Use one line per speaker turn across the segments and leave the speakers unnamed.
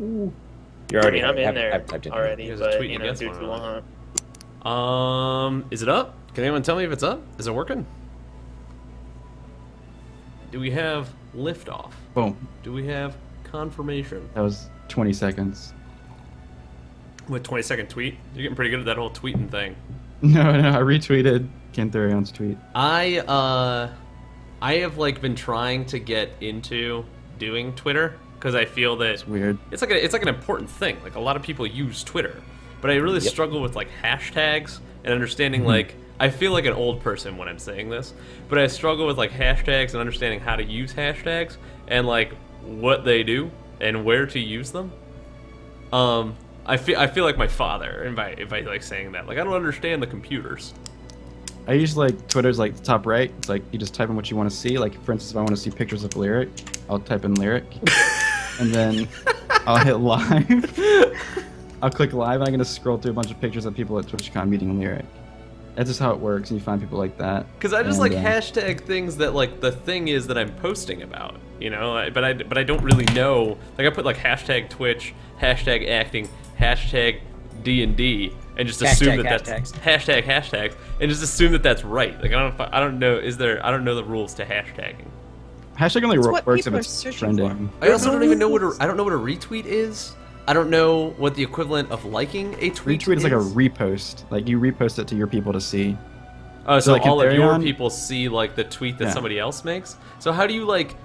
Ooh. You're already.
I'm in there
I've typed it.
already,
You guys are
but
tweeting against
do
one
too
another.
long.
Is it up? Can anyone tell me if it's up? Is it working? Do we have liftoff?
Boom.
Do we have confirmation?
That was 20 seconds.
With 20-second tweet? You're getting pretty good at that whole tweeting thing.
No, I retweeted Cantharion's tweet.
I have like been trying to get into doing Twitter because I feel that
It's weird.
it's like an important thing. Like a lot of people use Twitter, but I really struggle with like hashtags and understanding like I feel like an old person when I'm saying this, but I struggle with like hashtags and understanding how to use hashtags and like what they do and where to use them. I feel like my father if I like saying that. Like I don't understand the computers.
I use like Twitter's like the top right. It's like you just type in what you want to see. Like for instance, if I want to see pictures of Lyric, I'll type in Lyric, and then I'll hit live. I'll click live, and I'm gonna scroll through a bunch of pictures of people at TwitchCon meeting Lyric. That's just how it works, and you find people like that.
Because I just
And,
like hashtag things that like the thing is that I'm posting about, you know. But I don't really know. Like I put like hashtag Twitch, hashtag acting, hashtag D&D, and just assume that that's hashtags, and just assume that that's right. Like I don't know. I don't know the rules to hashtagging.
Hashtag only
It's what
works if
people are
it's
searching
trending.
I also don't even know I don't know what a retweet is. I don't know what the equivalent of liking a tweet
Retweet is like a repost. Like you repost it to your people to see.
Oh, so
like
all of your
Cantharion?
people see like the tweet that
Yeah.
somebody else makes. So how do you like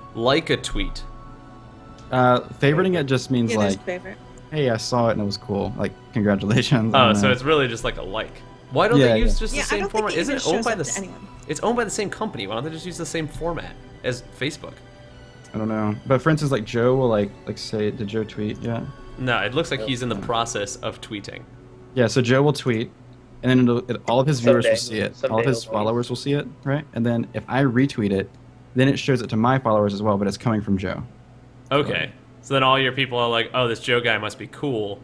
a tweet?
Favoriting it just means
Yeah, there's
like,
a favorite.
hey, I saw it and it was cool. Like, congratulations.
Oh,
I don't
so
know.
it's really just like a like. Why don't
Yeah,
they use
yeah.
just the
Yeah, I
same
don't think
format?
it
Isn't
even
it owned
shows
by
up
the
to anyone.
It's owned by the same company. Why don't they just use the same format as Facebook?
I don't know. But for instance, like Joe will like say, did Joe tweet? Yeah.
No, it looks like he's in the process of tweeting.
Yeah. So Joe will tweet, and then all of his viewers will
Someday.
see it.
Someday
All of his
it'll be.
followers will see it, right? And then if I retweet it, then it shows it to my followers as well, but it's coming from Joe.
Okay. So then all your people are like, "Oh, this Joe guy must be cool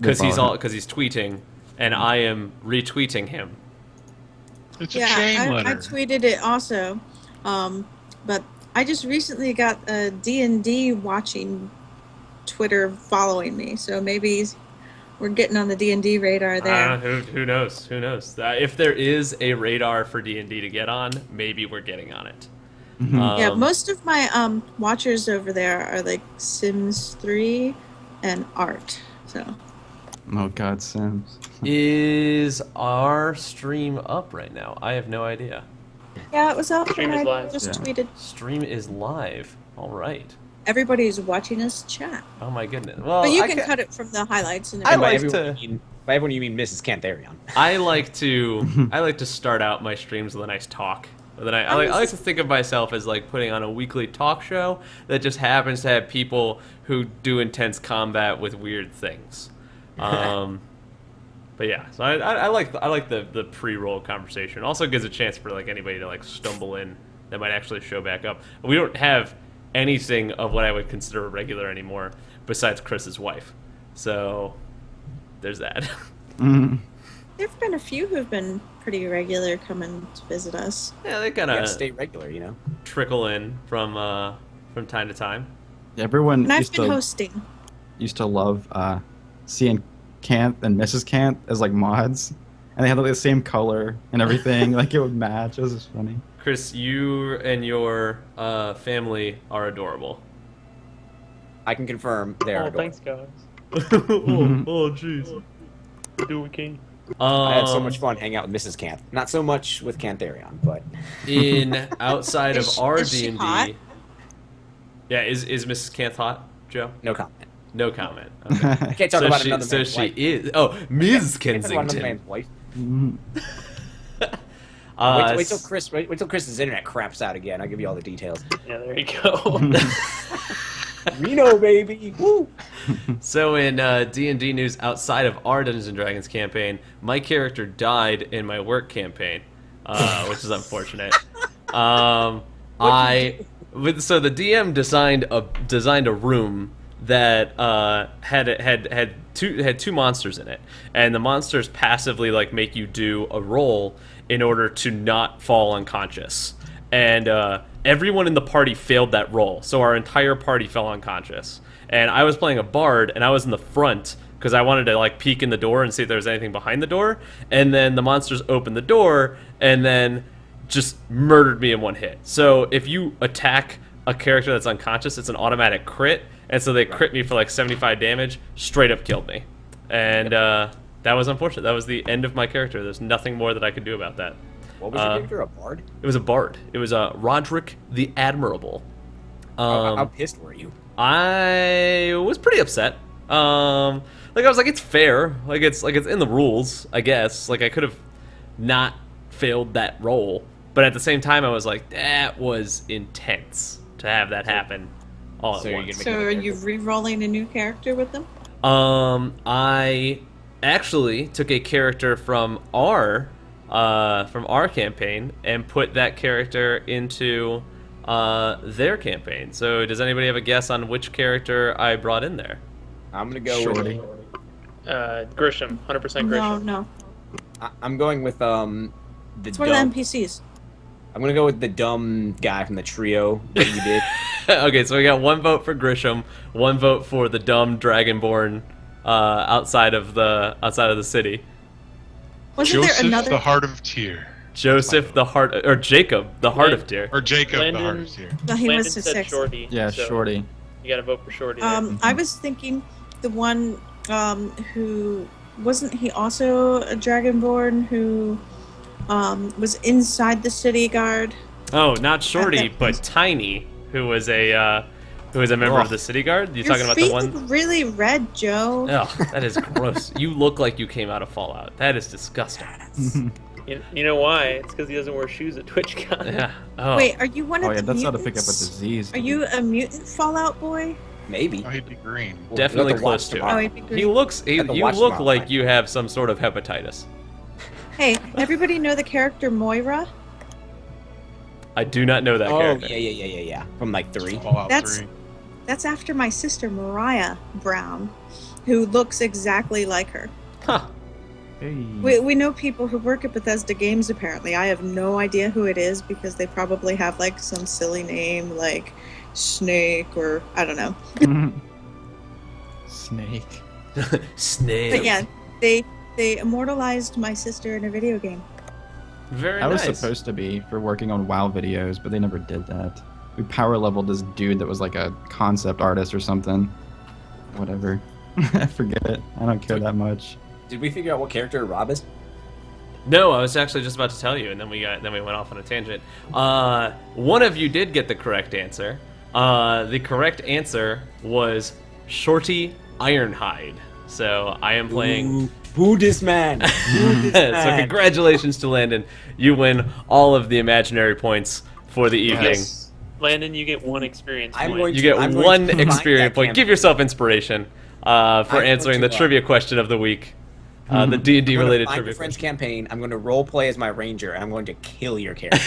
They
because
follow him.
he's tweeting, and I am retweeting him."
It's a
Yeah,
chain
I
letter.
tweeted it also, but I just recently got a D&D watching Twitter following me, so maybe we're getting on the D&D radar there.
Who knows? Who knows? If there is a radar for D&D to get on, maybe we're getting on it.
Yeah, most of my watchers over there are like Sims 3 and Art. So
Oh God, Sims.
Is our stream up right now? I have no idea.
yeah, it was up
Stream
when
is
I
live.
just
Yeah.
tweeted.
Stream is live. All right.
Everybody's watching us chat,
Oh my goodness. Well,
but you
I
can
ca-
cut it from the highlights and
I
And by
everything.
like
everyone,
to-
you mean, by everyone you mean Mrs. Cantharion.
I like to start out my streams with a nice talk. Then I like to think of myself as like putting on a weekly talk show that just happens to have people who do intense combat with weird things. But yeah, so I like the pre-roll conversation. Also gives a chance for like anybody to like stumble in that might actually show back up. We don't have anything of what I would consider a regular anymore besides Chris's wife. So there's that.
Mhm.
There've been a few who've been pretty regular coming to visit us.
Yeah, they kind
You gotta
of
stay regular, you know.
trickle in from time to time.
Everyone
And I've
used
been
to
hosting.
love seeing Canth and Mrs. Canth as like mods, and they had like the same color and everything. Like it would match. It was just funny.
Chris, you and your family are adorable.
I can confirm they are
Oh,
adorable.
thanks, guys.
oh, jeez.
Do what we can.
I had so much fun hanging out with Mrs. Canth. Not so much with Cantharion, but
In outside of
Is she-
our
is she
D&D.
hot?
Yeah, is Mrs. Canth hot, Joe?
no comment.
No comment. Okay.
I can't talk
so
about
she,
another
so
man's
she
wife.
is. Oh, Ms.
Can't talk about another
Kensington.
man's wife.
Mhm.
Wait till Chris's internet craps out again. I'll give you all the details.
Yeah, there you go.
Reno, baby. Woo.
So in D&D news outside of our Dungeons and Dragons campaign, my character died in my work campaign, which is unfortunate. So the DM designed a room that had two monsters in it, and the monsters passively like make you do a roll in order to not fall unconscious. And everyone in the party failed that roll, so our entire party fell unconscious. and I was playing a bard, and I was in the front because I wanted to like peek in the door and see if there was anything behind the door. And then the monsters opened the door and then just murdered me in one hit. So if you attack a character that's unconscious, it's an automatic crit, and so they crit me for like 75 damage, straight up killed me. And that was unfortunate. That was the end of my character. There's nothing more that I could do about that.
What was your character? A bard?
It was a bard. It was Roderick the Admirable.
How pissed were you?
I was pretty upset. Like I was like, it's fair. Like it's in the rules, I guess. Like I could have not failed that roll, but at the same time, I was like, that was intense to have that happen all at once.
So are you re-rolling a new character with them?
I actually took a character from our campaign and put that character into their campaign. So does anybody have a guess on which character I brought in there?
I'm gonna go
Shorty.
with.
Grisham, 100% Grisham.
No.
I'm going with the
It's one of
dumb.
the NPCs.
I'm gonna go with the dumb guy from the trio that you did.
Okay, so we got one vote for Grisham, one vote for the dumb Dragonborn outside of the city.
Wasn't
Joseph,
there another?
the Heart of Tyr.
Joseph the heart, or Jacob the heart of Tyr.
Or Jacob, the Heart
Landon-
of Tyr.
No, he
Landon
was to
said
6.
Shorty.
Yeah,
so
Shorty.
You gotta vote for Shorty. there.
I was thinking the one who wasn't he also a Dragonborn who was inside the city guard.
Oh, not Shorty,
that-
but Tiny, who was a member of the city guard. You
Your
talking about
feet
the one?
look really red, Joe.
Oh, that is gross. You look like you came out of Fallout. That is disgusting.
You know why? It's because he doesn't wear shoes at TwitchCon.
Yeah. Oh.
Wait, are you one
Oh
of
yeah,
the
that's how to
mutants?
pick up a disease.
Are you a mutant Fallout boy?
Maybe.
Oh, he'd be green.
We'll
Definitely
have to watch
close to it.
tomorrow.
Oh, he'd be
He
green.
looks.
Have to
You
watch
look
tomorrow
like
night.
you have some sort of hepatitis.
Hey, everybody know the character Moira?
I do not know that
Oh
character.
yeah. From like 3.
Fallout
That's-
3.
That's after my sister Mariah Brown, who looks exactly like her.
Huh.
Hey.
We know people who work at Bethesda Games, apparently. I have no idea who it is because they probably have like some silly name like Snake or I don't know.
Snake.
Snail.
But yeah, they immortalized my sister in a video game.
Very
I was
nice.
supposed to be for working on WoW videos, but they never did that. We power leveled this dude that was like a concept artist or something. Whatever. I forget it. I don't care that much.
Did we figure out what character Rob is?
No, I was actually just about to tell you, and then we went off on a tangent. One of you did get the correct answer. The correct answer was Shorty Ironhide. So I am playing.
Boo this man. Boo this
So
man.
congratulations to Landon. You win all of the imaginary points for the evening.
Yes.
Landon, you get 1 experience
I'm
point.
going
You get
I'm going
one
to find
experience
that
point.
campaign.
Give yourself inspiration for
going
answering the
to,
trivia question of the week. The D&D
I'm gonna
related
find
trivia
your friend's
question.
campaign. I'm going to role play as my ranger, and I'm going to kill your character.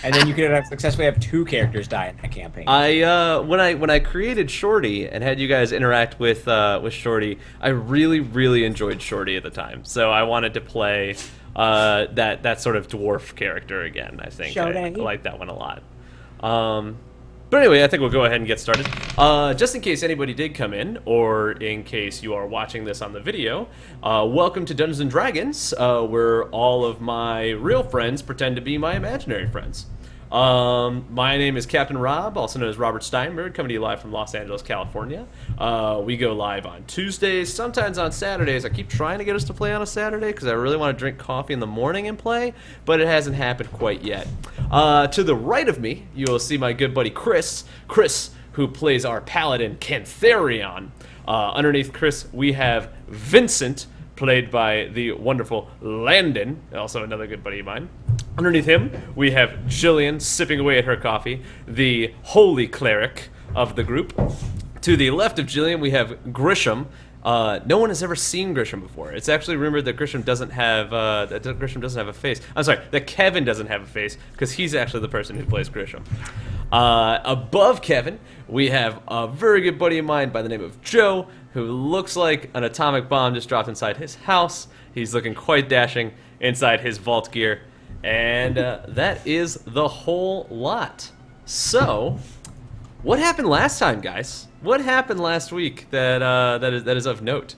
And then you could have successfully have 2 characters die in that campaign.
When I created Shorty and had you guys interact with Shorty, I really enjoyed Shorty at the time. So I wanted to play that sort of dwarf character again. I think I like that one a lot. But anyway, I think we'll go ahead and get started. Just in case anybody did come in, or in case you are watching this on the video, welcome to Dungeons & Dragons, where all of my real friends pretend to be my imaginary friends. My name is Captain Rob, also known as Robert Steinberg, coming to you live from Los Angeles, California. We go live on Tuesdays, sometimes on Saturdays. I keep trying to get us to play on a Saturday because I really want to drink coffee in the morning and play, but it hasn't happened quite yet. To the right of me, you will see my good buddy Chris, who plays our paladin Cantharion. Underneath Chris, we have Vincent, played by the wonderful Landon, also another good buddy of mine. Underneath him, we have Jillian sipping away at her coffee, the holy cleric of the group. To the left of Jillian, we have Grisham. No one has ever seen Grisham before. It's actually rumored that Grisham doesn't have a face. I'm sorry, that Kevin doesn't have a face because he's actually the person who plays Grisham. Above Kevin, we have a very good buddy of mine by the name of Joe, who looks like an atomic bomb just dropped inside his house. He's looking quite dashing inside his vault gear. And that is the whole lot. So, What happened last time, guys? What happened last week that is of note?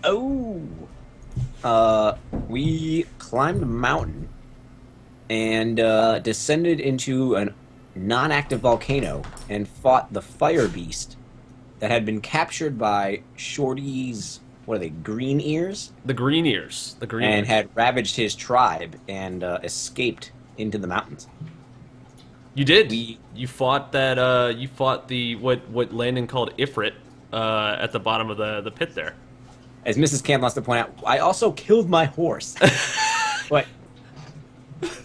Oh. We climbed a mountain and descended into a non-active volcano and fought the fire beast that had been captured by Shorty's, what are they, green ears?
The green ears. The green
And
ears.
had ravaged his tribe and escaped into the mountains.
You did.
We-
You fought that. You fought the what Landon called Ifrit at the bottom of the pit there.
As Mrs. Camp wants to point out, I also killed my horse. But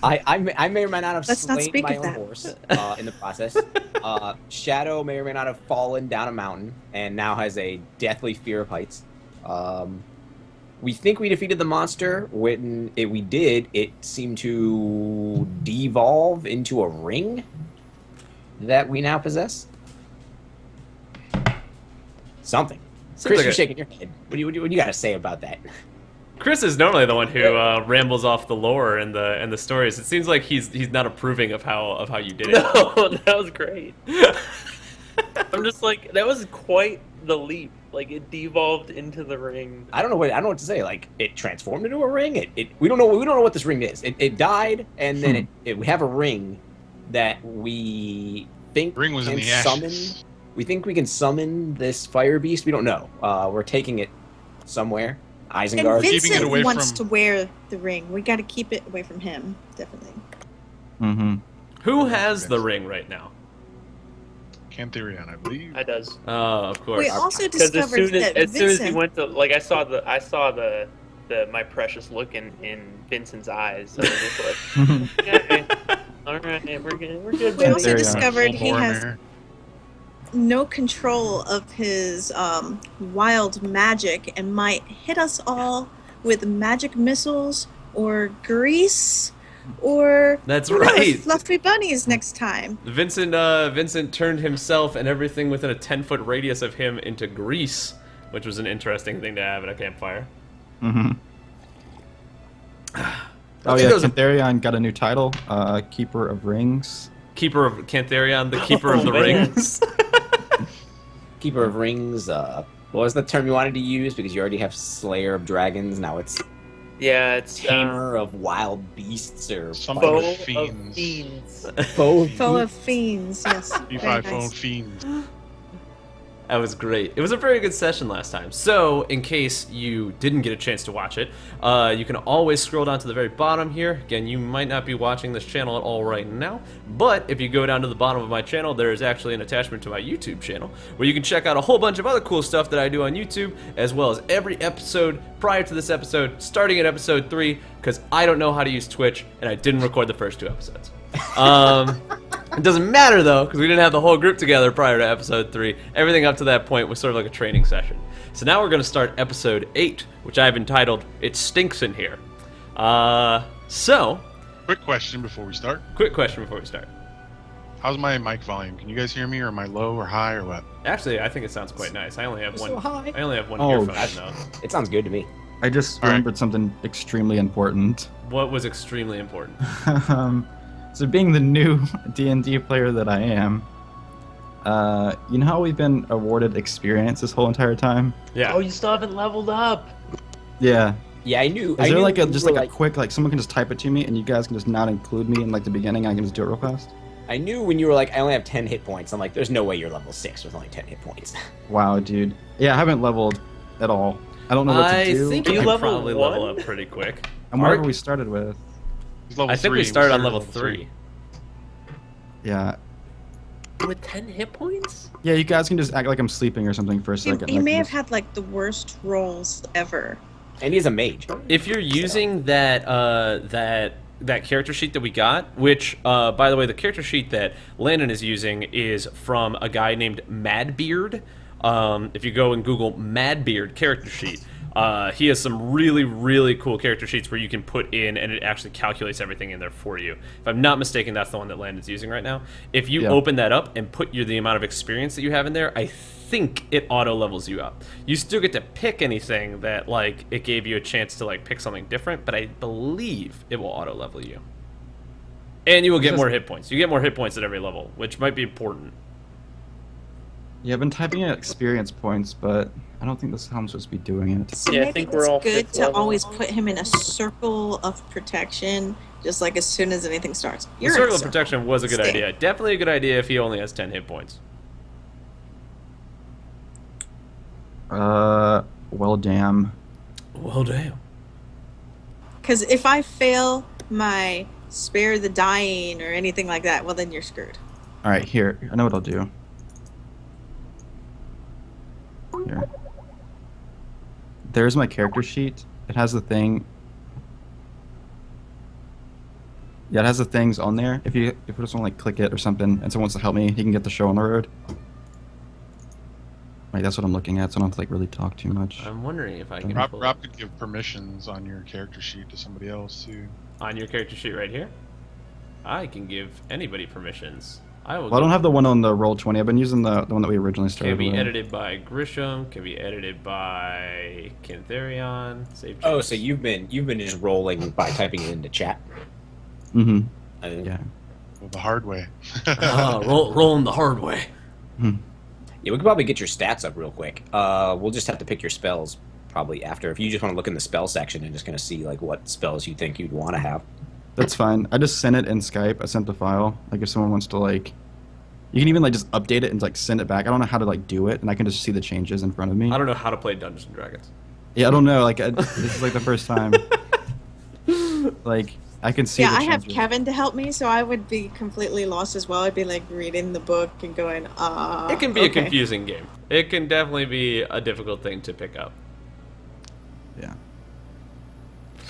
I may or may not have
Let's not
slain
speak
my
of
own
that.
horse in the process. Shadow may or may not have fallen down a mountain and now has a deathly fear of heights. We think we defeated the monster. When we did, it seemed to devolve into a ring that we now possess. Something.
Seems
Chris,
like
you're
a-
shaking your head. What do you got to say about that?
Chris is normally the one who rambles off the lore and the stories. It seems like he's not approving of how you did it.
No, that was great. I'm just like, that was quite the leap. Like, it devolved into the ring.
I don't know what to say. Like, it transformed into a ring. We don't know what this ring is. It died, and then we have a ring that we think
Ring was in
can
the ashes.
summon. We think we can summon this fire beast. We don't know. We're taking it somewhere.
And
Isengard.
Keeping it
Vincent
away
wants
from-
to wear the ring. We got to keep it away from him, definitely.
Mm-hmm.
Who has the ring right now?
Cantherion, I believe.
I does.
Oh, of course.
We also
Because
discovered that
as soon as he
Vincent.
went to, like, I saw the my precious look in Vincent's eyes. So it was just like, okay, all right, we're good.
We
buddy.
also
Cantherion.
discovered he has
Boromir.
no control of his wild magic and might hit us all with magic missiles or grease or
That's
who knows,
right.
fluffy bunnies next time.
Vincent turned himself and everything within a 10-foot radius of him into grease, which was an interesting thing to have at a campfire.
Mm-hmm.
I
Oh
think
yeah,
there was a
Cantherion got a new title, Keeper of Rings.
keeper of Cantherion, the keeper of the
man.
rings.
Keeper of Rings. What was the term you wanted to use? Because you already have Slayer of Dragons. Now it's
Yeah, it's
Tamer of Wild Beasts or
Something
foe
with
of
fiends.
fiends.
Foe
Foe of fiends, yes.
B5
Very
phone
nice.
fiends.
That was great. It was a very good session last time. So, in case you didn't get a chance to watch it, you can always scroll down to the very bottom here. Again, you might not be watching this channel at all right now, but if you go down to the bottom of my channel, there is actually an attachment to my YouTube channel, where you can check out a whole bunch of other cool stuff that I do on YouTube, as well as every episode prior to this episode, starting at episode 3, because I don't know how to use Twitch, and I didn't record the first 2 episodes. It doesn't matter though, because we didn't have the whole group together prior to episode 3. Everything up to that point was sort of like a training session. So now we're going to start episode 8, which I've entitled "It Stinks in Here." So,
Quick question before we start.
quick question before we start.
How's my mic volume? Can you guys hear me, or am I low or high or what?
Actually, I think it sounds quite nice. I only have one.
So high.
I only have one
Oh,
earphone in though.
It sounds good to me.
I just
All right.
remembered something extremely important.
What was extremely important?
So being the new D&D player that I am, you know how we've been awarded experience this whole entire time?
Yeah.
Oh, you still haven't leveled up.
Yeah.
Yeah, I knew.
Is there like
you
just
were
like a quick, like someone can just type it to me and you guys can just not include me in like the beginning and I can just do it real fast?
I knew when you were like, I only have 10 hit points. I'm like, there's no way you're level 6 with only 10 hit points.
Wow, dude. Yeah, I haven't leveled at all. I don't know what
I
to do.
think
You
you could
level
probably
one?
level up pretty quick.
And wherever
Art-
we started with.
He's level
I think
3.
we started on level 3.
Yeah.
With 10 hit points?
Yeah, you guys can just act like I'm sleeping or something for a second.
He
I
may
can
have
just-
had like the worst rolls ever.
And he's a mage.
If you're using that character sheet that we got, which by the way, the character sheet that Landon is using is from a guy named Madbeard. If you go and Google Madbeard character sheet, he has some really, really cool character sheets where you can put in and it actually calculates everything in there for you. If I'm not mistaken, that's the one that Landon's using right now. If you
Yeah.
open that up and put the amount of experience that you have in there, I think it auto levels you up. You still get to pick anything that like it gave you a chance to like pick something different, but I believe it will auto level you. And you will get
Just-
more hit points. You get more hit points at every level, which might be important.
Yeah, I've been typing in experience points, but I don't think this is how I'm supposed to be doing it.
So
Yeah, I
maybe
think
it's
we're all
good
fifth
to
level.
always put him in a circle of protection, just like as soon as anything starts.
The
You're in a
circle of
circle.
protection was a good
Stay.
idea. Definitely a good idea if he only has 10 hit points.
Well, damn.
Well, damn.
Because if I fail my spare the dying or anything like that, well, then you're screwed.
All right, here. I know what I'll do. Here. There's my character sheet. It has the thing. Yeah, it has the things on there. If you just want to like click it or something, and someone wants to help me, he can get the show on the road. Like that's what I'm looking at, so I don't have to like really talk too much.
I'm wondering if I can
Rob,
pull
Rob could give permissions on your character sheet to somebody else too.
on your character sheet right here. I can give anybody permissions. I will.
Well, I don't have the one on the Roll20. I've been using the one that we originally started
Can be
with.
edited by Grisham. Can be edited by Kintharion. Save
Oh,
changes.
so you've been just rolling by typing it into chat.
Mm-hmm.
I mean,
Yeah.
Well, the hard way.
rolling the hard way.
Yeah, we could probably get your stats up real quick. We'll just have to pick your spells probably after. If you just want to look in the spell section and just kind of see like what spells you think you'd want to have.
That's fine. I just sent it in Skype. I sent the file. Like if someone wants to like, you can even like just update it and like send it back. I don't know how to like do it, and I can just see the changes in front of me.
I don't know how to play Dungeons and Dragons.
Yeah, I don't know. Like this is like the first time. Like I can see.
Yeah,
the
I have
changes.
Kevin to help me, so I would be completely lost as well. I'd be like reading the book and going,
It can be a
okay.
confusing game. It can definitely be a difficult thing to pick up.
Yeah.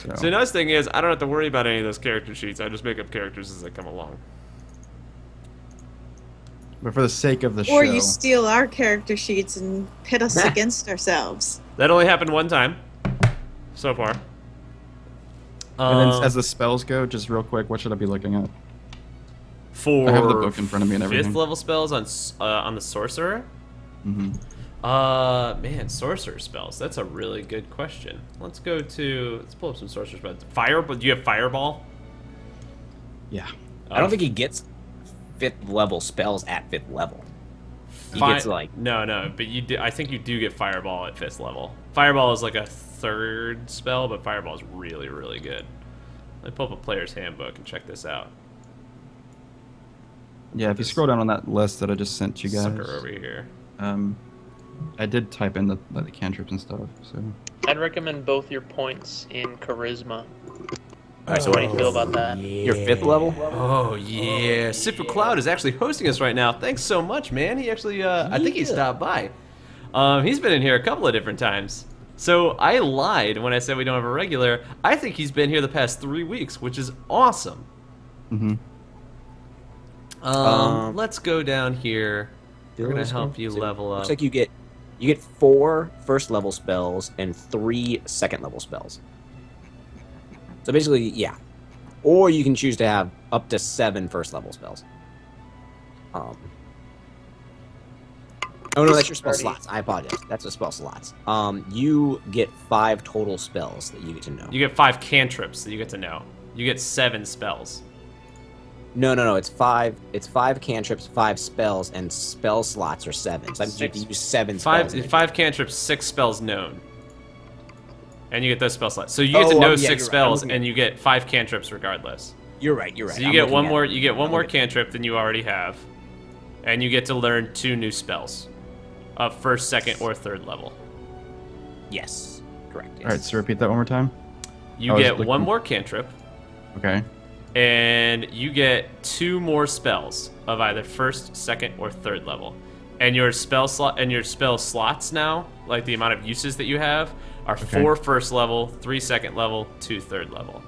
So the nice thing is, I don't have to worry about any of those character sheets. I just make up characters as they come along.
But for the sake of the
Or
show,
you steal our character sheets and pit us against ourselves.
That only happened one time, so far.
and then as the spells go, just real quick, what should I be looking at?
For
I have the book in front of me and everything.
fifth level spells on the sorcerer.
Mm-hmm.
Man, sorcerer spells. That's a really good question. Let's pull up some sorcerer spells. Do you have fireball?
Yeah.
I don't think he gets 5th level spells at 5th level. He gets like
no, but you do. I think you do get fireball at 5th level. Fireball is like a 3rd spell, but fireball is really, really good. Let me pull up a player's handbook and check this out.
Yeah, if you scroll down on that list that I just sent to you guys,
Sucker over here.
I did type in the cantrips and stuff. So
I'd recommend both your points in charisma. Alright, so what do you feel about that?
your 5th level.
Oh yeah, Sifu Cloud is actually hosting us right now. Thanks so much, man. He actually, I think he stopped by. He's been in here a couple of different times. So I lied when I said we don't have a regular. I think he's been here the past 3 weeks, which is awesome.
mm-hmm.
Let's go down here. We're gonna help you level up.
Looks like you get 4 1st level spells and 3 2nd level spells. So basically, yeah. Or you can choose to have up to 7 1st level spells. Oh no, that's your spell slots. I apologize. That's the spell slots. You get 5 total spells that you get to know.
You get 5 cantrips that you get to know. You get 7 spells.
No. It's 5. It's 5 cantrips, 5 spells, and spell slots are 7. So you have to use 7 spells.
5 cantrips, 6 spells known. And you get those spell slots. So you get to know
yeah,
6
you're right.
spells,
I'm looking
and you get 5 cantrips regardless.
You're right.
So
I'm
you get
looking
one
at
more.
it.
You get one
I'm
more
looking-
cantrip than you already have, and you get to learn 2 new spells, of 1st, 2nd, or 3rd level.
Yes. Correct. Yes.
All right, so repeat that one more time.
You
I was
get one
looking-
more cantrip,
Okay.
and you get 2 more spells of either 1st, 2nd, or 3rd level. And your spell slots now, like the amount of uses that you have, are 4 1st level, 3 2nd level, 2 3rd level.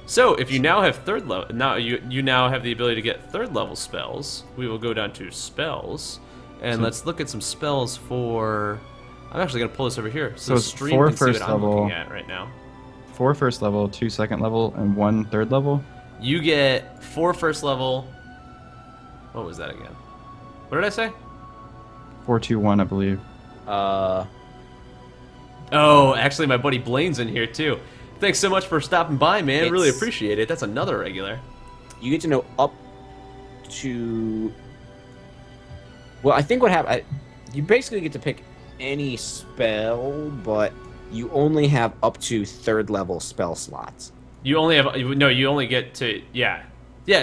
So if you now have 3rd level, now you now have the ability to get 3rd level spells. We will go down to spells, and let's look at some spells for. I'm actually gonna pull this over here, so
So
the
it's
stream
4
can see what
1st
I'm
level.
looking at right now.
4 1st level, 2 2nd level, and 1 3rd level.
You get 4 1st level. What was that again? What did I say?
4 2 1, I believe.
Oh, actually, my buddy Blaine's in here too. Thanks so much for stopping by, man. Really
It's-
appreciate it. That's another regular.
You get to know up to Well, I think what happened, you basically get to pick any spell, but you only have up to 3rd level spell slots.
You only have no. You only get to yeah.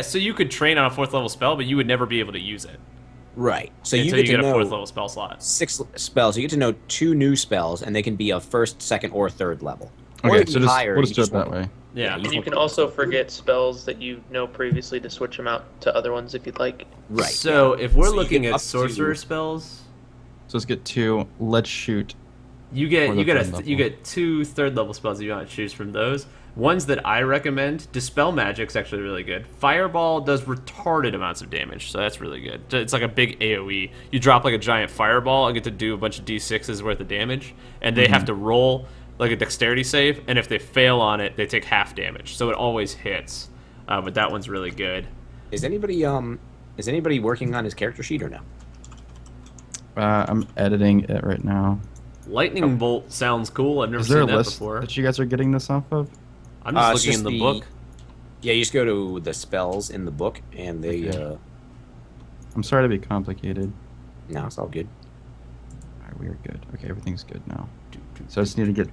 So you could train on a 4th level spell, but you would never be able to use it
Right. So you
until
get
you
to
get a
know
4th level spell slot.
6 spells. You get to know 2 new spells, and they can be of 1st, 2nd, or 3rd level. Or
Okay,
they can
so
be
just,
higher,
we'll
you
just do it
just
that
want-
way.
Yeah.
And you can also forget spells that you know previously to switch them out to other ones if you'd like.
Right.
So
yeah.
if we're
So you
looking
get
at
up to-
sorcerer spells,
So let's get 2. Let's shoot.
you
For
get
the
you get
third
you
level.
get 2 3rd level spells you want to choose from those. Ones that I recommend: Dispel Magic's actually really good. Fireball does retarded amounts of damage, so that's really good. It's like a big AoE. You drop like a giant fireball and get to do a bunch of d6s worth of damage, and they have to roll like a dexterity save, and if they fail on it, they take half damage. So it always hits. But that one's really good.
Is anybody working on his character sheet or no?
I'm editing it right now.
Lightning Bolt sounds cool. I've never
Is there a
seen that
list
before.
that you guys are getting this off of?
I'm just
It's
looking
just
in the
the-
book.
Yeah, you just go to the spells in the book, and they.
Okay. I'm sorry to be complicated.
No, it's all good.
Alright, we are good. Okay, everything's good now. So I just need to get.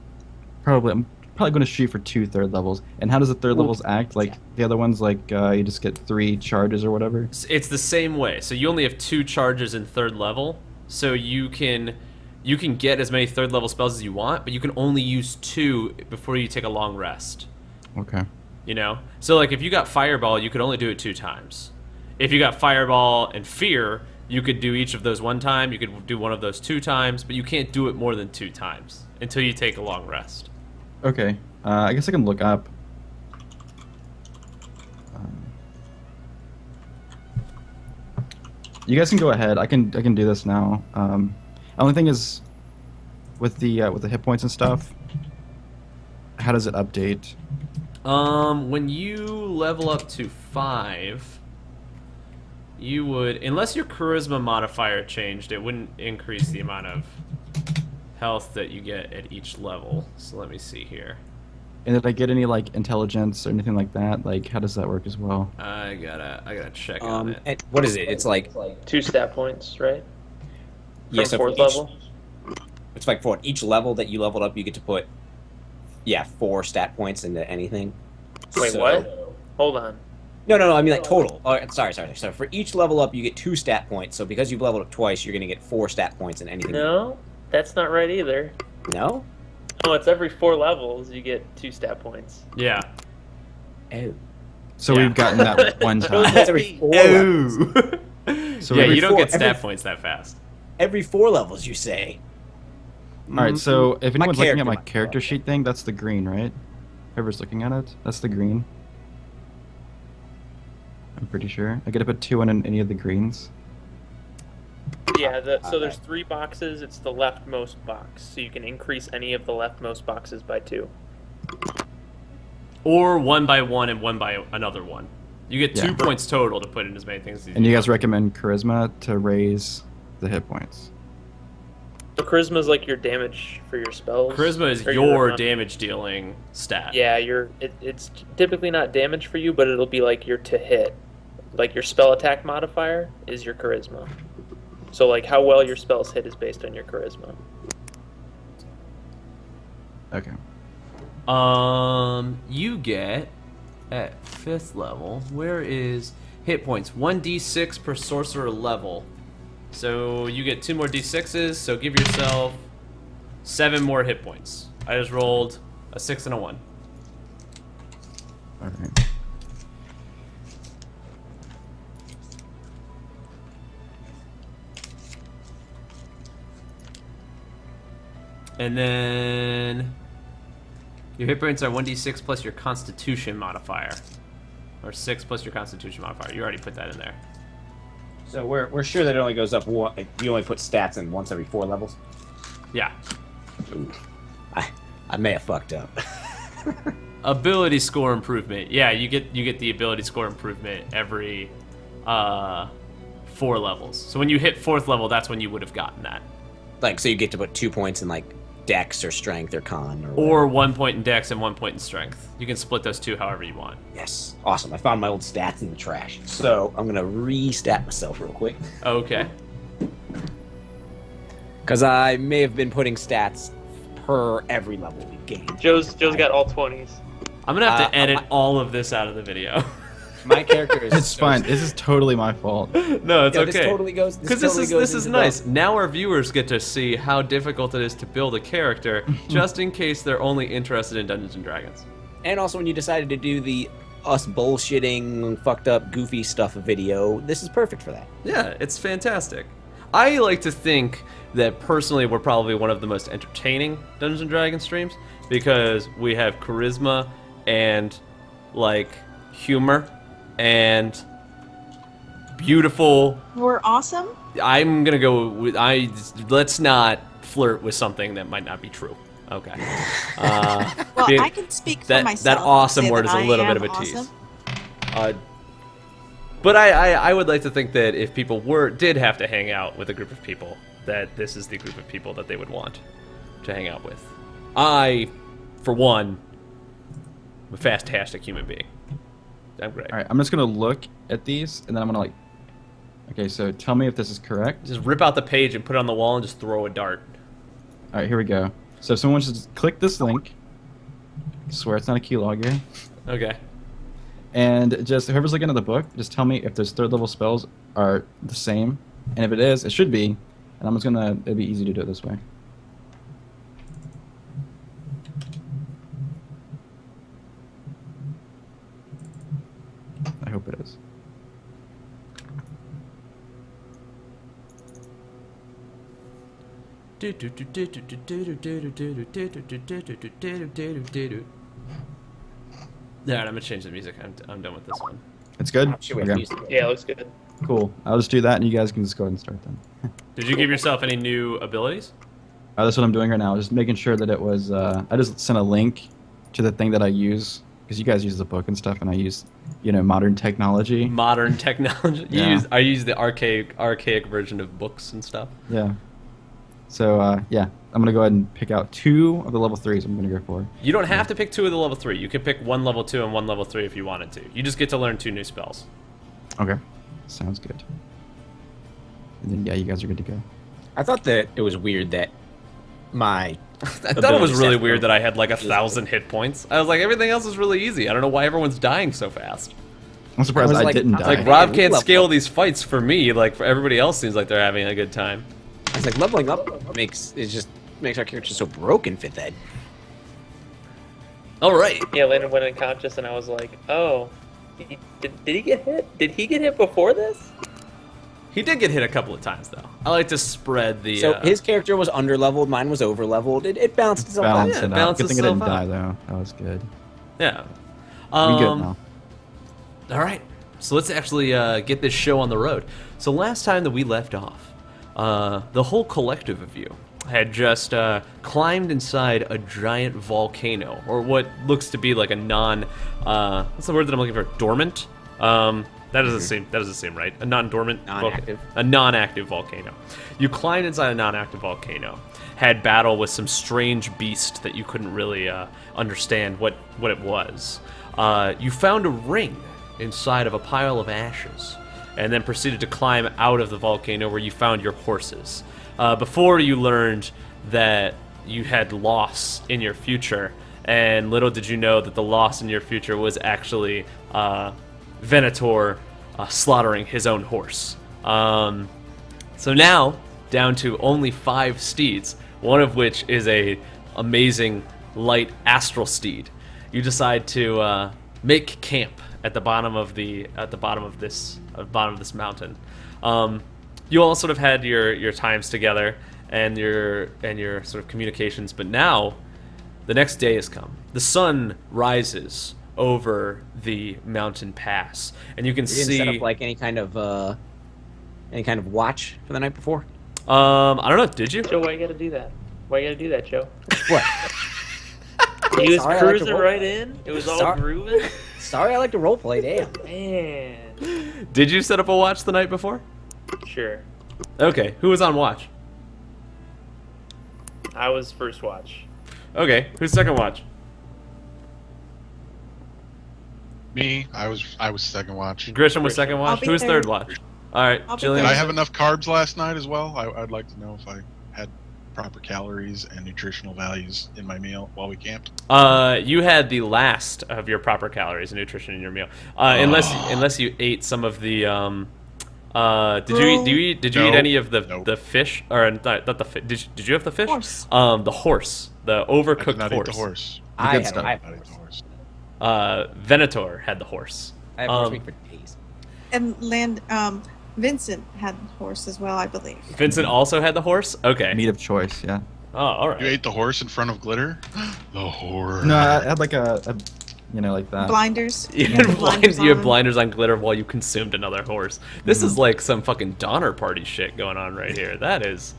I'm probably going to shoot for 2 3rd levels. And how does the 3rd levels act? Like the other ones, like you just get 3 charges or whatever?
It's the same way. So you only have 2 charges in 3rd level. So you can get as many 3rd level spells as you want, but you can only use 2 before you take a long rest.
Okay.
You know? So like if you got Fireball, you could only do it 2 times. If you got Fireball and Fear, you could do each of those 1 time, you could do one of those 2 times, but you can't do it more than 2 times until you take a long rest.
Okay. I guess I can look up. You guys can go ahead. I can do this now. Only thing is, with the hit points and stuff, how does it update?
When you level up to 5, you would, unless your charisma modifier changed, it wouldn't increase the amount of health that you get at each level. So let me see here.
And did I get any like intelligence or anything like that? Like, how does that work as well?
I gotta check on it.
And what is it? It's like
2 stat points, right?
yeah,
From
so for
4th
each,
level?
it's like for each level that you leveled up, you get to put 4 stat points into anything.
Wait,
So-
what? Hold on.
No. I mean like total. Sorry. So for each level up, you get 2 stat points. So because you've leveled up twice, you're gonna get 4 stat points in anything.
No, that's not right either.
No.
No, it's every 4 levels you get 2 stat points.
Yeah.
Oh.
So
Yeah.
we've gotten that one time.
That's every 4 levels.
So
yeah,
every
you don't
four-
get stat
every-
points that fast.
Every 4 levels, you say.
All right. So if
My
anyone's looking at my
character-
character sheet thing, that's the green, right? Whoever's looking at it, that's the green. I'm pretty sure. I get to put 2 in any of the greens.
Yeah, so there's 3 boxes. It's the leftmost box. So you can increase any of the leftmost boxes by 2.
Or 1 by 1 and 1 by another 1. You get 2
Yeah.
points total to put in as many things as
And you guys
want.
recommend charisma to raise the hit points.
So charisma is like your damage for your spells.
Charisma is
or
your damage dealing stat.
Yeah, it's typically not damage for you, but it'll be like your to hit. Like your spell attack modifier is your charisma. So like how well your spells hit is based on your charisma.
Okay.
You get at 5th level. Where is hit points? 1d6 per sorcerer level. So you get 2 more d6s. So give yourself 7 more hit points. I just rolled a 6 and a 1.
All right.
And then your hit points are 1d6 plus your Constitution modifier, or 6 plus your Constitution modifier. You already put that in there.
So we're sure that it only goes up one. You only put stats in once every 4 levels.
Yeah.
Ooh. I may have fucked up.
Ability score improvement. Yeah, you get the ability score improvement every 4 levels. So when you hit 4th level, that's when you would have gotten that.
Like, so you get to put 2 points in like Dex or Strength or Con or.
Or 1 point in Dex and 1 point in Strength. You can split those 2 however you want.
Yes, awesome. I found my old stats in the trash, so I'm gonna re-stat myself real quick.
Okay.
Because I may have been putting stats per every level we gained.
Joe's got all 20s.
I'm gonna have to edit
my-
all of this out of the video.
My character is.
It's fine. This is totally my fault.
No, it's
Yeah,
okay.
This totally goes.
Because
totally
this
goes
is
into
nice.
the-
Now our viewers get to see how difficult it is to build a character, just in case they're only interested in Dungeons and Dragons.
And also, when you decided to do the us bullshitting, fucked up, goofy stuff video, this is perfect for that.
Yeah, it's fantastic. I like to think that personally we're probably one of the most entertaining Dungeons and Dragons streams because we have charisma and like humor and beautiful.
We're awesome.
I'm gonna go with let's not flirt with something that might not be true. Okay.
Well,
Being-
I can speak for
that
myself.
that
and
awesome
say
word
that
is a little
I
bit of
am
a tease.
awesome.
But I would like to think that if people did have to hang out with a group of people, that this is the group of people that they would want to hang out with. I, for one, am a fantastic human being. I'm great.
All right, I'm just gonna look at these, and then I'm gonna like. Okay, so tell me if this is correct.
Just rip out the page and put it on the wall and just throw a dart.
All right, here we go. So if someone should click this link. I swear it's not a keylogger.
Okay.
And just whoever's looking at the book, just tell me if those third level spells are the same, and if it is, it should be. And I'm just gonna. It'd be easy to do it this way. I hope it is.
Alright, I'm gonna change the music. I'm done with this one.
It's good.
Should we have
Okay.
used it?
Yeah, it looks good.
Cool. I'll just do that, and you guys can just go ahead and start then.
Did you give yourself any new abilities?
That's what I'm doing right now. Just making sure that it was. I just sent a link to the thing that I use because you guys use the book and stuff, and I use, modern technology.
Modern technology.
Yeah.
I use the archaic version of books and stuff.
Yeah. So yeah, I'm gonna go ahead and pick out 2 of the level 3s. I'm gonna go for.
You don't have to pick 2 of the level 3. You can pick 1 level 2 and 1 level 3 if you wanted to. You just get to learn 2 new spells.
Okay. Sounds good. And then yeah, you guys are good to go.
I thought that it was weird that my.
I thought it was
Ability
really
set
weird
for-
that I had like 1,000 hit points. I was like, everything else is really easy. I don't know why everyone's dying so fast.
I'm surprised
I was
I
like-
didn't
I was
die.
Like
Okay,
Rob
we
can't
level
scale
up.
these fights for me. Like for everybody else, seems like they're having a good time.
I was like, leveling up makes our character so broken, Fifth Ed.
All right.
Yeah, Landon went unconscious, and I was like, oh. Did he get hit? Did he get hit before this?
He did get hit a couple of times though. I like to spread the.
So his character was underleveled, mine was overleveled. It balanced itself out.
Balance
Yeah,
it out.
balance
Good thing I didn't
itself out.
die though. That was good.
Yeah.
We good now.
All right. So let's actually get this show on the road. So last time that we left off, the whole collective of you had just climbed inside a giant volcano, or what looks to be like a what's the word that I'm looking for? Dormant. That doesn't seem right. A non-dormant,
Non-active.
a non-active volcano. You climbed inside a non-active volcano, had battle with some strange beast that you couldn't really understand what it was. You found a ring inside of a pile of ashes, and then proceeded to climb out of the volcano where you found your horses. Before you learned that you had loss in your future, and little did you know that the loss in your future was actually Venator slaughtering his own horse. So now, down to only 5 steeds, one of which is a amazing light astral steed. You decide to make camp at the bottom of this mountain. You all sort of had your times together and your sort of communications, but now the next day has come. The sun rises over the mountain pass, and you can
You didn't
see.
set up like any kind of watch for the night before.
I don't know. Did you?
Joe, why you gotta do that? Why you gotta do that, Joe?
What?
He was
Sorry, I like to
cruising
roll.
right in. It was all
Sorry.
grooving.
Sorry, I like to roleplay. Damn.
Man.
Did you set up a watch the night before?
Sure.
Okay. Who was on watch?
I was first watch.
Okay. Who's second watch?
Me, I was second watch.
Grisham was second
I'll
watch.
be
Who's
third.
third watch? All right,
I'll be
Jillian.
Did
third.
I have enough carbs last night as well? I'd like to know if I had proper calories and nutritional values in my meal while we camped?
You had the last of your proper calories and nutrition in your meal, unless you ate some of the. Did you eat any of the
Nope.
the fish or not the fish? Did you have the fish?
Horse.
The horse, the
I
overcooked
did not eat
horse.
the horse.
I
good
had,
stuff.
I have
I did not eat the horse.
Venator had the horse.
I have horse
Um,
meat for days.
And Vincent had horse as well, I believe.
Vincent also had the horse. Okay.
Meat of choice, yeah.
Oh, all right.
You ate the horse in front of Glitter? The horror.
No, I had like a like that.
Blinders.
You
Yeah,
had,
blinders
you had
on.
blinders on glitter while you consumed another horse. This is like some fucking Donner Party shit going on right here. That is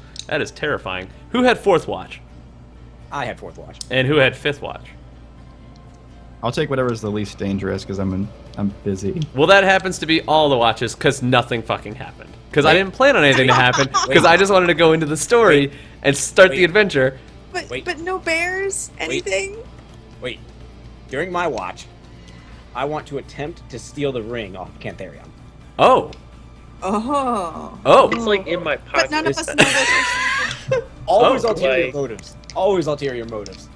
terrifying. Who had fourth watch?
I had fourth watch.
And who had fifth watch?
I'll take whatever's the least dangerous because I'm busy.
Well, that happens to be all the watches because nothing fucking happened. Because I
Wait.
didn't plan on anything to happen. Because
Wait.
I just wanted to go into the story and start the
Wait.
adventure.
But
Wait.
but no bears, anything.
Wait. During my watch, I want to attempt to steal the ring off of Cantharion.
Oh.
Oh.
Oh.
It's like in my pocket.
But none of us know this.
Always
Oh,
ulterior
like-
motives. Always ulterior motives.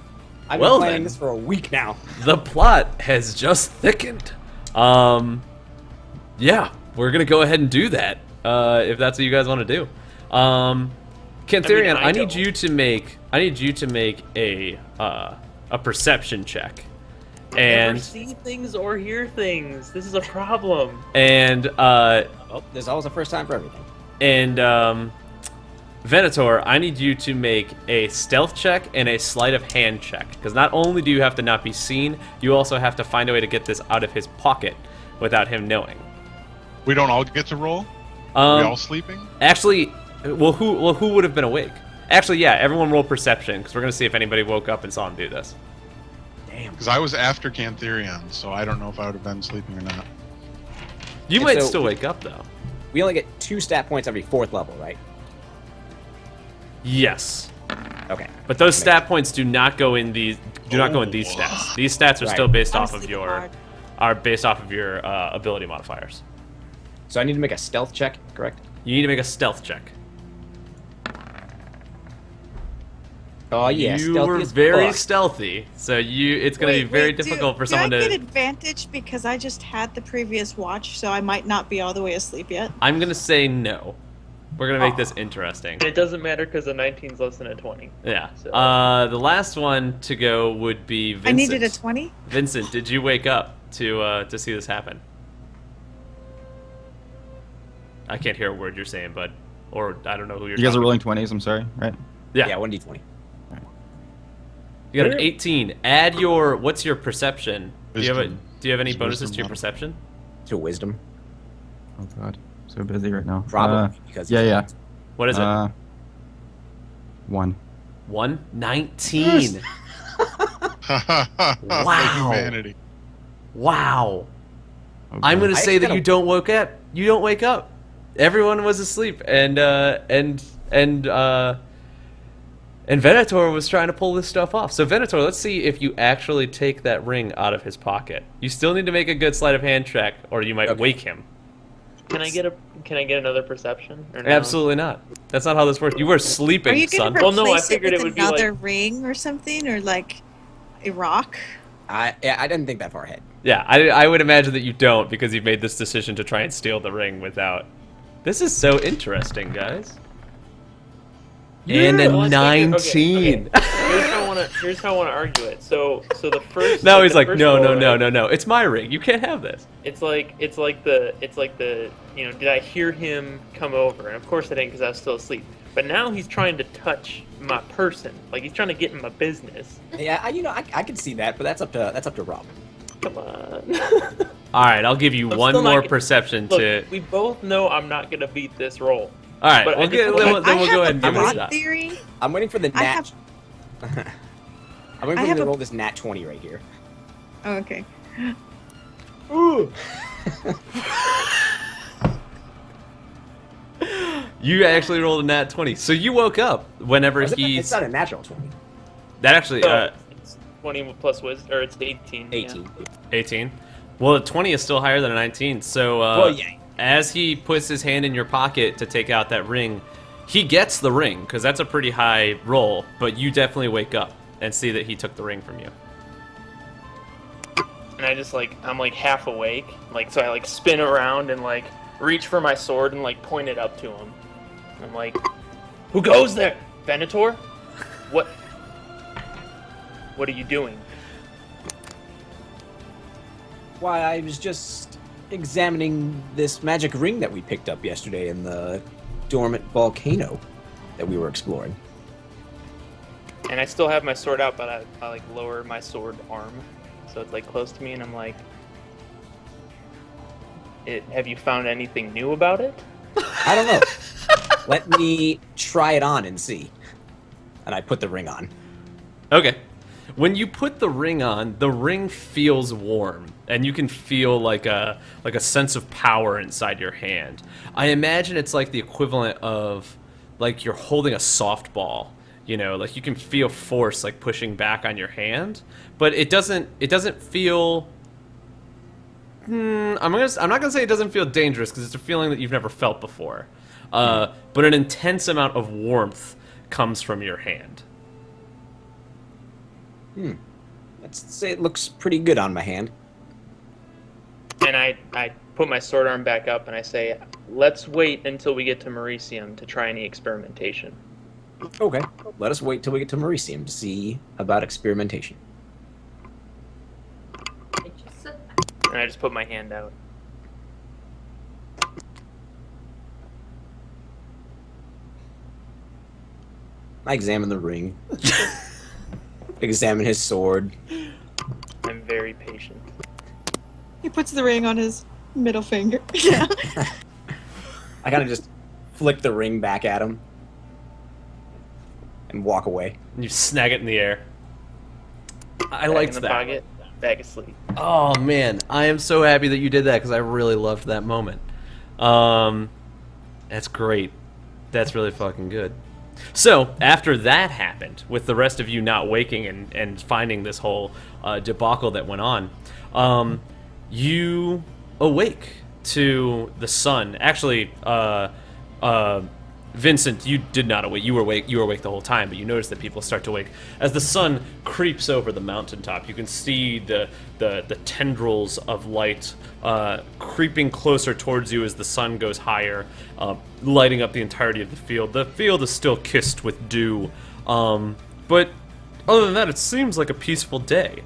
I've
Well,
been planning
then.
this for a week now.
The plot has just thickened. Yeah, we're gonna go ahead and do that. If that's what you guys want to do. Cantharion,
I
I need
don't.
you to make a perception check.
Never
And
see things or hear things. This is a problem.
Oh, there's always a first time for everything.
Venator, I need you to make a stealth check and a sleight of hand check. Because not only do you have to not be seen, you also have to find a way to get this out of his pocket without him knowing.
We don't all get to roll? we all
Um,
sleeping?
actually, who would have been awake? Actually, yeah, everyone roll perception because we're gonna see if anybody woke up and saw him do this.
Damn.
Because I was after Cantharion, so I don't know if I would have been sleeping or not.
You
And
might
so-
still wake up though.
We only get 2 stat points every 4th level, right?
Yes,
Okay.
but those stat points do not go in these. Do not go in these stats. These stats are
Right.
still based
I'm
off of
sleeping
your
hard.
ability modifiers.
So I need to make a stealth check, correct?
You need to make a stealth check.
Oh yeah,
you
stealthy
were
as
very
fuck.
stealthy, so it's going to be very difficult for someone
do I
to.
get advantage because I just had the previous watch, so I might not be all the way asleep yet?
I'm going to say no. We're going to make
Aw.
this interesting.
And it doesn't matter because a 19's less than a 20.
Yeah.
So-
The last one to go would be Vincent.
I needed a 20.
Vincent, did you wake up to see this happen? I can't hear a word you're saying, bud. Or I don't know who you're.
You guys are
talking
rolling 20s. I'm sorry, right?
to. Yeah.
Yeah, 1d20.
You got an 18. Add your. What's your perception? Do you have
Wisdom.
any
It's
bonuses
wisdom
to your
level.
perception?
To wisdom.
Oh god, so busy right now.
Probably because
yeah.
What is it?
1.
1? 19.
Wow. Humanity.
Wow.
Oh,
I'm
God.
gonna
I
say that
gotta-
you don't wake up. You don't wake up. Everyone was asleep, and Venator was trying to pull this stuff off. So Venator, let's see if you actually take that ring out of his pocket. You still need to make a good sleight of hand check, or you might
Okay.
wake him.
Can I get another perception? Or no?
Absolutely not. That's not how this works. You were
Are
sleeping,
you
son.
going to
Well, no, I
replace
figured
it
it
with
would be
another
like-
ring or something, or like a rock?
I didn't think that far ahead.
Yeah, I would imagine that you don't because you've made this decision to try and steal the ring without. This is so interesting, guys. And a
Well, I figured- okay,
19.
Here's how I want to argue it. So the first.
Now he's
the
like,
first
no,
roll,
no, no,
right?
no, no. It's my ring. You can't have this.
It's like the did I hear him come over? And of course I didn't because I was still asleep. But now he's trying to touch my person, like he's trying to get in my business.
Yeah, I can see that, but that's up to Rob.
Come on.
All right, I'll give you
I'm
one
still not
more
gonna-
perception
Look,
to.
we both know I'm not gonna beat this roll.
All right,
but I
we'll
just
get,
wanna-
then we'll, then
I
we'll
have
go ahead and
a
give it a
broad
shot.
theory.
I'm waiting for the
I
nat.
have-
I'm waiting
I
for him
have
to
a-
roll this nat 20 right here.
Oh, okay.
Ooh.
You actually rolled a nat 20, so you woke up whenever
It's
he's.
not a natural 20.
That actually
It's 20 plus wisdom, or it's 18. yeah.
18.
18. Well, a 20 is still higher than a 19. So
Well, yeah.
as he puts his hand in your pocket to take out that ring, He gets the ring because that's a pretty high roll, but you definitely wake up and see that he took the ring from you.
And I just like I'm like half awake, like so I like spin around and like reach for my sword and like point it up to him. I'm like, "Who goes there, Venator? What are you doing?"
Why, I was just examining this magic ring that we picked up yesterday in the dormant volcano that we were exploring.
And I still have my sword out, but I like lower my sword arm, so it's like close to me, and I'm like, "Have you found anything new about it?"
I don't know. Let me try it on and see. And I put the ring on.
Okay. When you put the ring on, the ring feels warm, and you can feel like a sense of power inside your hand. I imagine it's like the equivalent of like you're holding a softball. You know, like you can feel force like pushing back on your hand, but it doesn't feel. I'm not gonna say it doesn't feel dangerous because it's a feeling that you've never felt before. But an intense amount of warmth comes from your hand.
Let's say it looks pretty good on my hand.
And I put my sword arm back up and I say, "Let's wait until we get to Mauritium to try any experimentation."
Okay, let us wait till we get to Mauritium to see about experimentation.
And I just put my hand out.
I examine the ring. Examine his sword.
I'm very patient.
He puts the ring on his middle finger. Yeah.
I kind of just flick the ring back at him and walk away.
And you snag it in the air. I
Back
liked
in the
that.
pocket, bag of sleep.
Oh man, I am so happy that you did that because I really loved that moment. That's great. That's really fucking good. So after that happened, with the rest of you not waking and finding this whole debacle that went on, you awake to the sun. Actually, Vincent, you did not awake. You were awake the whole time, but you notice that people start to wake as the sun creeps over the mountaintop. You can see the tendrils of light creeping closer towards you as the sun goes higher, lighting up the entirety of the field. The field is still kissed with dew, but other than that, it seems like a peaceful day.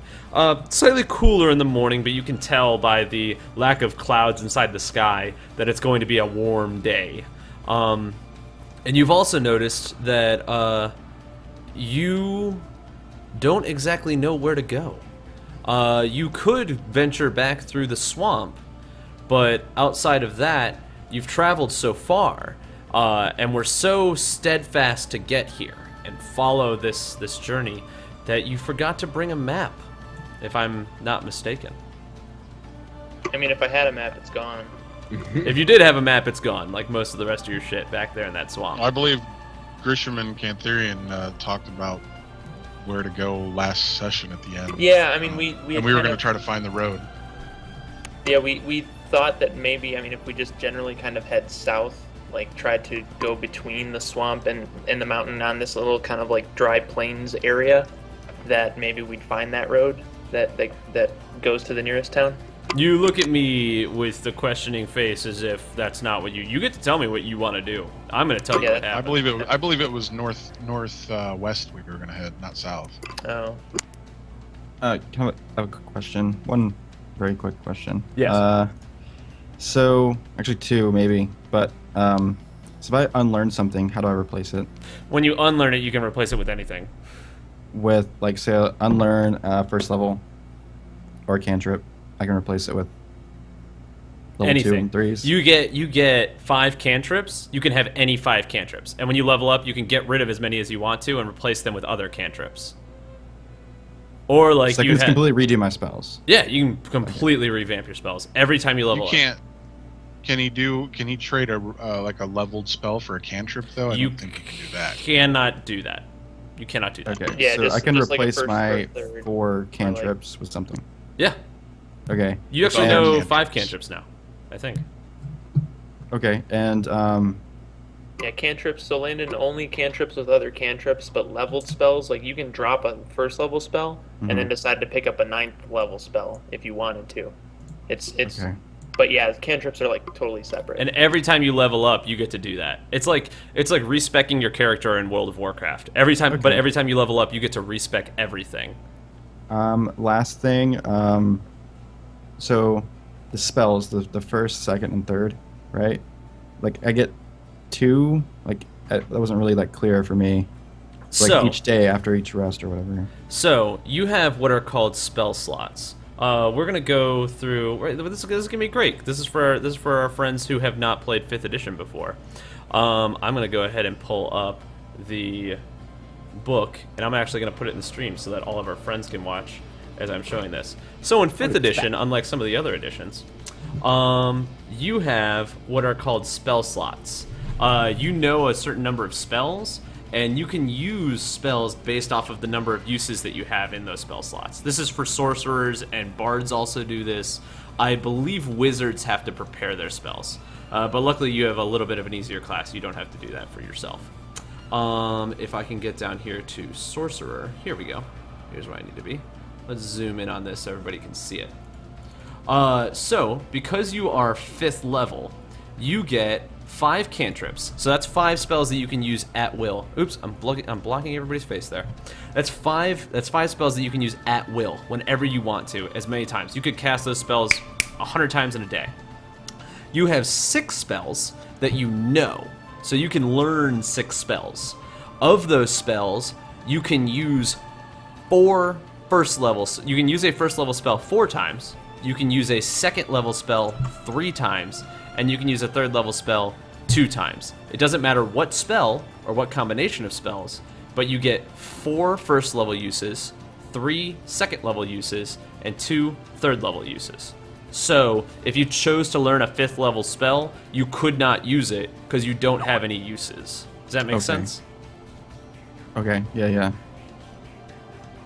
Slightly cooler in the morning, but you can tell by the lack of clouds inside the sky that it's going to be a warm day. And you've also noticed that you don't exactly know where to go. You could venture back through the swamp, but outside of that, you've traveled so far, and were so steadfast to get here and follow this journey that you forgot to bring a map, if I'm not mistaken.
I mean, if I had a map, it's gone.
If you did have a map, it's gone, like most of the rest of your shit back there in that swamp.
I believe Grisham and Cantharian talked about where to go last session at the end.
Yeah, I mean, we
and we were going to try to find the road.
Yeah, we thought that maybe, I mean, if we just generally kind of head south, like try to go between the swamp and the mountain on this little kind of like dry plains area, that maybe we'd find that road that goes to the nearest town.
You look at me with the questioning face as if that's not what you get to tell me what you want to do. I'm going to tell you what happened.
I believe it was northwest we were going to head, not south.
Oh.
I have a quick question. One very quick question.
Yes.
So, actually two maybe, but so if I unlearn something, how do I replace it?
When you unlearn it, you can replace it with anything.
With, like, say, unlearn first level or cantrip, I can replace it with level
Anything.
2 and 3s.
You get 5 cantrips. You can have any 5 cantrips, and when you level up, you can get rid of as many as you want to and replace them with other cantrips. Or like
so I
you
can
have,
completely redo my spells.
yeah, you can completely revamp your spells every time you level
You can't. Can he trade a like a leveled spell for a cantrip though? I
You
don't think he can do that.
Cannot do that. You cannot do that.
Okay,
Yeah,
so
just-
I can
just like a
replace
first
my
or third,
4 cantrips with something.
Yeah,
Okay.
you actually
Five
know
cantrips.
5 cantrips now, I think.
Okay, and
Yeah, cantrips. So Landon, only cantrips with other cantrips, but leveled spells. Like you can drop a first level spell and then decide to pick up a 9th level spell if you wanted to. It's.
Okay.
But yeah, cantrips are like totally separate.
And every time you level up, you get to do that. It's like respecing your character in World of Warcraft. Every time, but every time you level up, you get to respec everything.
Last thing. So the spells, the first, second, and third, right? Like I get 2. Like that wasn't really that clear for me. Like
So
each day after each rest or whatever.
So you have what are called spell slots. We're gonna go through. Right, this is gonna be great. This is for our friends who have not played 5th edition before. I'm gonna go ahead and pull up the book, and I'm actually gonna put it in the stream so that all of our friends can watch as I'm showing this. So in 5th edition, unlike some of the other editions, you have what are called spell slots. You know a certain number of spells, and you can use spells based off of the number of uses that you have in those spell slots. This is for sorcerers, and bards also do this. I believe wizards have to prepare their spells. But luckily you have a little bit of an easier class. You don't have to do that for yourself. If I can get down here to sorcerer. Here we go. Here's where I need to be. Let's zoom in on this so everybody can see it. So, because you are 5th level, you get 5 cantrips. So that's 5 spells that you can use at will. Oops, I'm blocking everybody's face there. That's 5 spells that you can use at will whenever you want to, as many times. You could cast those spells 100 times in a day. You have 6 spells that you know. So you can learn 6 spells. Of those spells, you can use 4 first levels. You can use a first level spell 4 times. You can use a second level spell 3 times. And you can use a 3rd level spell 2 times. It doesn't matter what spell or what combination of spells, but you get 4 first level uses, 3 second level uses, and 2 3rd level uses. So if you chose to learn a 5th level spell, you could not use it because you don't have any uses. Does that make sense?
Okay, yeah.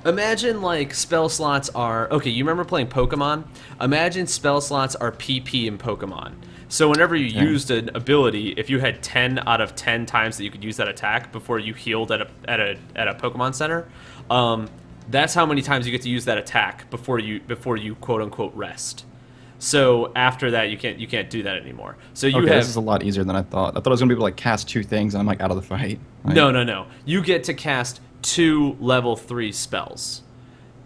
Imagine like spell slots are, okay, you remember playing Pokemon? Imagine spell slots are PP in Pokemon. So whenever you used an ability, if you had 10 out of 10 times that you could use that attack before you healed at a Pokemon Center, that's how many times you get to use that attack before you quote unquote rest. So after that, you can't do that anymore. So you have,
this is a lot easier than I thought. I thought I was gonna be able to like cast 2 things and I'm like out of the fight. Like,
No. You get to cast 2 level 3 spells.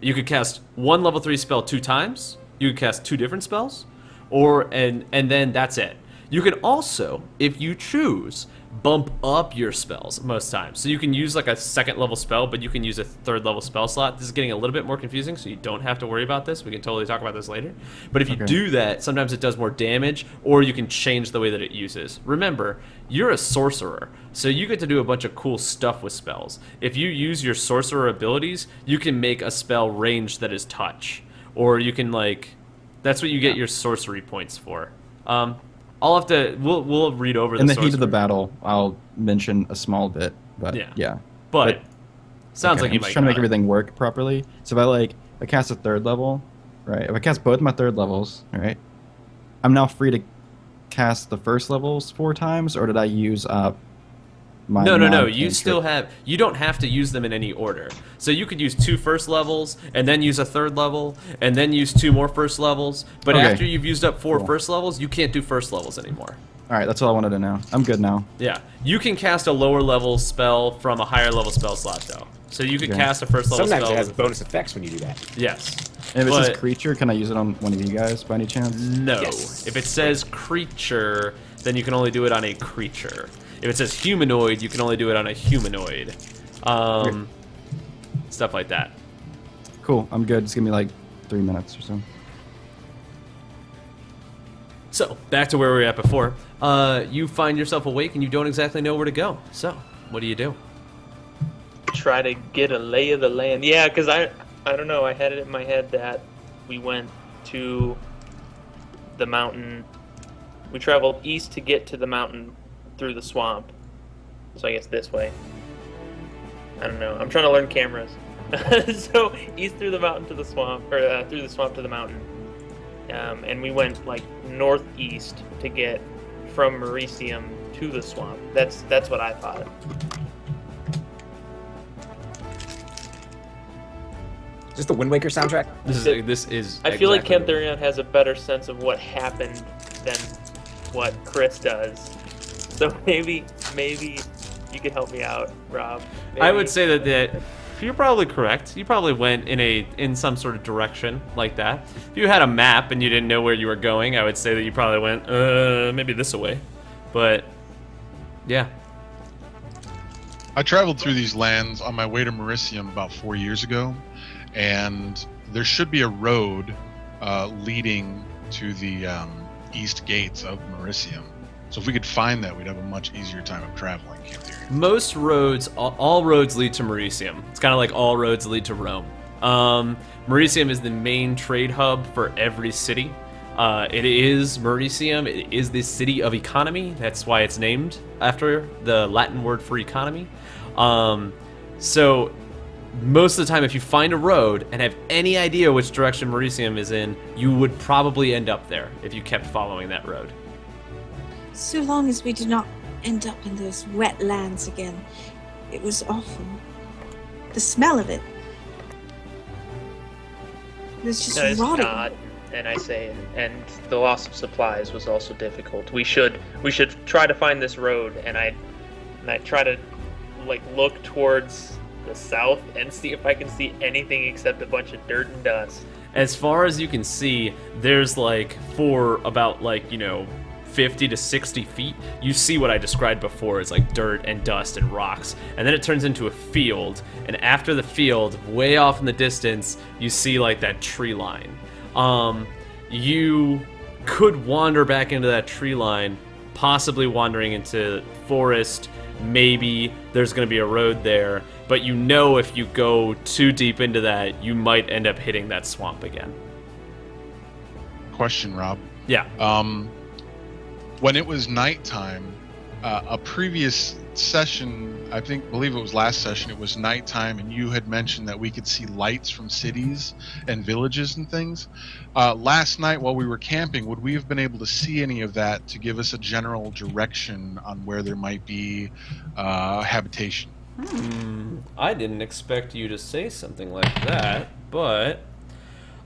You could cast 1 level 3 spell 2 times. You could cast 2 different spells, and then that's it. You can also, if you choose, bump up your spells most times. So you can use like a 2nd level spell, but you can use a 3rd level spell slot. This is getting a little bit more confusing, so you don't have to worry about this. We can totally talk about this later. But if you do that, sometimes it does more damage, or you can change the way that it uses. Remember, you're a sorcerer, so you get to do a bunch of cool stuff with spells. If you use your sorcerer abilities, you can make a spell range that is touch. Or you can that's what you get your sorcery points for. I'll have to. We'll read over.
In the heat of the battle, I'll mention a small bit, but yeah.
But sounds like you
I'm
might
just trying to make everything work properly. So if I cast a 3rd level, right? If I cast both my 3rd levels, right? I'm now free to cast the first levels 4 times, or did I use up my?
No. You still have. You don't have to use them in any order. So you could use 2 first levels, and then use a 3rd level, and then use 2 more first levels. But after you've used up 4 first levels, you can't do first levels anymore.
All right, that's all I wanted to know. I'm good now.
Yeah, you can cast a lower level spell from a higher level spell slot though. So you could cast a first level
Sometimes
spell.
it has bonus effects when you do that.
Yes.
And if it says creature, can I use it on one of you guys by any chance?
No.
Yes.
If it says creature, then you can only do it on a creature. If it says humanoid, you can only do it on a humanoid. Stuff like that.
Cool, I'm good. Just give me 3 minutes or so.
So, back to where we were at before. You find yourself awake and you don't exactly know where to go. So, what do you do?
Try to get a lay of the land. Yeah, because I don't know. I had it in my head that we went to the mountain. We traveled east to get to the mountain through the swamp. So I guess this way. I don't know. I'm trying to learn cameras. So east through the mountain to the swamp, or through the swamp to the mountain. And we went northeast to get from Mericium to the swamp. That's what I thought.
Is this the Wind Waker soundtrack?
This is.
I feel like
exactly-
Cantharion has a better sense of what happened than what Chris does. So maybe you could help me out, Rob.
I
Maybe.
would say that you're probably correct. You probably went in some sort of direction like that. If you had a map and you didn't know where you were going, I would say that you probably went maybe this away. But yeah.
I traveled through these lands on my way to Mericium about 4 years ago, and there should be a road leading to the east gates of Mericium. So if we could find that, we'd have a much easier time of traveling.
Most roads, all roads lead to Mericium. It's kind of like all roads lead to Rome. Mericium is the main trade hub for every city. It is Mericium. It is the city of economy. That's why it's named after the Latin word for economy. So most of the time, if you find a road and have any idea which direction Mericium is in, you would probably end up there if you kept following that road.
So long as we do not end up in those wet lands again. It was awful. The smell of it. It was just
No, it's
rotting.
not. And I say, and the loss of supplies was also difficult. We should try to find this road, and I try to like look towards the south and see if I can see anything except a bunch of dirt and dust.
As far as you can see, there's like for about 50 to 60 feet, you see what I described before as like dirt and dust and rocks, and then it turns into a field, and after the field, way off in the distance, you see like that tree line. You could wander back into that tree line, possibly wandering into forest. Maybe there's going to be a road there, but if you go too deep into that, you might end up hitting that swamp again.
Question, Rob.
Yeah.
When it was nighttime, a previous session, believe it was last session, it was nighttime, and you had mentioned that we could see lights from cities and villages and things. Last night while we were camping, would we have been able to see any of that to give us a general direction on where there might be habitation?
I didn't expect you to say something like that, but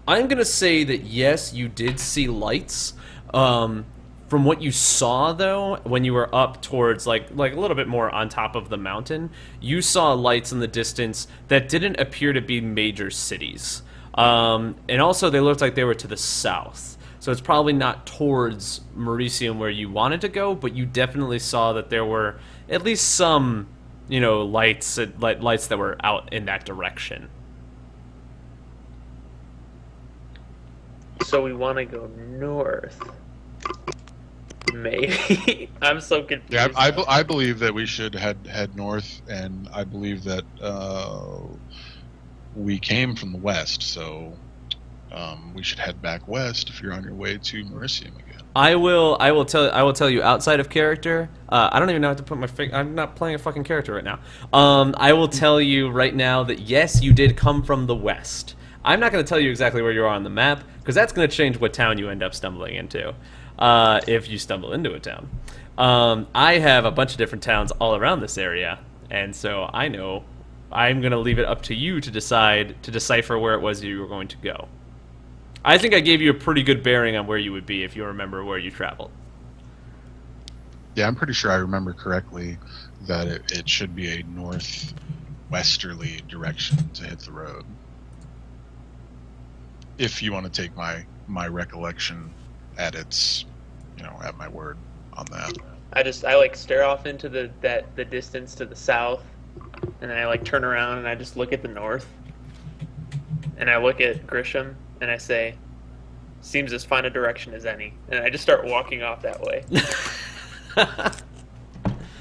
I'm going to say that yes, you did see lights. From what you saw, though, when you were up towards, like a little bit more on top of the mountain, you saw lights in the distance that didn't appear to be major cities. And also, they looked like they were to the south. So it's probably not towards Mericium where you wanted to go, but you definitely saw that there were at least some, lights that were out in that direction.
So we want to go north. Maybe. I'm so confused.
Yeah, I believe that we should head north, and I believe that we came from the west, so we should head back west if you're on your way to Mericium again.
I will tell you outside of character. I don't even know how to put my finger. I'm not playing a fucking character right now. I will tell you right now that yes, you did come from the west. I'm not going to tell you exactly where you are on the map because that's going to change what town you end up stumbling into. If you stumble into a town. I have a bunch of different towns all around this area, and so I know I'm going to leave it up to you to decipher where it was you were going to go. I think I gave you a pretty good bearing on where you would be if you remember where you traveled.
Yeah, I'm pretty sure I remember correctly that it should be a northwesterly direction to hit the road. If you want to take my recollection at its, at my word on that.
I like stare off into the distance to the south, and then I like turn around and I just look at the north, and I look at Grisham and I say, "Seems as fine a direction as any," and I just start walking off that way.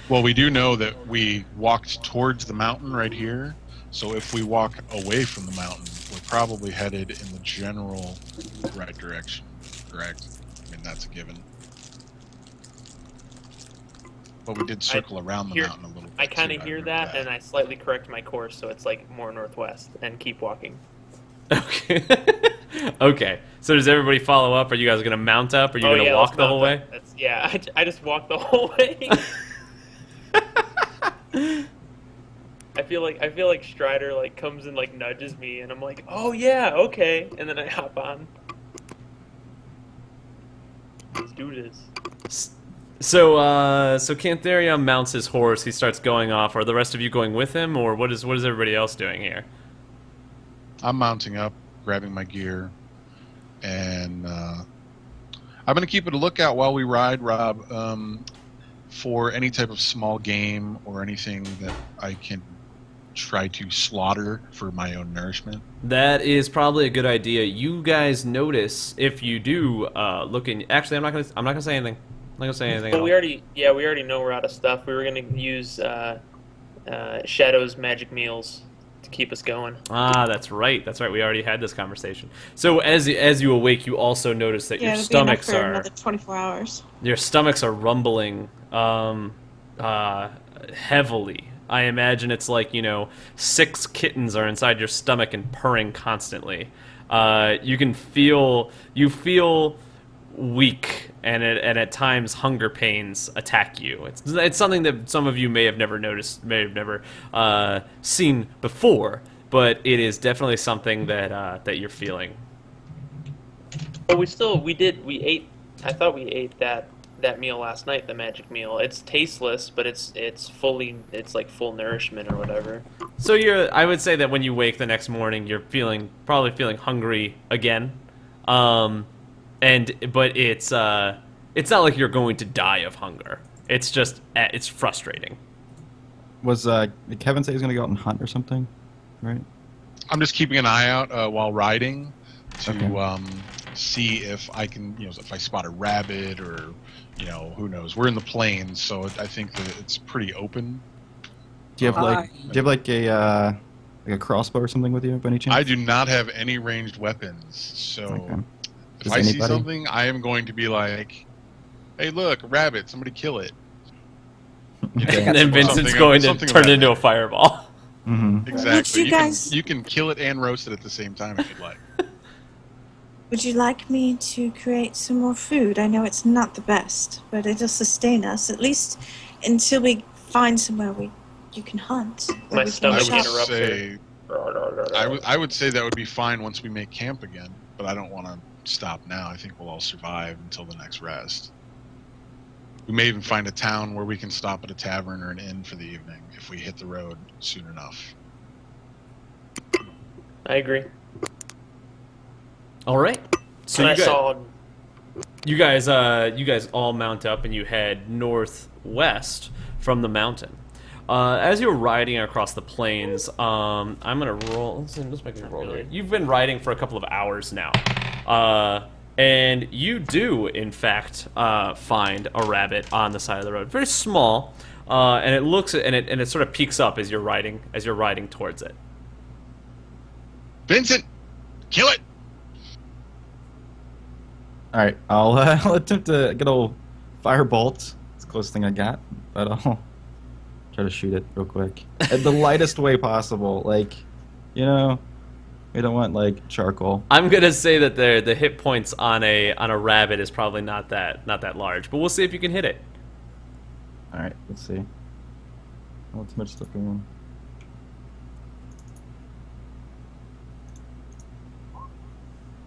Well, we do know that we walked towards the mountain right here, so if we walk away from the mountain, we're probably headed in the general right direction, correct? I mean, that's a given. But we did circle around the mountain a little bit.
I kind
too,
of hear
remember
that, and I slightly correct my course, so it's like more northwest, and keep walking.
Okay. Okay. So does everybody follow up? Are you guys gonna mount up? Are you gonna walk
let's
the whole
mount
way?
up. I just walked the whole way. I feel like Strider like comes and like nudges me, and I'm like, oh yeah, okay, and then I hop on. Let's do this.
So Cantharion mounts his horse. He starts going off. Are the rest of you going with him, or what is everybody else doing here?
I'm mounting up, grabbing my gear, and I'm going to keep it a lookout while we ride, Rob, for any type of small game or anything that I can try to slaughter for my own nourishment.
That is probably a good idea. You guys notice if you do looking. Actually, I'm not gonna say anything. I'm not gonna say anything.
But
at
we
all.
already know we're out of stuff. We were gonna use Shadow's magic meals to keep us going.
Ah, that's right. That's right. We already had this conversation. So as you awake, you also notice that
Yeah,
your
it'll be enough
stomachs
for
are
another 24 hours.
rumbling heavily. I imagine it's like 6 kittens are inside your stomach and purring constantly. You feel weak, and at times hunger pains attack you. It's something that some of you may have never noticed, may have never seen before, but it is definitely something that you're feeling.
But we ate. I thought we ate that meal last night, the magic meal. It's tasteless, but it's like full nourishment or whatever.
So I would say that when you wake the next morning, you're probably feeling hungry again, but it's not like you're going to die of hunger. It's just it's frustrating.
Was did Kevin say he's gonna go out and hunt or something? Right.
I'm just keeping an eye out while riding to
Okay.
See if I can, if I spot a rabbit or, who knows. We're in the plains, so I think that it's pretty open.
Do you have a crossbow or something with you by any chance?
I do not have any ranged weapons, so
Okay.
if
Does
I see
anybody?
something, I am going to be like, "Hey, look, a rabbit! Somebody kill it!"
Okay.
And then Vincent's
Something-
going to
something
turn
about
it into
that.
a fireball.
Mm-hmm.
Exactly.
you guys-
you can kill it and roast it at the same time if you'd like.
Would you like me to create some more food? I know it's not the best, but it'll sustain us, at least until we find somewhere you can hunt. where
My
we can
stomach
I
shop.
would say I would say that would be fine once we make camp again, but I don't want to stop now. I think we'll all survive until the next rest. We may even find a town where we can stop at a tavern or an inn for the evening if we hit the road soon enough.
I agree.
All right. So
And
you guys all mount up and you head northwest from the mountain. As you're riding across the plains, I'm gonna roll. Let's make a roll here. You've been riding for a couple of hours now, and you do in fact find a rabbit on the side of the road, very small, and it looks and it sort of peeks up as you're riding towards it.
Vincent, kill it!
All right, I'll attempt to get a firebolt. It's the closest thing I got, but I'll try to shoot it real quick at the lightest way possible. Like, we don't want charcoal.
I'm gonna say that the hit points on a rabbit is probably not that large, but we'll see if you can hit it.
All right, let's see. Not too much stuff going on.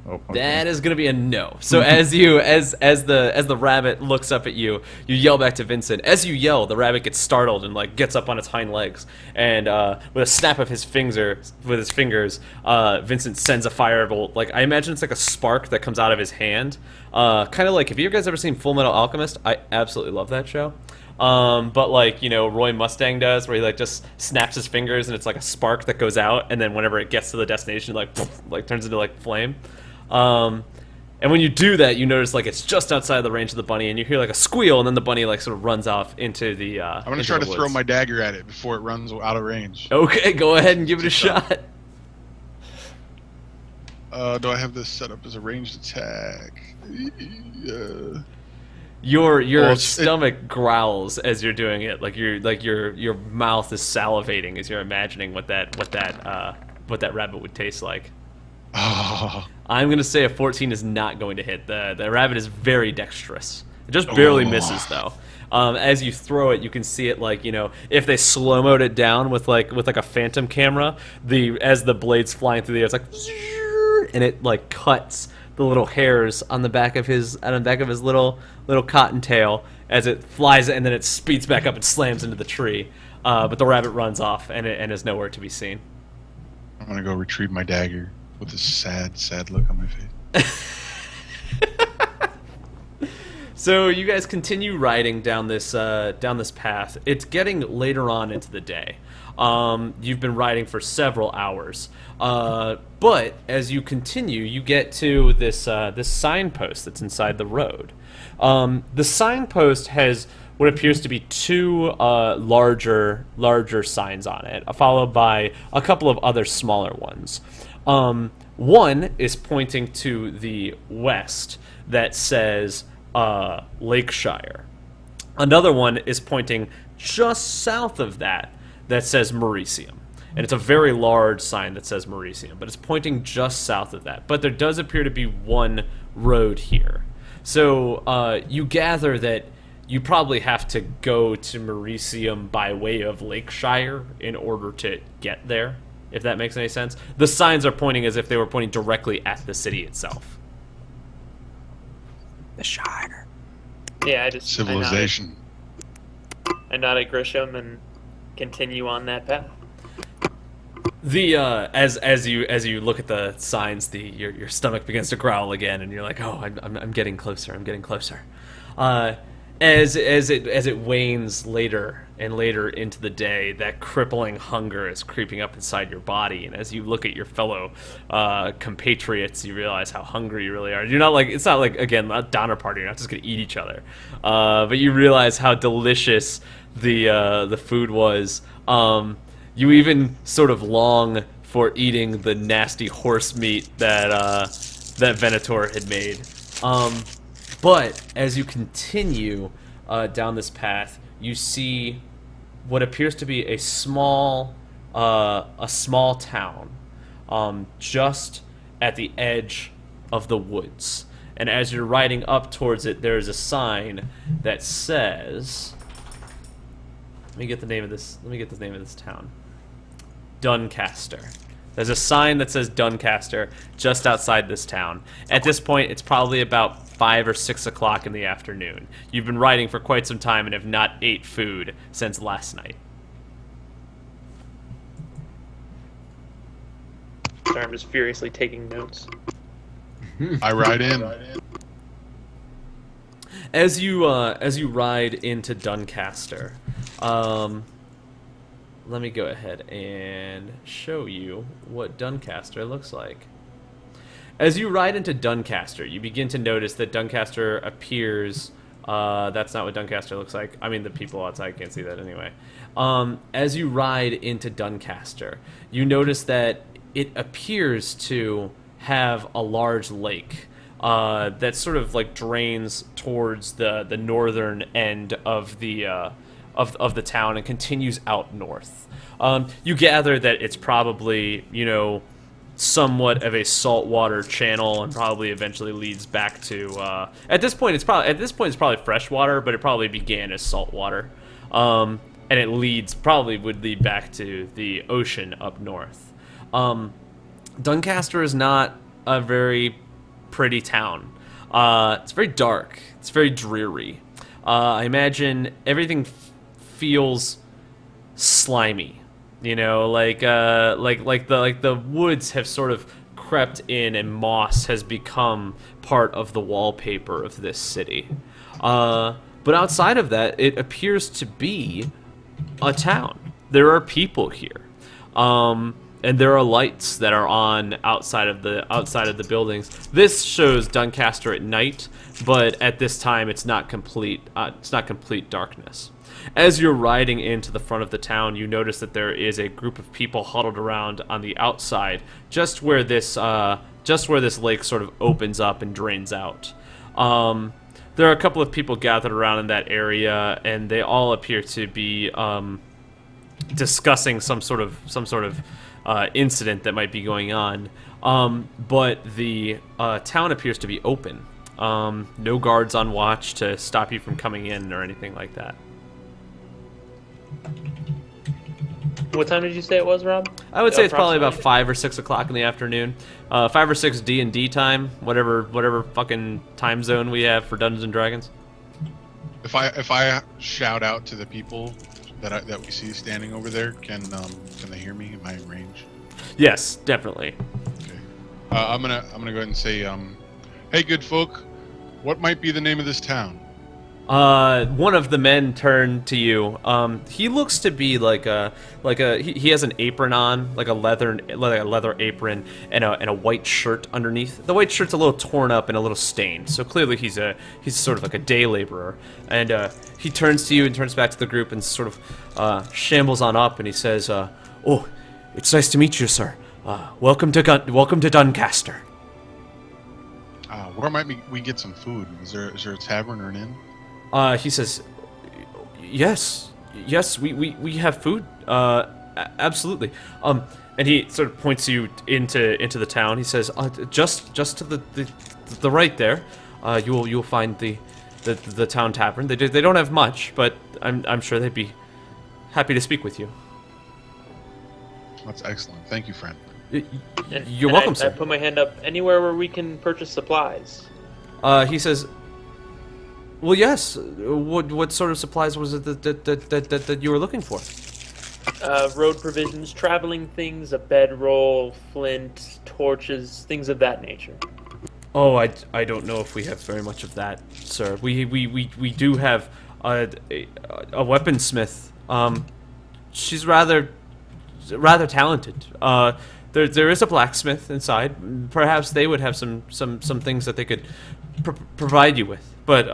Oh, okay.
That is gonna be a no. So as the rabbit looks up at you, you yell back to Vincent. As you yell, the rabbit gets startled and gets up on its hind legs, and with a snap of his fingers, Vincent sends a firebolt. I imagine it's like a spark that comes out of his hand. Kind of like, have you guys ever seen Full Metal Alchemist? I absolutely love that show. But Roy Mustang does, where he just snaps his fingers and it's like a spark that goes out, and then whenever it gets to the destination, turns into flame. And when you do that, you notice it's just outside the range of the bunny, and you hear a squeal, and then the bunny sort of runs off into the.
I'm gonna try to throw my dagger at it before it runs out of range.
Okay, go ahead and give it a shot.
Do I have this set up as a ranged attack?
Your stomach growls as you're doing it, your mouth is salivating as you're imagining what that rabbit would taste like.
Oh,
I'm going to say a 14 is not going to hit. The rabbit is very dexterous. It just barely misses, though. As you throw it, you can see it like, if they slow-moed it down with like a phantom camera, as the blade's flying through the air, it's like, and it like cuts the little hairs on the back of his little cottontail as it flies, and then it speeds back up and slams into the tree. But the rabbit runs off and is nowhere to be seen.
I'm gonna go retrieve my dagger with a sad look on my face.
So you guys continue riding down this path. It's getting later on into the day. You've been riding for several hours, but as you continue, you get to this signpost that's inside the road. The signpost has what appears to be two larger signs on it, followed by a couple of other smaller ones. One is pointing to the west that says Lakeshire. Another one is pointing just south of that says Mauritium. And it's a very large sign that says Mauritium, but it's pointing just south of that. But there does appear to be one road here. So you gather that you probably have to go to Mauritium by way of Lakeshire in order to get there, if that makes any sense. The signs are pointing as if they were pointing directly at the city itself.
The Shire.
Yeah,
Civilization.
I nod at Grisham and continue on that path.
The as you look at the signs, your stomach begins to growl again, and you're like, oh, I'm getting closer. I'm getting closer. As it wanes later and later into the day, that crippling hunger is creeping up inside your body, and as you look at your fellow compatriots, you realize how hungry you really are. You're not like, it's not like, again, a Donner Party. You're not just gonna eat each other, but you realize how delicious the food was. You even sort of long for eating the nasty horse meat that Venator had made. But as you continue down this path, you see what appears to be a small town, just at the edge of the woods. And as you're riding up towards it, there is a sign that says, Let me get the name of this town. Doncaster. There's a sign that says Doncaster just outside this town. At this point, it's probably about 5 or 6 o'clock in the afternoon. You've been riding for quite some time and have not ate food since last night.
Sorry, I'm just furiously taking notes.
I ride in.
As you ride into Doncaster, let me go ahead and show you what Doncaster looks like. As you ride into Doncaster, you begin to notice that Doncaster appears... that's not what Doncaster looks like. I mean, the people outside can't see that anyway. As you ride into Doncaster, you notice that it appears to have a large lake that sort of like drains towards the northern end of the town and continues out north. You gather that it's probably, somewhat of a saltwater channel and probably eventually leads back to at this point it's probably freshwater, but it probably began as saltwater. And it would lead back to the ocean up north. Doncaster is not a very pretty town. It's very dark. It's very dreary. I imagine everything feels slimy. Like the woods have sort of crept in, and moss has become part of the wallpaper of this city. But outside of that, it appears to be a town. There are people here, and there are lights that are on outside of the buildings. This shows Doncaster at night, but at this time, it's not complete. It's not complete darkness. As you're riding into the front of the town, you notice that there is a group of people huddled around on the outside, just where this lake sort of opens up and drains out. There are a couple of people gathered around in that area, and they all appear to be discussing some sort of incident that might be going on. But the town appears to be open. No guards on watch to stop you from coming in or anything like that.
What time did you say it was, Rob?
I would say it's probably about
Approximately?
5 or 6 o'clock in the afternoon. 5 or 6 D&D time, whatever fucking time zone we have for Dungeons and Dragons.
If I shout out to the people that we see standing over there, can they hear me? Am I in range?
Yes, definitely.
Okay. I'm gonna go ahead and say, hey, good folk, what might be the name of this town?
One of the men turned to you. He looks to be he has an apron on, like a leather apron, and a white shirt underneath. The white shirt's a little torn up and a little stained, so clearly he's sort of like a day laborer. And he turns to you and turns back to the group and sort of shambles on up, and he says, "Oh, it's nice to meet you, sir. Welcome to Doncaster."
Where might we get some food? Is there a tavern or an inn?
He says, yes, we have food, absolutely. And he sort of points you into the town. He says, just to the right there, you'll find the town tavern. They don't have much, but I'm sure they'd be happy to speak with you.
That's excellent. Thank you, friend.
You're welcome,
I
sir.
put my hand up. Anywhere where we can purchase supplies.
He says, well, yes. What sort of supplies was it that you were looking for?
Road provisions, traveling things, a bedroll, flint, torches, things of that nature.
Oh, I don't know if we have very much of that, sir. We do have a weaponsmith. She's rather talented. There is a blacksmith inside. Perhaps they would have some things that they could provide you with. But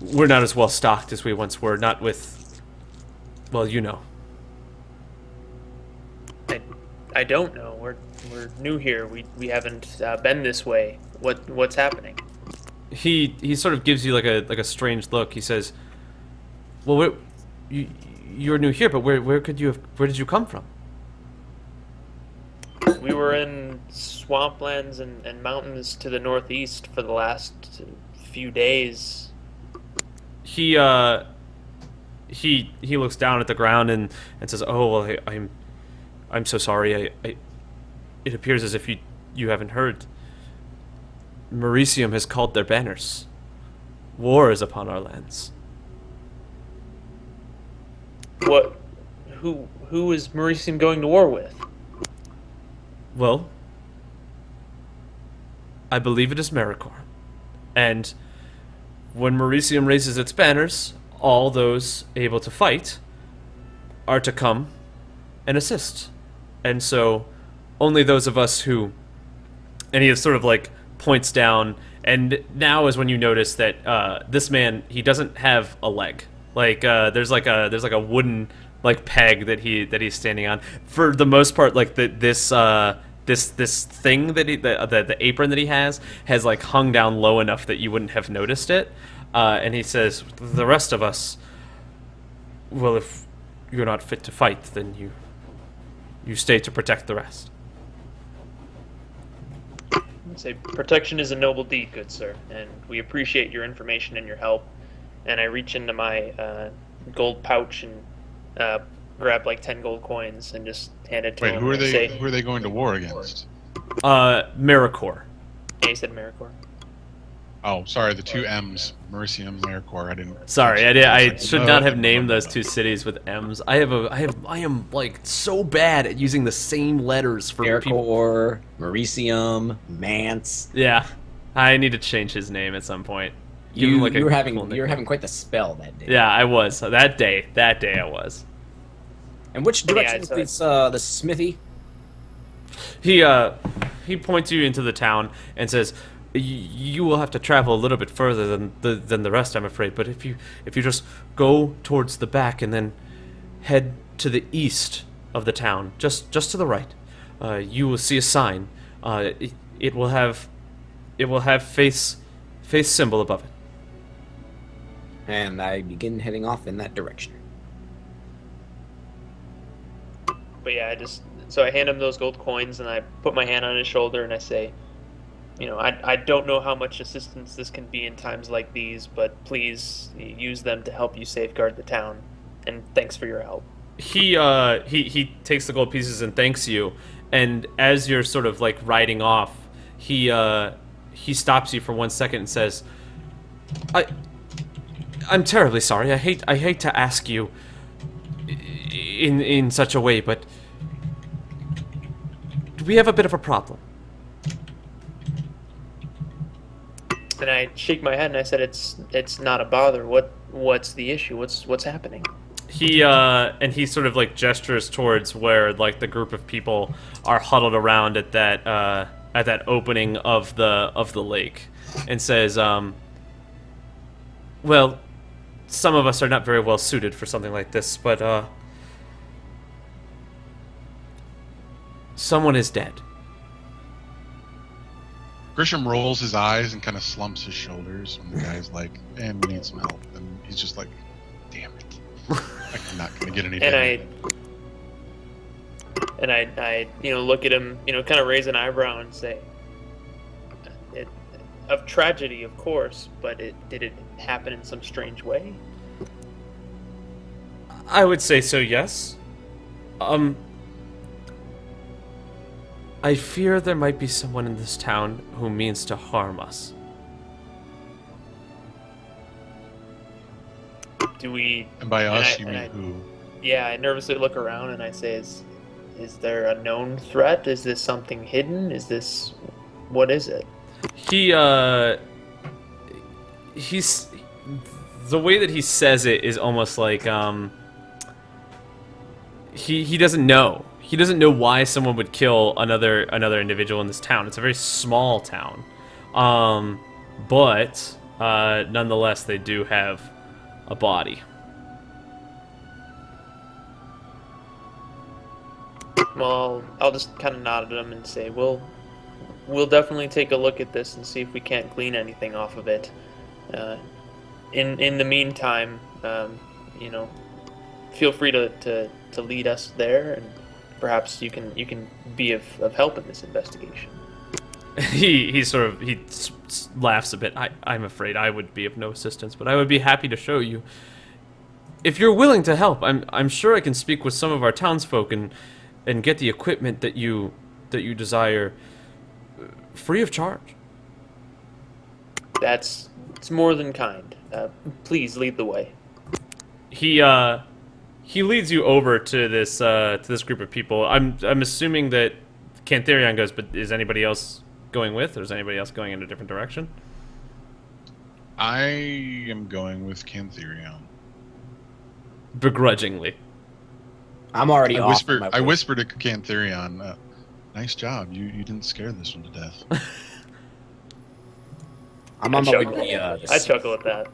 we're not as well stocked as we once were. Not with, well, you know.
I don't know. We're new here. We haven't been this way. What's happening?
He sort of gives you like a strange look. He says, "Well, you're new here, but where did you come from?"
We were in swamplands and mountains to the northeast for the last few days.
He looks down at the ground and says, "Oh well, I'm so sorry. It appears as if you haven't heard. Merisium has called their banners. War is upon our lands."
What? Who is Merisium going to war with?
Well, I believe it is Maricor. And when Merisium raises its banners, all those able to fight are to come and assist. And so only those of us who... And he sort of like points down, and now is when you notice that this man, he doesn't have a leg. Like there's like a wooden like peg that he's standing on. For the most part, like this thing that the apron that he has like hung down low enough that you wouldn't have noticed it. And he says, "The rest of us, well, if you're not fit to fight, then you stay to protect the rest."
I'd say protection is a noble deed, good sir, and we appreciate your information and your help. And I reach into my gold pouch and grab like 10 gold coins and just hand it to
Wait,
him.
who are
and
they?
say,
Who are they going to war against?
Maricor.
Yeah, he said Maricor.
Oh, sorry, the two M's, Merisium, Maricor. I didn't.
Sorry, I should not have
Oh,
named those two cities with M's. I am like so bad at using the same letters for people.
Maricor, Merisium, Mance.
Yeah, I need to change his name at some point. Give him,
You
like, a
were
cool
having
nickname.
quite the spell that day.
Yeah, I was. That day I was.
And which direction
Yeah,
is the smithy?
He points you into the town and says, "You will have to travel a little bit further than the rest, I'm afraid. But if you just go towards the back and then head to the east of the town, just to the right, you will see a sign. It will have face symbol above it."
And I begin heading off in that direction.
But yeah, I hand him those gold coins and I put my hand on his shoulder and I say, I don't know how much assistance this can be in times like these, but please use them to help you safeguard the town. And thanks for your help.
He takes the gold pieces and thanks you, and as you're sort of like riding off, he stops you for 1 second and says, I'm terribly sorry. I hate to ask you in such a way, but we have a bit of a problem.
And I shake my head and I said, it's not a bother. What's the issue? What's happening?
He sort of like gestures towards where like the group of people are huddled around at that opening of the lake, and says, well, some of us are not very well suited for something like this, but someone is dead.
Grisham rolls his eyes and kind of slumps his shoulders when the guy's like, and we need some help. And he's just like, damn it. I'm not going to get any better.
And I look at him, kind of raise an eyebrow and say, of tragedy, of course, but did it happen in some strange way?
I would say so, yes. I fear there might be someone in this town who means to harm us.
Do we...
And by us, you mean who?
Yeah, I nervously look around and I say, is there a known threat? Is this something hidden? What is it?
He's... The way that he says it is almost like, he doesn't know. He doesn't know why someone would kill another individual in this town. It's a very small town. But nonetheless, they do have a body.
Well, I'll just kind of nod at him and say, we'll definitely take a look at this and see if we can't glean anything off of it. In the meantime, feel free to lead us there, and perhaps you can be of help in this investigation.
He laughs a bit. I'm afraid I would be of no assistance, but I would be happy to show you. If you're willing to help, I'm sure I can speak with some of our townsfolk and get the equipment that you desire free of charge.
It's more than kind. Please lead the way.
He leads you over to this group of people. I'm assuming that Cantharion goes, but is anybody else going with, or is anybody else going in a different direction?
I am going with Cantharion.
Begrudgingly.
I'm already off.
I whispered to Cantharion, nice job. You didn't scare this one to death.
I'm on my way to the
I chuckle at that.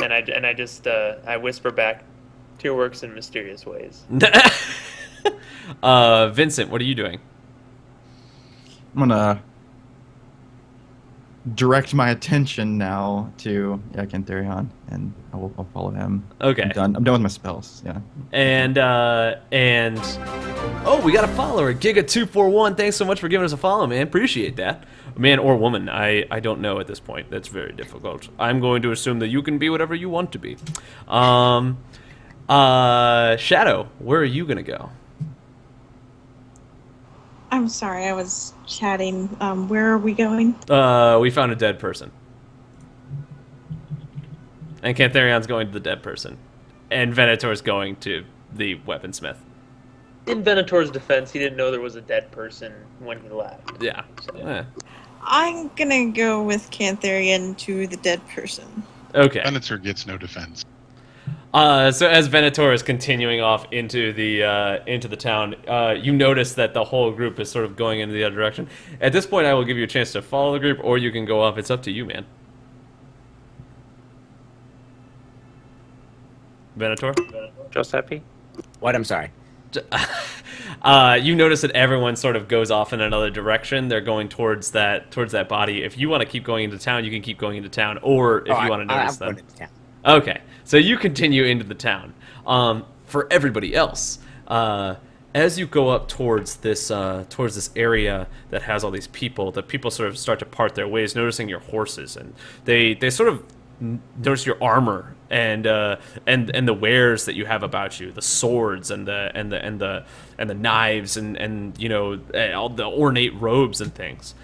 And I just I whisper back, "Tyr works in mysterious ways."
Vincent, what are you doing?
I'm gonna direct my attention now to Cantharion, and I'll follow him.
Okay.
I'm done with my spells. Yeah.
And oh, we got a follower, Giga241. Thanks so much for giving us a follow, man. Appreciate that. Man or woman, I don't know at this point. That's very difficult. I'm going to assume that you can be whatever you want to be. Shadow, where are you gonna go?
I'm sorry, I was chatting. Where are we going?
We found a dead person. And Cantharion's going to the dead person. And Venator's going to the weaponsmith.
In Venator's defense, he didn't know there was a dead person when he left.
Yeah.
So.
Yeah.
I'm gonna go with Cantharion to the dead person.
Okay.
Venator gets no defense.
So as Venator is continuing off into the town, you notice that the whole group is sort of going in the other direction. At this point, I will give you a chance to follow the group, or you can go off. It's up to you, man. Venator?
Giuseppe?
What? I'm sorry.
You notice that everyone sort of goes off in another direction. They're going towards that body. If you want to keep going into town, you can keep going into town, or if you want to notice them.
Into town.
Okay, So you continue into the town. For everybody else, as you go up towards this area that has all these people, the people sort of start to part their ways, noticing your horses, and they sort of notice your armor and the wares that you have about you, the swords and the knives and you know, all the ornate robes and things.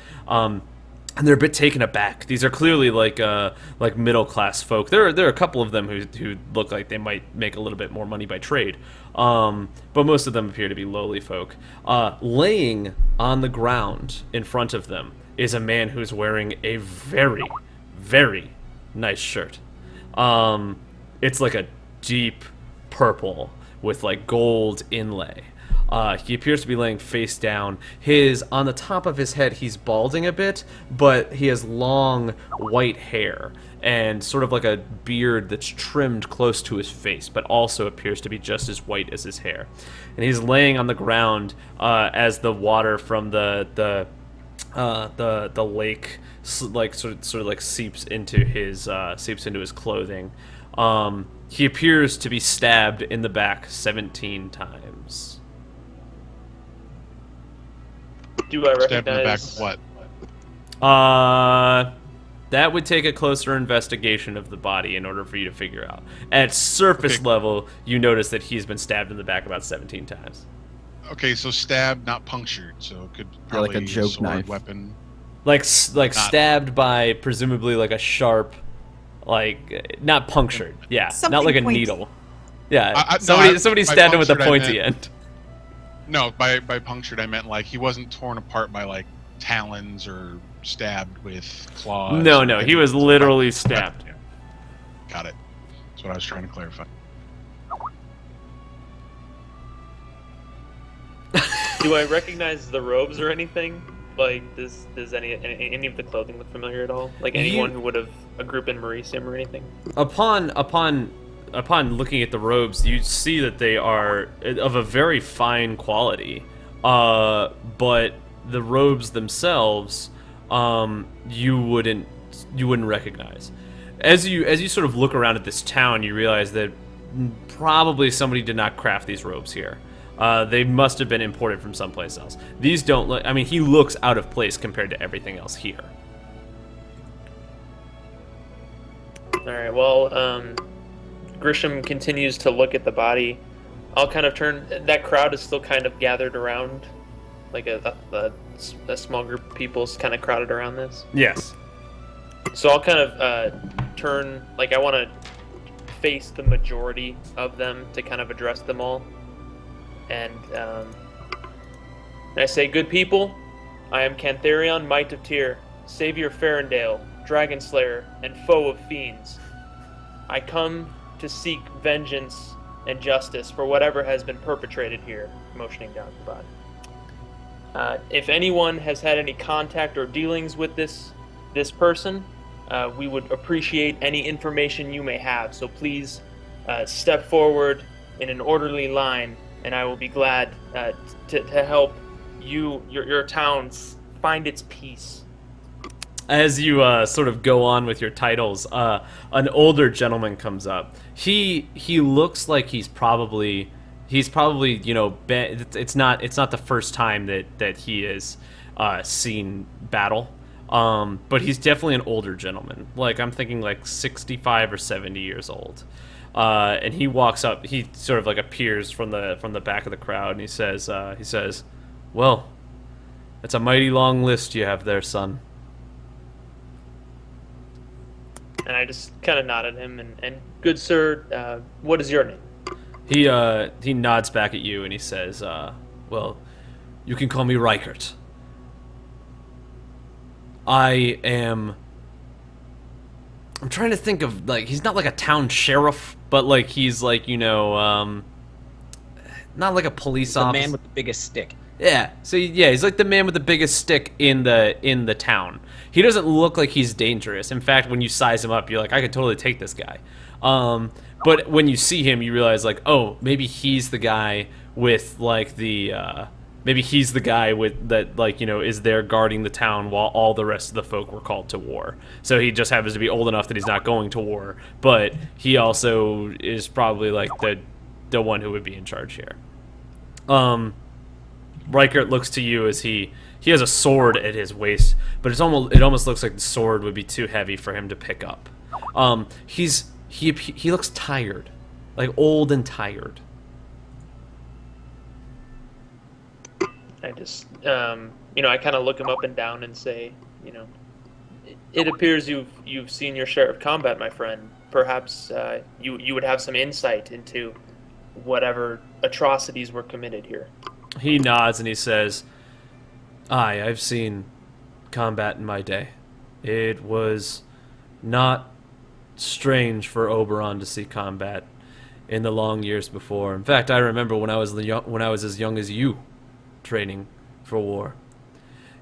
And they're a bit taken aback. These are clearly like middle class folk. There are a couple of them who look like they might make a little bit more money by trade, but most of them appear to be lowly folk. Laying on the ground in front of them is a man who's wearing a very, very nice shirt. It's like a deep purple with like gold inlay. He appears to be laying face down. On the top of his head, he's balding a bit, but he has long white hair and sort of like a beard that's trimmed close to his face, but also appears to be just as white as his hair. And he's laying on the ground as the water from the lake like sort of like seeps into his clothing. He appears to be stabbed in the back 17 times.
Do I
Stabbed in the back
recognize
of what?
That would take a closer investigation of the body in order for you to figure out. At surface level, you notice that he's been stabbed in the back about 17 times.
Okay, so stabbed, not punctured. So it could
Yeah, like
probably
a joke
sword,
knife.
weapon.
Like stabbed by presumably like a sharp, like not punctured. Yeah,
Something
not like a
pointy.
needle. Yeah,
No,
somebody
by
stabbed him with a
punctured, I
pointy
meant-
end.
No, by punctured I meant like he wasn't torn apart by like talons or stabbed with claws.
No, he was literally stabbed.
Yeah. Got it. That's what I was trying to clarify.
Do I recognize the robes or anything? Like, does any of the clothing look familiar at all? Like anyone who would have a group in Marisium or anything?
Upon looking at the robes, you see that they are of a very fine quality. But the robes themselves, you wouldn't recognize. As you sort of look around at this town, you realize that probably somebody did not craft these robes here. They must have been imported from someplace else. These don't look. I mean, he looks out of place compared to everything else here.
All right. Well, Grisham continues to look at the body. I'll kind of turn. That crowd is still kind of gathered around, like a small group of people's kind of crowded around this.
Yes.
So I'll kind of turn. Like I want to face the majority of them to kind of address them all. And I say, good people, I am Cantharion, Might of Tyr, Savior Farendale, Dragon Slayer, and Foe of Fiends. I come to seek vengeance and justice for whatever has been perpetrated here, motioning down the body. If anyone has had any contact or dealings with this person, we would appreciate any information you may have. So please step forward in an orderly line, and I will be glad to help your town find its peace.
As you sort of go on with your titles, an older gentleman comes up. He looks like he's probably it's not the first time that he has seen battle, but he's definitely an older gentleman. Like I'm thinking like 65 or 70 years old. And he walks up. He sort of like appears from the back of the crowd, and he says, "Well, it's a mighty long list you have there, son."
And I just kind of nod at him and good sir, what is your name?
He nods back at you, and he says, "Well, you can call me Reichert. I'm trying to think of, like, he's not like a town sheriff, but like he's like, not like a police
The
officer.
man with the biggest stick.
Yeah. So yeah, he's like the man with the biggest stick in the town. He doesn't look like he's dangerous. In fact, when you size him up, you're like, I could totally take this guy. But when you see him, you realize like, oh, maybe he's the guy with like the maybe he's the guy with that, like, you know, is there guarding the town while all the rest of the folk were called to war. So he just happens to be old enough that he's not going to war, but he also is probably like the one who would be in charge here. Reichert looks to you as he has a sword at his waist, but it almost looks like the sword would be too heavy for him to pick up. He looks tired, like old and tired.
I just, I kind of look him up and down and say, it appears you've seen your share of combat, my friend. Perhaps you would have some insight into whatever atrocities were committed here.
He nods and he says, "Aye, I've seen combat in my day. It was not strange for Oberon to see combat in the long years before. In fact, I remember when I was as young as you, training for war."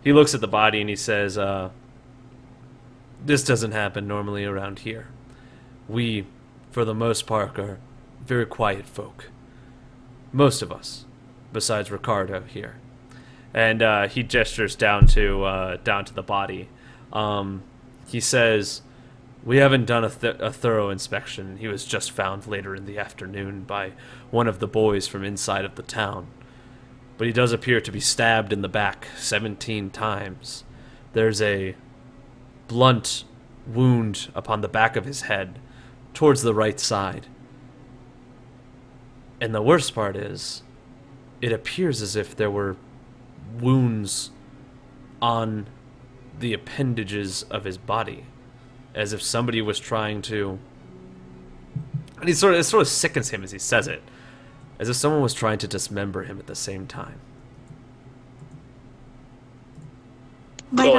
He looks at the body and he says, "This doesn't happen normally around here. We, for the most part, are very quiet folk. Most of us, besides Ricardo here." And he gestures down to the body. He says, "We haven't done a thorough inspection. He was just found later in the afternoon by one of the boys from inside of the town. But he does appear to be stabbed in the back 17 times. There's a blunt wound upon the back of his head, towards the right side. And the worst part is, it appears as if there were wounds on the appendages of his body, as if somebody was trying to..." And it sort of sickens him as he says it, as if someone was trying to dismember him at the same time.
Go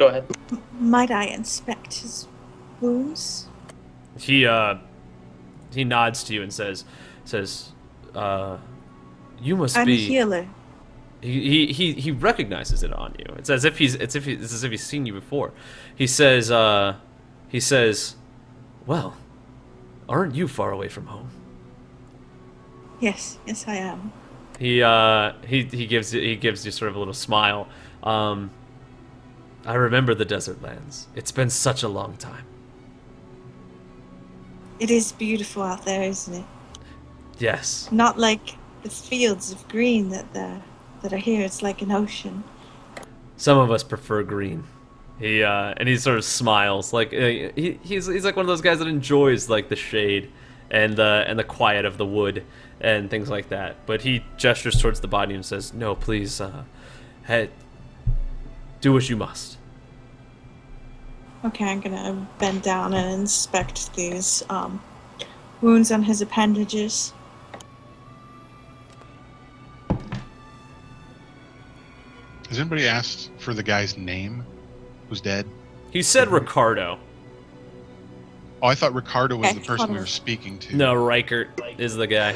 ahead.
Might I inspect his wounds?
He nods to you and says, "You must
I'm
be..."
a healer.
He recognizes it on you. It's as if he's seen you before. He says, "Well, aren't you far away from home?"
Yes, I am.
He gives you sort of a little smile. "I remember the desert lands. It's been such a long time."
It is beautiful out there, isn't it?
Yes.
Not like the fields of green that are here. It's like an ocean.
Some of us prefer green. He sort of smiles, like he's like one of those guys that enjoys like the shade and the quiet of the wood and things like that. But he gestures towards the body and says, "No, please, do what you must."
Okay, I'm gonna bend down and inspect these wounds on his appendages.
Has anybody asked for the guy's name who's dead?
He said Ricardo.
Oh, I thought Ricardo was
Okay,
the person
hold
we
on.
were speaking to.
No, Reichert is the guy.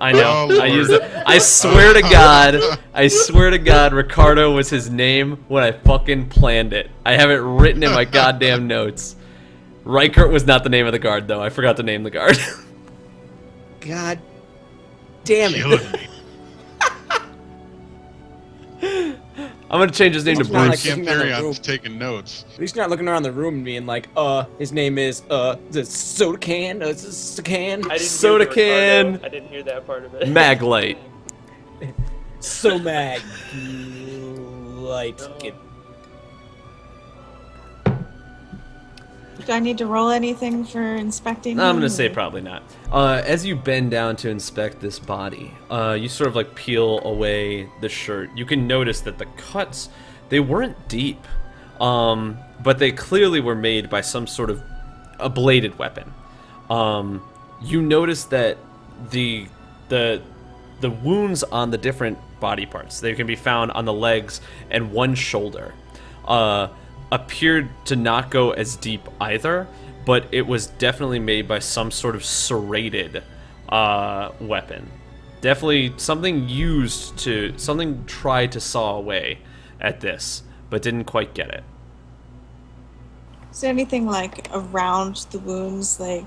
I know.
Oh,
I used
Lord.
it. I swear to God, Ricardo was his name when I fucking planned it. I have it written in my goddamn notes. Reichert was not the name of the guard, though. I forgot to name the guard.
God damn it.
Killing me.
I'm gonna change his name to
It's not
Bruce.
like-
Camp
looking around the
Therion's
room.
taking notes.
At least you're not looking around the room and being like, his name is the soda can, it's a can,
I didn't
Soda
hear the
can.
Ricardo. I didn't hear that part of it.
Maglite.
so mag, light.
Do I need to roll anything for inspecting?
I'm
him,
gonna say
or-
probably not. As you bend down to inspect this body, you sort of like peel away the shirt. You can notice that the cuts, they weren't deep, but they clearly were made by some sort of a bladed weapon. You notice that the wounds on the different body parts, they can be found on the legs and one shoulder, appeared to not go as deep either, but it was definitely made by some sort of serrated weapon. Definitely something tried to saw away at this, but didn't quite get it.
Is there anything like around the wounds, like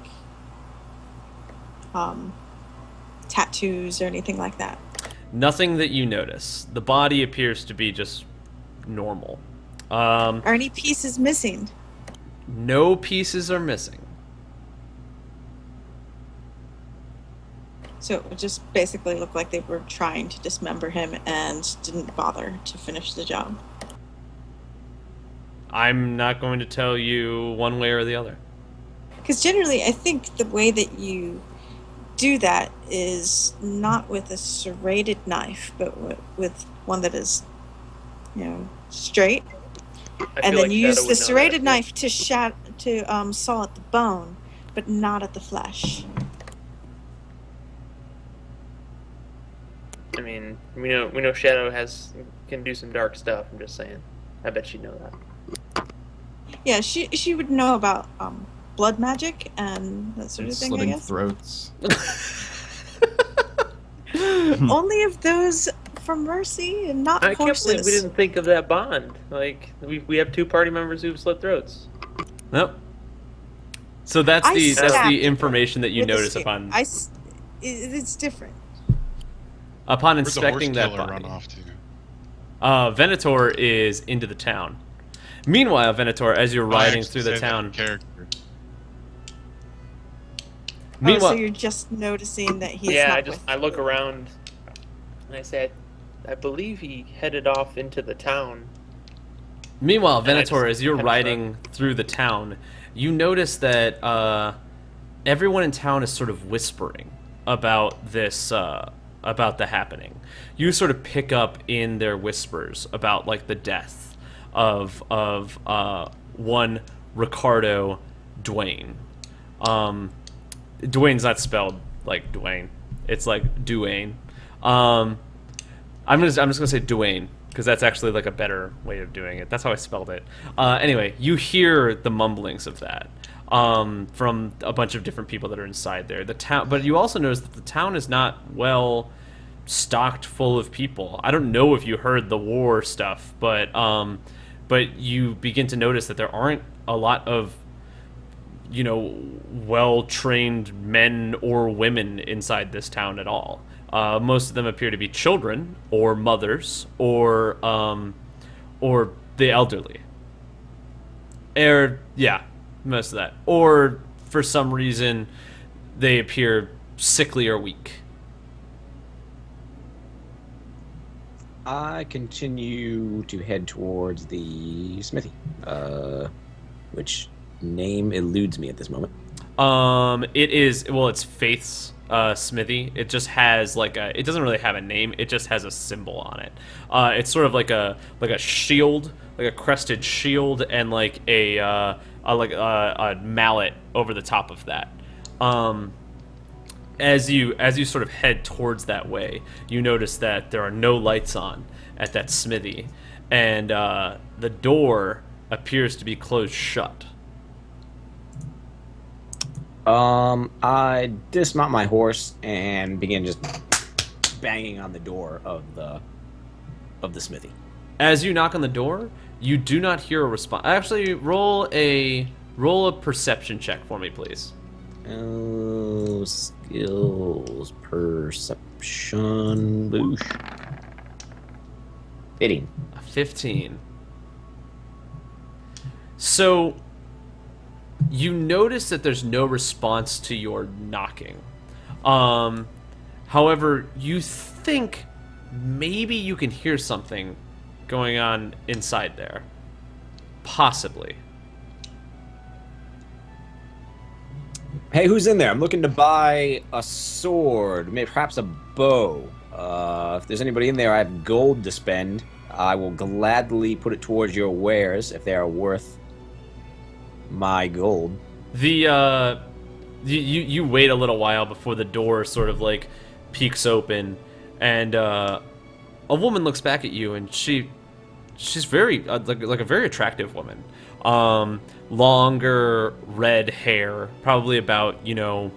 tattoos or anything like that?
Nothing that you notice. The body appears to be just normal.
Are any pieces missing?
No pieces are missing.
So it would just basically look like they were trying to dismember him and didn't bother to finish the job.
I'm not going to tell you one way or the other.
Because generally, I think the way that you do that is not with a serrated knife, but with one that is, straight.
I
And
feel
then
like
you use
Shadow
the
would know
serrated
that.
knife to saw at the bone, but not at the flesh.
I mean, we know Shadow can do some dark stuff. I'm just saying. I bet she'd know that.
Yeah, she would know about blood magic and that sort of thing, I
Slitting
guess.
throats.
Only of those from Mercy and not
I can't
horses.
believe we didn't think of that bond. Like we have 2 party members who've slit throats.
Nope. So that's
I
the
stabbed
information that you
with a
notice
stick.
upon
It's different.
upon
Where'd the horse
inspecting that
killer
body.
run off to?
Venator is into the town. Meanwhile, Venator, as you're riding
I
through the
say that
town.
in character.
Meanwhile,
so you're just noticing that he's
Yeah,
not
I
with
look around and I say, I believe he headed off into the town.
Meanwhile,
And I
Venator,
just
as you're
kind of
riding through the town, you notice that everyone in town is sort of whispering about this, about the happening. You sort of pick up in their whispers about like the death of one Ricardo Duane. Duane's not spelled like Dwayne; it's like Duane. I'm just gonna say Duane because that's actually like a better way of doing it. That's how I spelled it. Anyway, you hear the mumblings of that from a bunch of different people that are inside there. The town, but you also notice that the town is not well stocked full of people. I don't know if you heard the war stuff, but you begin to notice that there aren't a lot of well-trained men or women inside this town at all. Most of them appear to be children or mothers or the elderly. Most of that. Or for some reason they appear sickly or weak.
I continue to head towards the smithy, which name eludes me at this moment.
It's Faith's smithy. It just has it doesn't really have a name. It just has a symbol on it. It's sort of like a shield, like a crested shield, and like a mallet over the top of that. As you sort of head towards that way, you notice that there are no lights on at that smithy, and the door appears to be closed shut.
I dismount my horse and begin just banging on the door of the smithy.
As you knock on the door, you do not hear a response. Actually, roll a perception check for me, please.
Oh, skills, perception, boosh. 15.
15. So, you notice that there's no response to your knocking. However, you think maybe you can hear something going on inside there. Possibly.
Hey, who's in there? I'm looking to buy a sword, maybe perhaps a bow. If there's anybody in there, I have gold to spend. I will gladly put it towards your wares if they are worth my gold.
The you wait a little while before the door sort of like peeks open, and a woman looks back at you, and she's very like a very attractive woman. Longer red hair, probably about 5'9",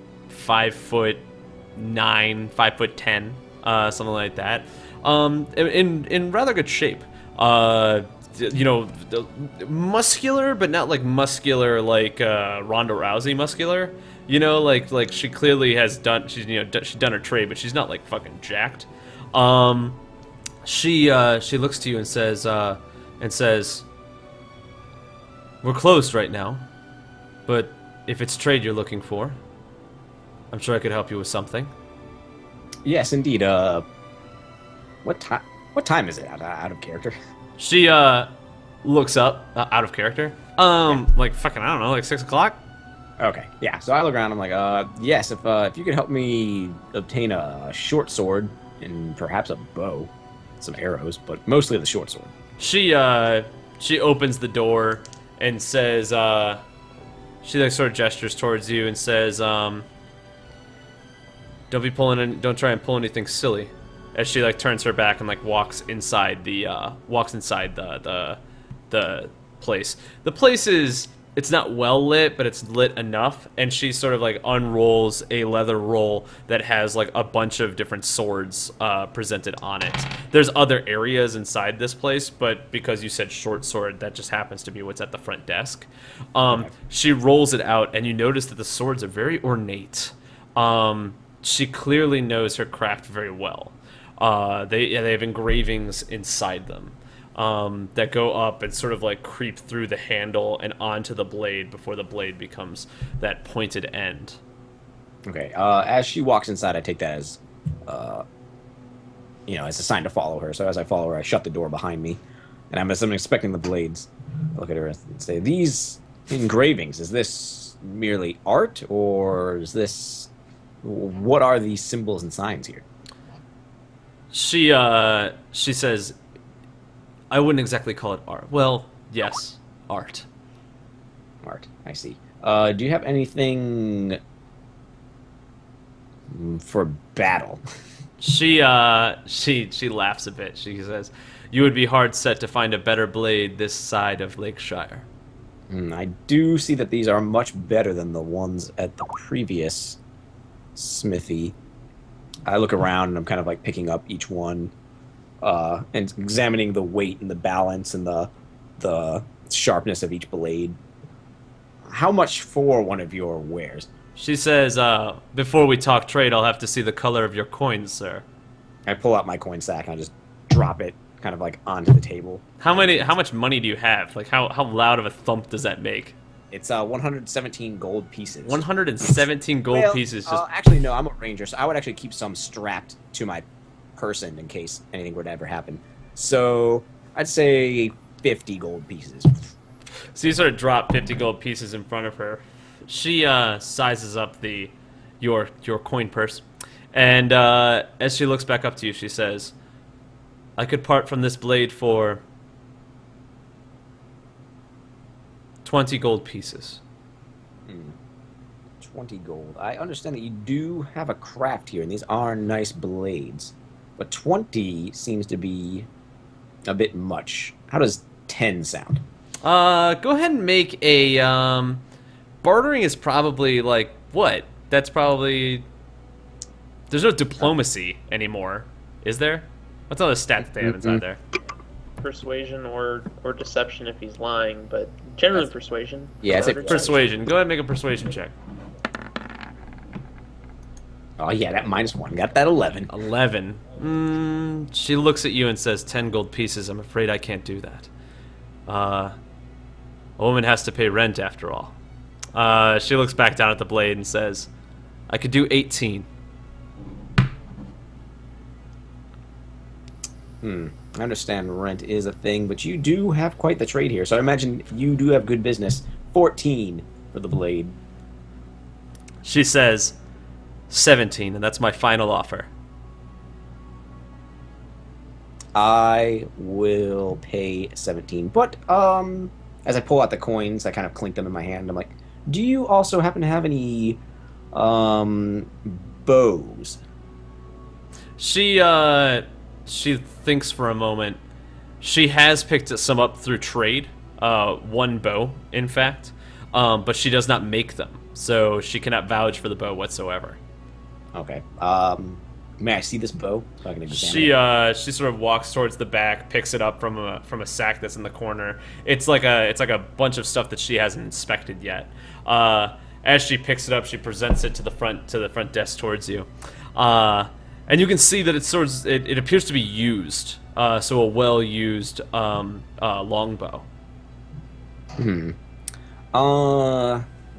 5'10", something like that. In rather good shape. Muscular, but not like muscular like Ronda Rousey muscular. Like she clearly has done. She's done her trade, but she's not like fucking jacked. She looks to you and says, "We're closed right now, but if it's trade you're looking for, I'm sure I could help you with something."
Yes, indeed. What time? What time is it? Out of character.
She looks up out of character. Like fucking I don't know, like 6 o'clock.
Okay, yeah. So I look around. I'm like, yes. If you could help me obtain a short sword and perhaps a bow, some arrows, but mostly the short sword.
She opens the door and says, she like sort of gestures towards you and says, "Don't try and pull anything silly." As she like turns her back and like walks inside the place. The place it's not well lit, but it's lit enough, and she sort of like unrolls a leather roll that has like a bunch of different swords presented on it. There's other areas inside this place, but because you said short sword, that just happens to be what's at the front desk. She rolls it out, and you notice that the swords are very ornate. She clearly knows her craft very well. They have engravings inside them. That go up and sort of like creep through the handle and onto the blade before the blade becomes that pointed end.
Okay. As she walks inside, I take that as, as a sign to follow her. So as I follow her, I shut the door behind me, and I'm expecting the blades. I look at her and say, "These engravings, is this merely art, or is this? What are these symbols and signs here?"
She says, "I wouldn't exactly call it art. Well, yes, art."
Art. I see. Do you have anything for battle?
She laughs a bit. She says, "You would be hard set to find a better blade this side of Lakeshire."
I do see that these are much better than the ones at the previous smithy. I look around and I'm kind of like picking up each one. And examining the weight and the balance and the sharpness of each blade. How much for one of your wares?
She says, "Before we talk trade, I'll have to see the color of your coins, sir."
I pull out my coin sack and I just drop it kind of like onto the table.
How much money do you have? Like how loud of a thump does that make?
It's 117 gold pieces.
117 gold pieces. Just
actually, no, I'm a ranger, so I would actually keep some strapped to my person in case anything were to ever happen. So I'd say 50 gold pieces.
So you sort of drop 50 gold pieces in front of her. She sizes up your coin purse, and as she looks back up to you, she says, "I could part from this blade for 20 gold pieces."
20 gold. I understand that you do have a craft here, and these are nice blades. But 20 seems to be a bit much. How does 10 sound?
Go ahead and make a, bartering is probably like, what? That's probably, there's no diplomacy anymore, is there? What's all the stats they have inside there?
Persuasion or deception if he's lying, but generally persuasion.
Yeah, it's a
Persuasion. Go ahead and make a persuasion check.
Oh yeah, that -1. Got that 11.
11. She looks at you and says, 10 gold pieces. I'm afraid I can't do that. A woman has to pay rent after all. She looks back down at the blade and says, I could do 18.
I understand rent is a thing, but you do have quite the trade here. So I imagine you do have good business. 14 for the blade.
She says, 17, and that's my final offer.
I will pay 17. But as I pull out the coins, I kind of clink them in my hand. I'm like, do you also happen to have any bows?
She thinks for a moment. She has picked some up through trade, one bow, in fact, but she does not make them, so she cannot vouch for the bow whatsoever.
Okay. May I see this bow? So I can examine it?
She sort of walks towards the back, picks it up from a sack that's in the corner. It's like a bunch of stuff that she hasn't inspected yet. As she picks it up, she presents it to the front desk towards you. And you can see that it's sort of, it appears to be used, so a well-used longbow.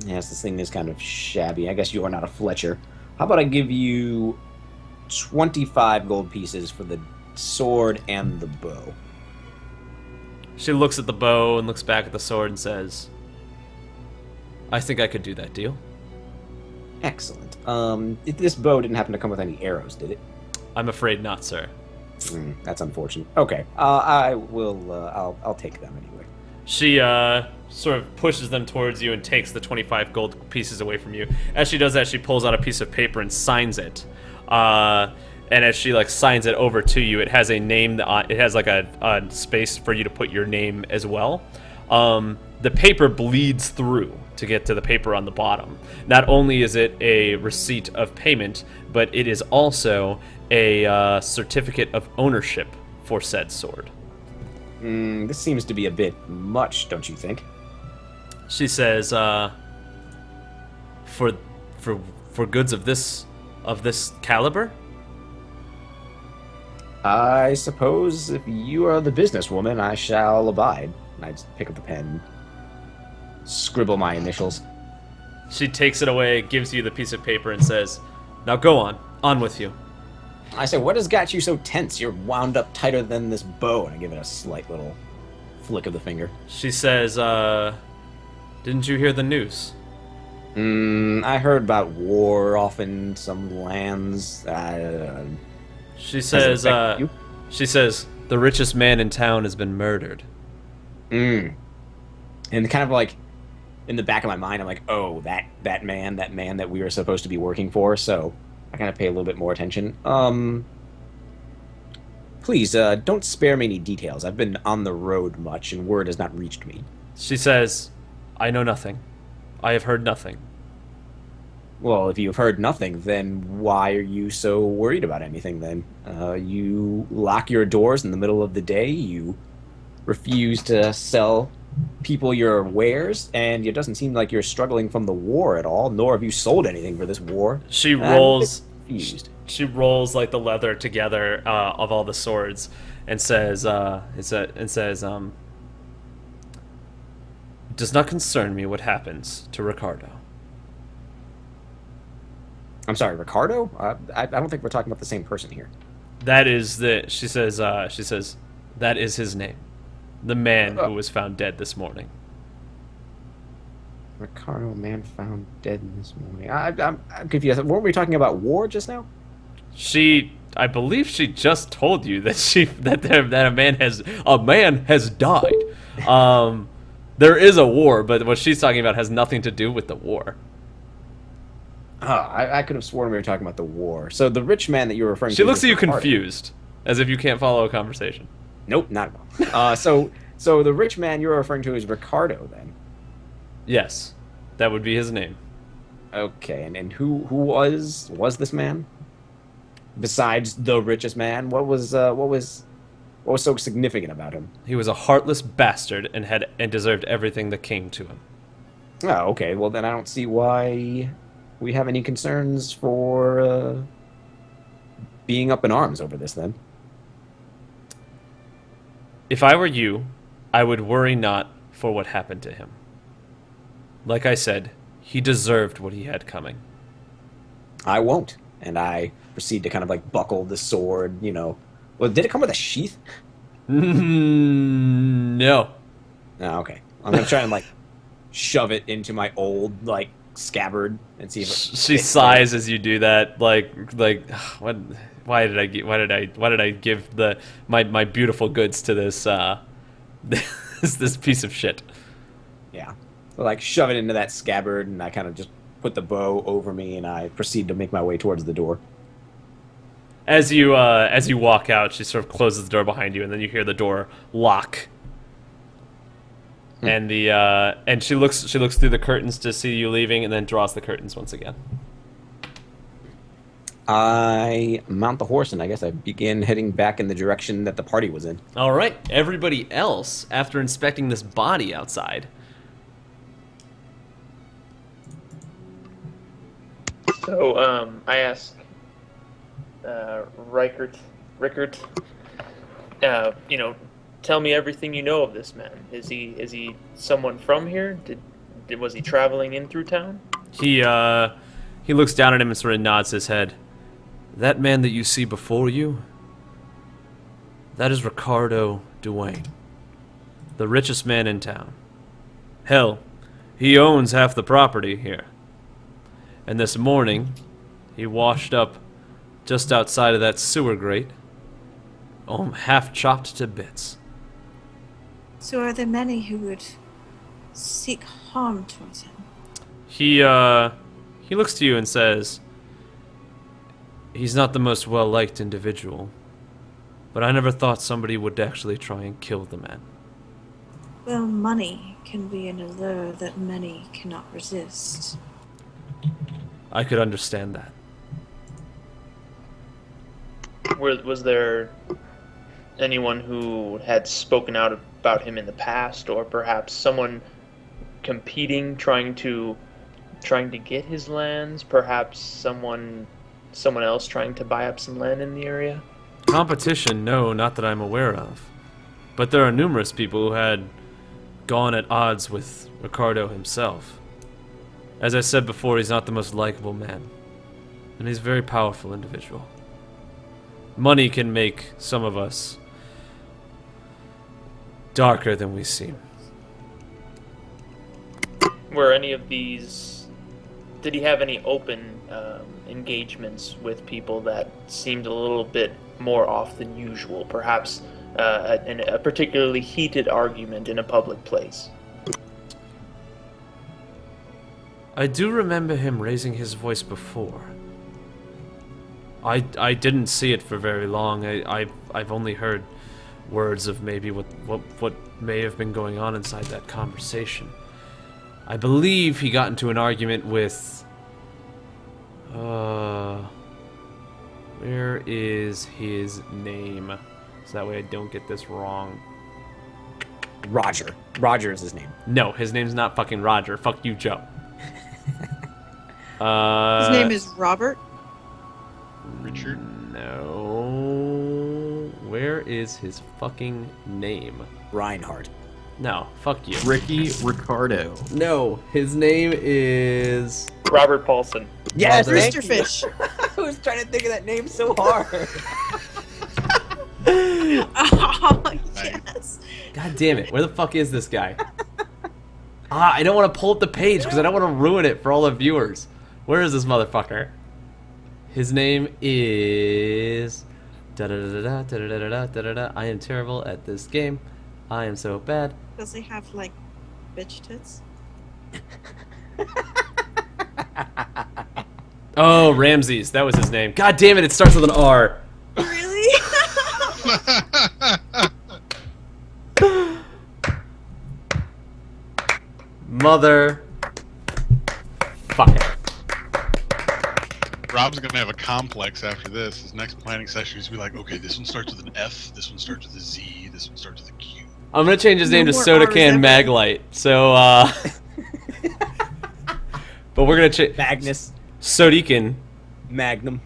Yes, this thing is kind of shabby. I guess you are not a Fletcher. How about I give you 25 gold pieces for the sword and the bow?
She looks at the bow and looks back at the sword and says, I think I could do that deal.
Excellent. This bow didn't happen to come with any arrows, did it?
I'm afraid not, sir.
That's unfortunate. Okay, I will. I'll take them anyway.
She sort of pushes them towards you and takes the 25 gold pieces away from you. As she does that, she pulls out a piece of paper and signs it. And as she signs it over to you, it has a name. It has a space for you to put your name as well. The paper bleeds through to get to the paper on the bottom. Not only is it a receipt of payment, but it is also a certificate of ownership for said sword.
This seems to be a bit much, don't you think?
She says, for goods of this caliber?
I suppose if you are the businesswoman, I shall abide. I just pick up the pen, scribble my initials.
She takes it away, gives you the piece of paper, and says, now go on with you.
I say, what has got you so tense? You're wound up tighter than this bow. And I give it a slight little flick of the finger.
She says, didn't you hear the news?
I heard about war off in some lands.
She says, the richest man in town has been murdered.
And kind of in the back of my mind, I'm like, oh, that man that we were supposed to be working for. So I kind of pay a little bit more attention. Please, don't spare me any details. I've been on the road much, and word has not reached me.
She says, I know nothing. I have heard nothing.
Well, if you've heard nothing, then why are you so worried about anything, then? You lock your doors in the middle of the day, you refuse to sell people your wares, and it doesn't seem like you're struggling from the war at all, nor have you sold anything for this war.
She rolls...
Confused.
She rolls the leather together of all the swords and says, does not concern me what happens to Ricardo.
I'm sorry, Ricardo? I don't think we're talking about the same person here.
That is she says, that is his name. The man who was found dead this morning.
Ricardo, man found dead this morning. I'm confused. Weren't we talking about war just now?
I believe she just told you that a man has died. There is a war, but what she's talking about has nothing to do with the war.
I could have sworn we were talking about the war. So the rich man that you were referring to...
She looks at you confused, as if you can't follow a conversation.
Nope, not at all. So the rich man you're referring to is Ricardo, then?
Yes, that would be his name.
Okay, and who was this man? Besides the richest man, what was so significant about him?
He was a heartless bastard and deserved everything that came to him.
Oh, okay. Well, then I don't see why we have any concerns for being up in arms over this, then.
If I were you, I would worry not for what happened to him. Like I said, he deserved what he had coming.
I won't. And I proceed to kind of buckle the sword, Well, did it come with a sheath?
No.
Oh, okay. I'm going to try and shove it into my old scabbard and see if
she sighs as you do that. What? Why did I give my beautiful goods to this this piece of shit?
Yeah. So, shove it into that scabbard, and I kind of just put the bow over me, and I proceed to make my way towards the door.
As you walk out, she sort of closes the door behind you, and then you hear the door lock. And she looks through the curtains to see you leaving, and then draws the curtains once again.
I mount the horse, and I guess I begin heading back in the direction that the party was in.
All right. Everybody else, after inspecting this body outside.
So I ask Rickert, tell me everything you know of this man. Is he someone from here? Was he traveling in through town?
He looks down at him and sort of nods his head. That man that you see before you, that is Ricardo Duane, the richest man in town. Hell, he owns half the property here. And this morning, he washed up just outside of that sewer grate, half chopped to bits.
So are there many who would seek harm towards him?
He looks to you and says, he's not the most well-liked individual, but I never thought somebody would actually try and kill the man.
Well, money can be an allure that many cannot resist.
I could understand that.
Was there anyone who had spoken out about him in the past, or perhaps someone competing, trying to get his lands? Perhaps someone else trying to buy up some land in the area?
Competition, no, not that I'm aware of. But there are numerous people who had gone at odds with Ricardo himself. As I said before, he's not the most likable man. And he's a very powerful individual. Money can make some of us darker than we seem.
Were any of these... Did he have any open engagements with people that seemed a little bit more off than usual? Perhaps a particularly heated argument in a public place?
I do remember him raising his voice before. I didn't see it for very long. I've only heard words of maybe what may have been going on inside that conversation. I believe he got into an argument with... where is his name? So that way I don't get this wrong.
Roger. Roger is his name.
No, his name's not fucking Roger. Fuck you, Joe.
His name is Robert.
Richard?
No. Where is his fucking name?
Reinhardt.
No, fuck you.
Ricky Ricardo.
No, his name is...
Robert Paulson.
Yes,
Mother-
thank
Rooster
you.
Fish.
I was trying to think of that name so hard.
Oh, yes.
God damn it, where the fuck is this guy? I don't want to pull up the page because I don't want to ruin it for all the viewers. Where is this motherfucker? His name is... Da-da-da-da-da, da-da-da-da, da-da-da. I am terrible at this game. I am so bad.
Does he have, like, bitch tits?
Oh, Ramses, that was his name. God damn it, it starts with an R.
Really?
Mother... Fuck it.
Rob's gonna have a complex after this. His next planning session is gonna be like, okay, this one starts with an F, this one starts with a Z, this one starts with a Q.
I'm gonna change his
No
name to
more
Soda
R's
Can
ever.
Maglite. So, but we're gonna change...
Magnus.
Sodikin.
Magnum.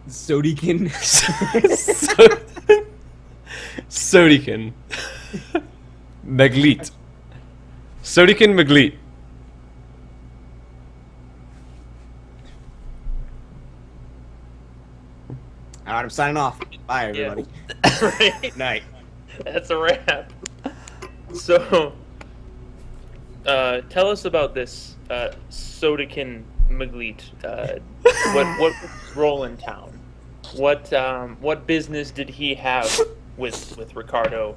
Sodikin.
Sodikin. Maglit. Sodikin Maglit.
All right, I'm signing off. Bye, everybody.
Right?
Night.
That's a wrap. So, tell us about this Sodakin Maglit. What role in town? What business did he have with Ricardo?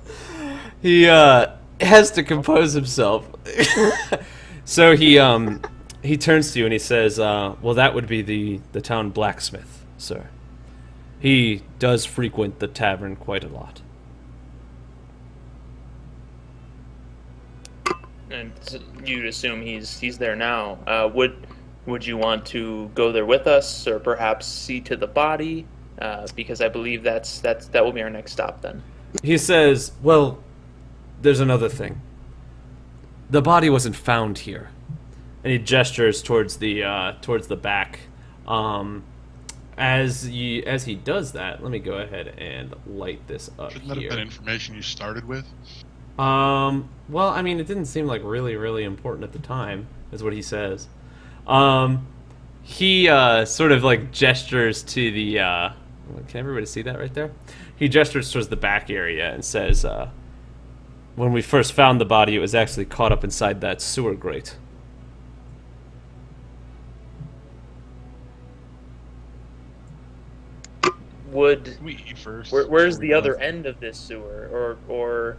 He has to compose himself. So he turns to you and he says, "Well, that would be the town blacksmith, sir. He does frequent the tavern quite a lot."
And you'd assume he's there now. Would you want to go there with us, or perhaps see to the body? Because I believe that will be our next stop then.
He says, "Well, there's another thing. The body wasn't found here," and he gestures towards the back. As he does that, let me go ahead and light this up
Shouldn't that have
here.
been information you started with?
Well, I mean, it didn't seem like really, really important at the time, is what he says. He sort of like gestures to the. Can everybody see that right there? He gestures towards the back area and says, "When we first found the body, it was actually caught up inside that sewer grate."
Would
Can we eat first?
where's
before
the
we
other
go?
end of this sewer, or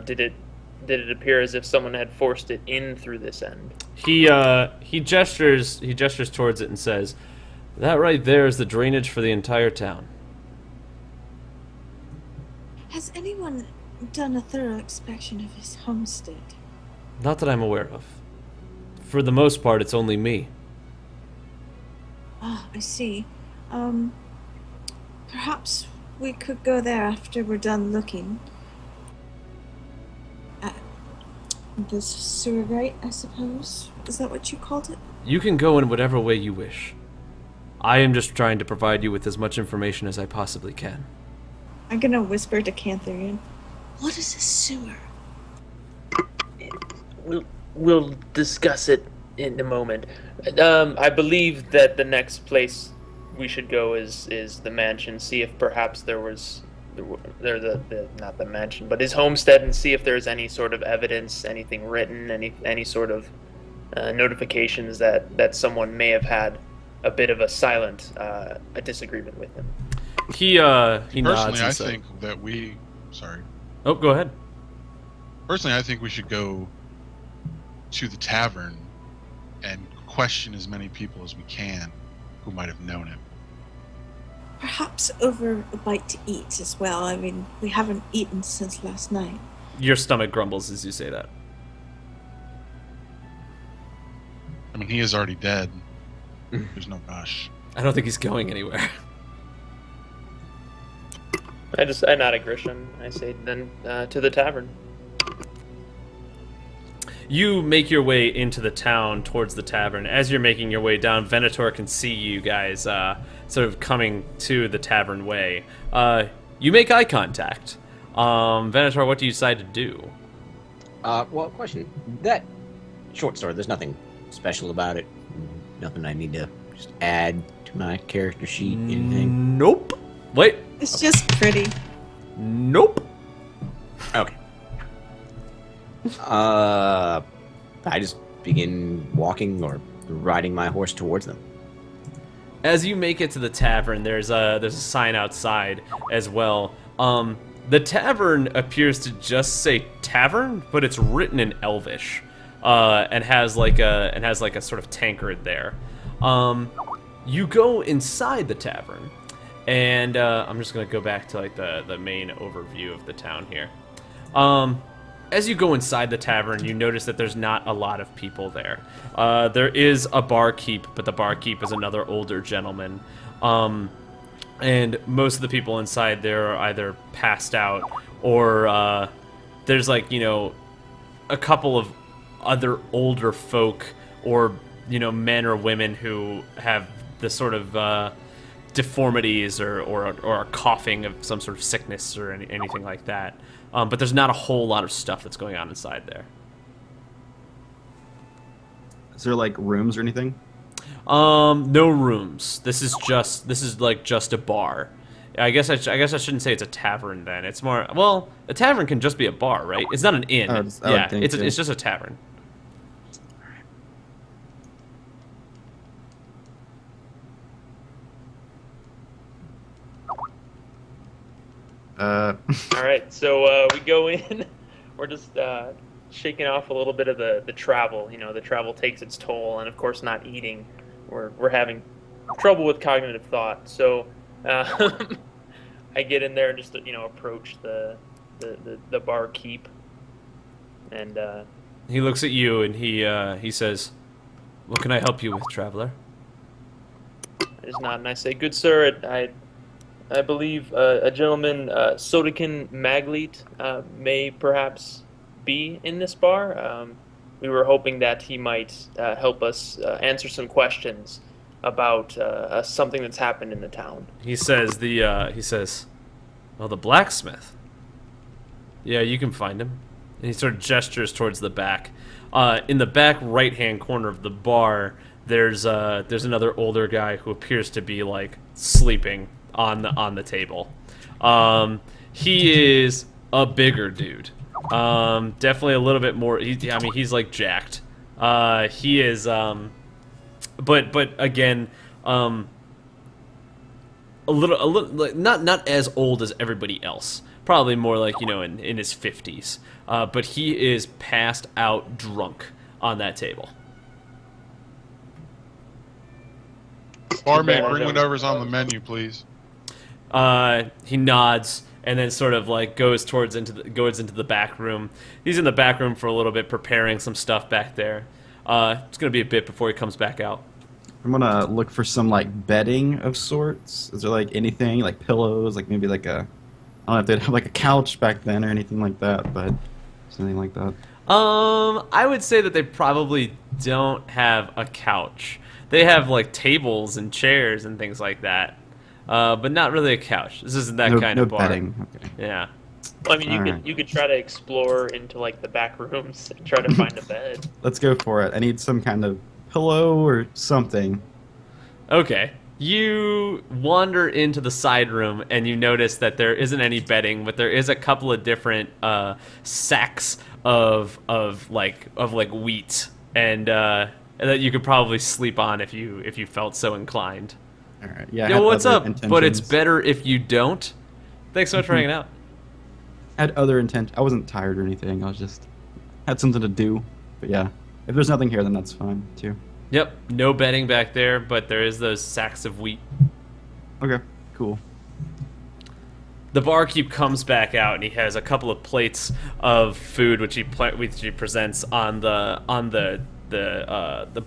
did it appear as if someone had forced it in through this end?
He gestures towards it and says, "That right there is the drainage for the entire town."
Has anyone done a thorough inspection of his homestead?
Not that I'm aware of. For the most part, it's only me.
Ah, I see. Perhaps we could go there after we're done looking at this sewer grate, I suppose. Is that what you called it?
You can go in whatever way you wish. I am just trying to provide you with as much information as I possibly can.
I'm gonna whisper to Cantharian. What is a sewer?
We'll discuss it in a moment. I believe that the next place we should go is the mansion. See if perhaps not the mansion, but his homestead, and see if there's any sort of evidence, anything written, any sort of notifications that someone may have had a bit of a silent a disagreement with him.
He nods
Personally, I
and says,
think that we. Sorry.
"Oh, go ahead."
Personally, I think we should go to the tavern and question as many people as we can who might have known him.
Perhaps over a bite to eat as well. I mean, we haven't eaten since last night.
Your stomach grumbles as you say that.
I mean, he is already dead. There's no rush.
I don't think he's going anywhere.
I nod at Grisham. I say then to the tavern.
You make your way into the town towards the tavern. As you're making your way down, Venator can see you guys sort of coming to the tavern way. You make eye contact. Venator, what do you decide to do?
Well, question. That short story, there's nothing special about it. Nothing I need to just add to my character sheet, anything?
Nope. Wait.
It's just pretty.
Nope.
Okay. I just begin walking or riding my horse towards them.
As you make it to the tavern, there's a sign outside as well. The tavern appears to just say tavern, but it's written in Elvish, and has like a sort of tankard there. You go inside the tavern, and I'm just gonna go back to like the main overview of the town here. As you go inside the tavern, you notice that there's not a lot of people there. There is a barkeep, but the barkeep is another older gentleman. And most of the people inside there are either passed out or there's like, a couple of other older folk or, men or women who have the sort of deformities or are coughing of some sort of sickness or anything like that. But there's not a whole lot of stuff that's going on inside there.
Is there like rooms or anything?
No rooms. This is just a bar. I guess I shouldn't say it's a tavern then. It's more, well, a tavern can just be a bar, right? It's not an inn.
I would think so.
It's just a tavern.
All right, so we go in. We're just shaking off a little bit of the travel. The travel takes its toll, and of course, not eating. We're having trouble with cognitive thought. So I get in there and just approach the barkeep, and
He looks at you and he says, "What can I help you with, traveler?"
I just nod and I say, "Good sir, I believe a gentleman, Sodekin Magleet, may perhaps be in this bar. We were hoping that he might help us answer some questions about something that's happened in the town.
He says "Oh, the blacksmith. Yeah, you can find him." And he sort of gestures towards the back. In the back right-hand corner of the bar, there's another older guy who appears to be like sleeping on the table. He is a bigger dude. Definitely a little bit more. He's like jacked. He is, but again, a little like, not as old as everybody else. Probably more like, in his 50s. But he is passed out drunk on that table.
Barmaid, bring whatever's on the menu, please.
He nods and then sort of like goes into the back room. He's in the back room for a little bit, preparing some stuff back there. It's gonna be a bit before he comes back out.
I'm gonna look for some like bedding of sorts. Is there like anything like pillows, like maybe like a, I don't know if they'd have like a couch back then or anything like that, but something like that.
I would say that they probably don't have a couch. They have like tables and chairs and things like that, but not really a couch. This isn't that kind of bar.
No bedding. Okay.
Yeah.
Well, I mean,
Alright.
you could try to explore into like the back rooms and try to find a bed.
Let's go for it. I need some kind of pillow or something.
Okay. You wander into the side room and you notice that there isn't any bedding, but there is a couple of different sacks of wheat and that you could probably sleep on if you felt so inclined.
All right. Yeah. I
Yo,
had
what's
other
up? But it's
intentions.
better if you don't. Thanks so much for hanging out.
I had other intent. I wasn't tired or anything. I was just had something to do. But yeah, if there's nothing here, then that's fine too.
Yep, no bedding back there, but there is those sacks of wheat.
Okay. Cool.
The barkeep comes back out and he has a couple of plates of food which he presents on the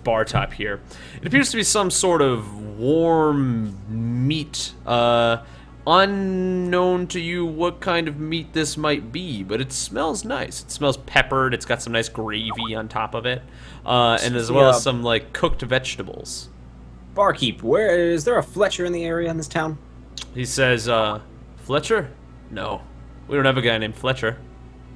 bar top here. It appears to be some sort of warm meat. Unknown to you what kind of meat this might be, but it smells nice. It smells peppered. It's got some nice gravy on top of it, and as well as some like cooked vegetables.
Barkeep, where is there a Fletcher in the area in this town?
He says, Fletcher? No, we don't have a guy named Fletcher.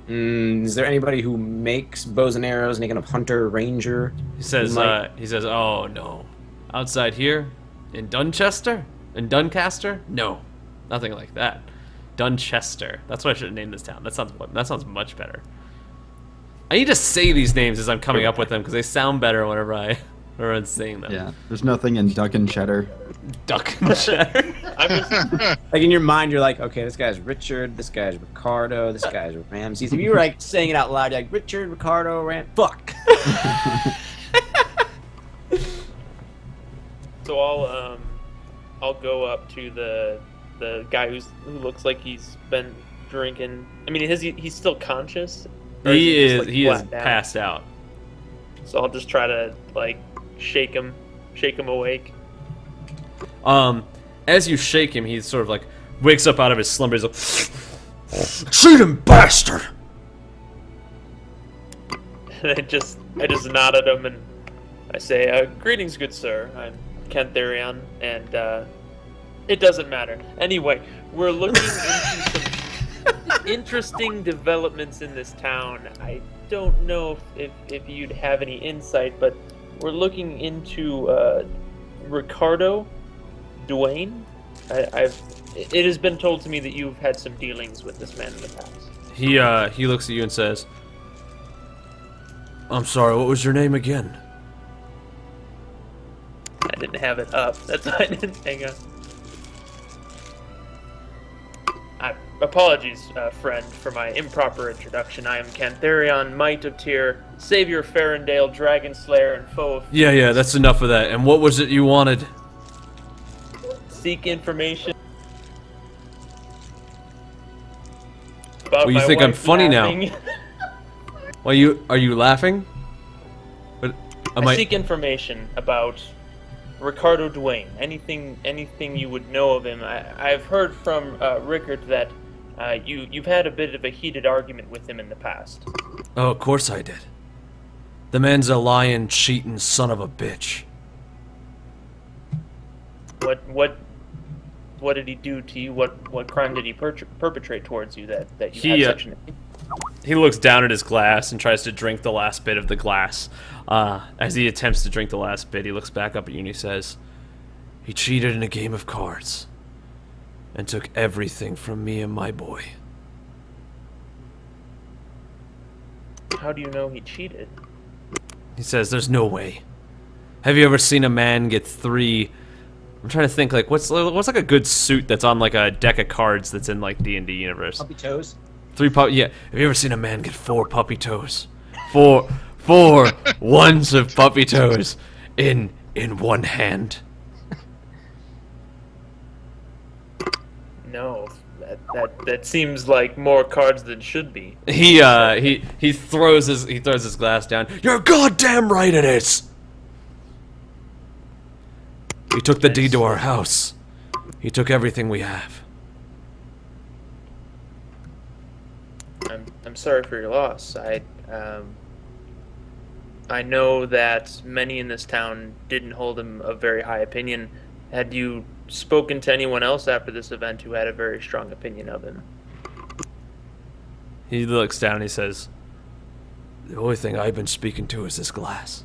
Is there anybody who makes bows and arrows, any kind of hunter, ranger?
He says,
might-
oh no, outside here, in Doncaster, no, nothing like that. Dunchester. That's what I should have named this town. That sounds much better. I need to say these names as I'm coming up with them because they sound better whenever I'm saying them.
Yeah. There's nothing in duck and cheddar.
Duck and cheddar.
I'm just,
Like in your mind, you're like, okay, this guy's Richard, this guy's Ricardo, this guy's Ramses. If you were like saying it out loud, you're like Richard, Ricardo, fuck.
so I'll go up to the guy who looks like he's been drinking. I mean, he's still conscious. Or
He
just, like,
is
flat down?
passed out.
So I'll just try to like shake him awake.
As you shake him, he sort of like wakes up out of his slumber. He's like, "Shoot him, bastard!"
And I just nod at him and I say, "Greetings, good sir. I'm Cantharion, and it doesn't matter. Anyway, we're looking into some interesting developments in this town. I don't know if you'd have any insight, but we're looking into Ricardo Duane. It has been told to me that you've had some dealings with this man in the past."
He looks at you and says, "I'm sorry, what was your name again?"
I didn't have it up. That's why I didn't hang on. Apologies, friend, for my improper introduction. I am Cantharion, Might of Tyr, Savior of Farendale, Dragon Slayer, and Foe of...
Yeah, that's enough of that. And what was it you wanted?
Seek information about
Well, you
my
think I'm
wife
funny now?
laughing.
Well, are you laughing? But
I seek information about Ricardo Duane. Anything you would know of him. I've heard from Rickard that you've had a bit of a heated argument with him in the past.
Oh, of course I did. The man's a lying, cheating son of a bitch.
What did he do to you? What crime did he perpetrate towards you that you
He,
had such an
He looks down at his glass and tries to drink the last bit of the glass. As he attempts to drink the last bit, he looks back up at you and he says, "He cheated in a game of cards and took everything from me and my boy."
How do you know he cheated?
He says, "There's no way. Have you ever seen a man get 3... I'm trying to think, like, what's like a good suit that's on, like, a deck of cards that's in, like, D&D universe?
Puppy toes.
3 puppy... Yeah. Have you ever seen a man get 4 puppy toes? Four ones of puppy toes in one hand?"
No, that seems like more cards than should be.
He throws his glass down. "You're goddamn right it is. He took the deed to our house. He took everything we have."
I'm sorry for your loss. I know that many in this town didn't hold him a very high opinion. Had you spoken to anyone else after this event who had a very strong opinion of him?
He looks down and he says, "The only thing I've been speaking to is this glass."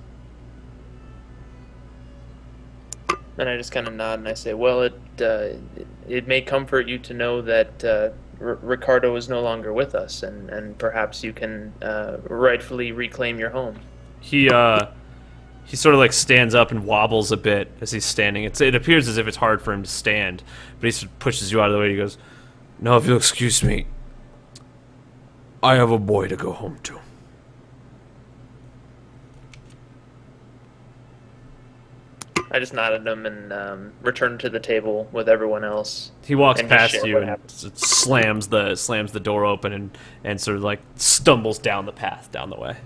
And I just kind of nod and I say, well, it may comfort you to know that Ricardo is no longer with us, and perhaps you can rightfully reclaim your home.
He sort of like stands up and wobbles a bit as he's standing. It appears as if it's hard for him to stand, but he sort of pushes you out of the way. He goes, "Now, if you'll excuse me, I have a boy to go home to."
I just nodded him and returned to the table with everyone else.
He walks
And just
past
share
you
what
and
happened.
slams the door open and sort of like stumbles down the path down the way.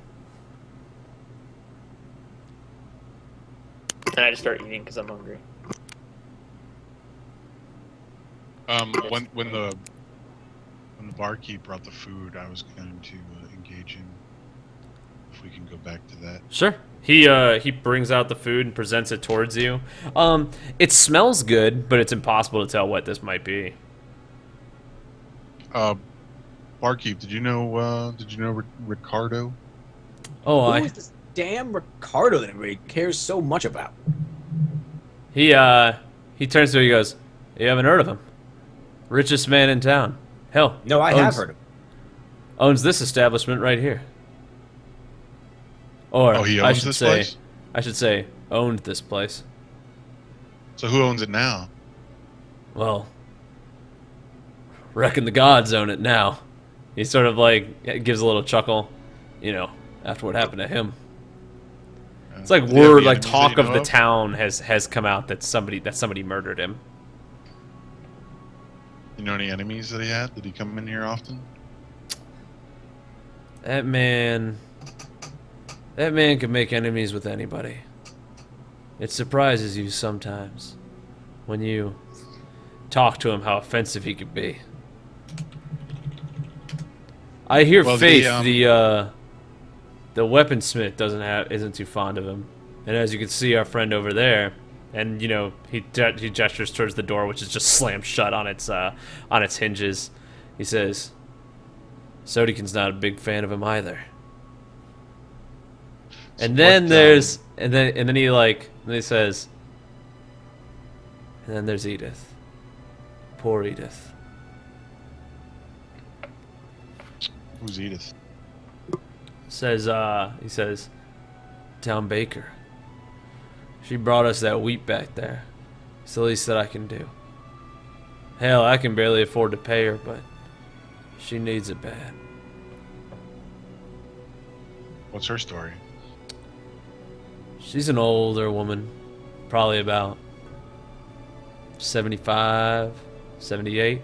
And I just start eating because I'm hungry.
When the barkeep brought the food, I was going to engage him. If we can go back to that.
Sure. He brings out the food and presents it towards you. It smells good, but it's impossible to tell what this might be.
Barkeep, did you know Ricardo?
Oh,
Who is this damn Ricardo that everybody cares so much about?
He turns to you. He goes, "You haven't heard of him? Richest man in town. Hell,
No, I have heard of him.
owns this establishment right here. Or
Oh, he
I
owns
should
this
say,
place?
I should say, owned this place.
So who owns it now?
Well, reckon the gods own it now." He sort of like gives a little chuckle, after what happened to him. It's like
Do you have
word,
any
like
enemies
talk
that you
of
know
the town has come out that somebody murdered him.
You know any enemies that he had? Did he come in here often?
That man can make enemies with anybody. It surprises you sometimes when you talk to him how offensive he could be. I hear
Well,
Faith,
the
weaponsmith, isn't too fond of him. And as you can see, our friend over there, and he gestures towards the door, which is just slammed shut on its hinges. He says, "Sodikin's not a big fan of him either." And then there's and then he says, "And then there's Edith. Poor Edith."
Who's Edith?
He says, "Town baker. She brought us that wheat back there. It's the least that I can do. Hell, I can barely afford to pay her, but she needs it bad."
What's her story?
She's an older woman, probably about 75, 78.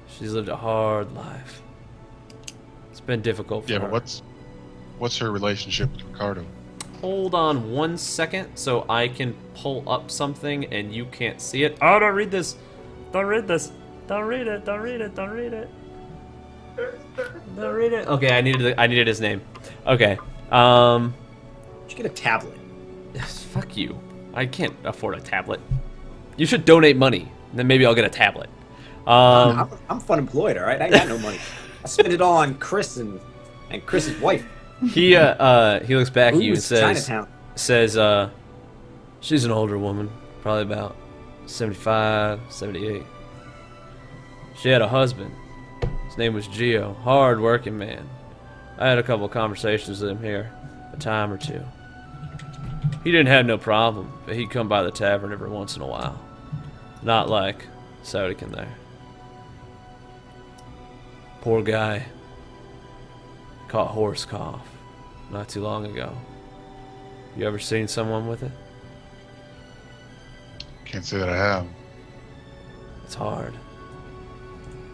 She's lived a hard life. It's been difficult for
Yeah,
her.
but what's her relationship with Ricardo?
Hold on 1 second so I can pull up something and you can't see it. Oh, don't read this. Don't read this. Don't read it. Don't read it. Don't read it. Don't read it. Okay, I needed his name. Okay.
You should get a tablet.
Fuck you. I can't afford a tablet. You should donate money, and then maybe I'll get a tablet.
I'm fun employed, all right? I got no money. I spend it all on Chris and Chris's wife.
He looks back at you and
Who's
says,
Chinatown?
she's an older woman, probably about 75, 78. She had a husband. His name was Gio, hard-working man. I had a couple of conversations with him here, a time or two. He didn't have no problem, but he'd come by the tavern every once in a while. Not like Sodikin there. Poor guy. Caught horse cough not too long ago. You ever seen someone with it?
Can't say that I have.
It's hard.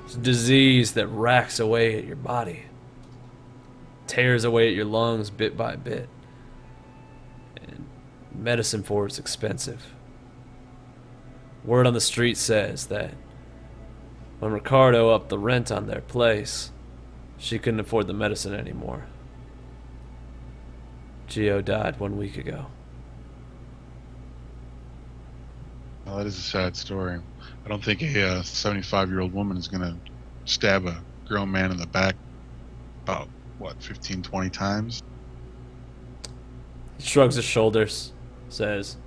It's a disease that racks away at your body. Tears away at your lungs bit by bit. And medicine for it's expensive. Word on the street says that when Ricardo upped the rent on their place, she couldn't afford the medicine anymore. Gio died 1 week ago.
Well, that is a sad story. I don't think a 75-year-old woman is going to stab a grown man in the back about, 15, 20 times?
He shrugs his shoulders, says,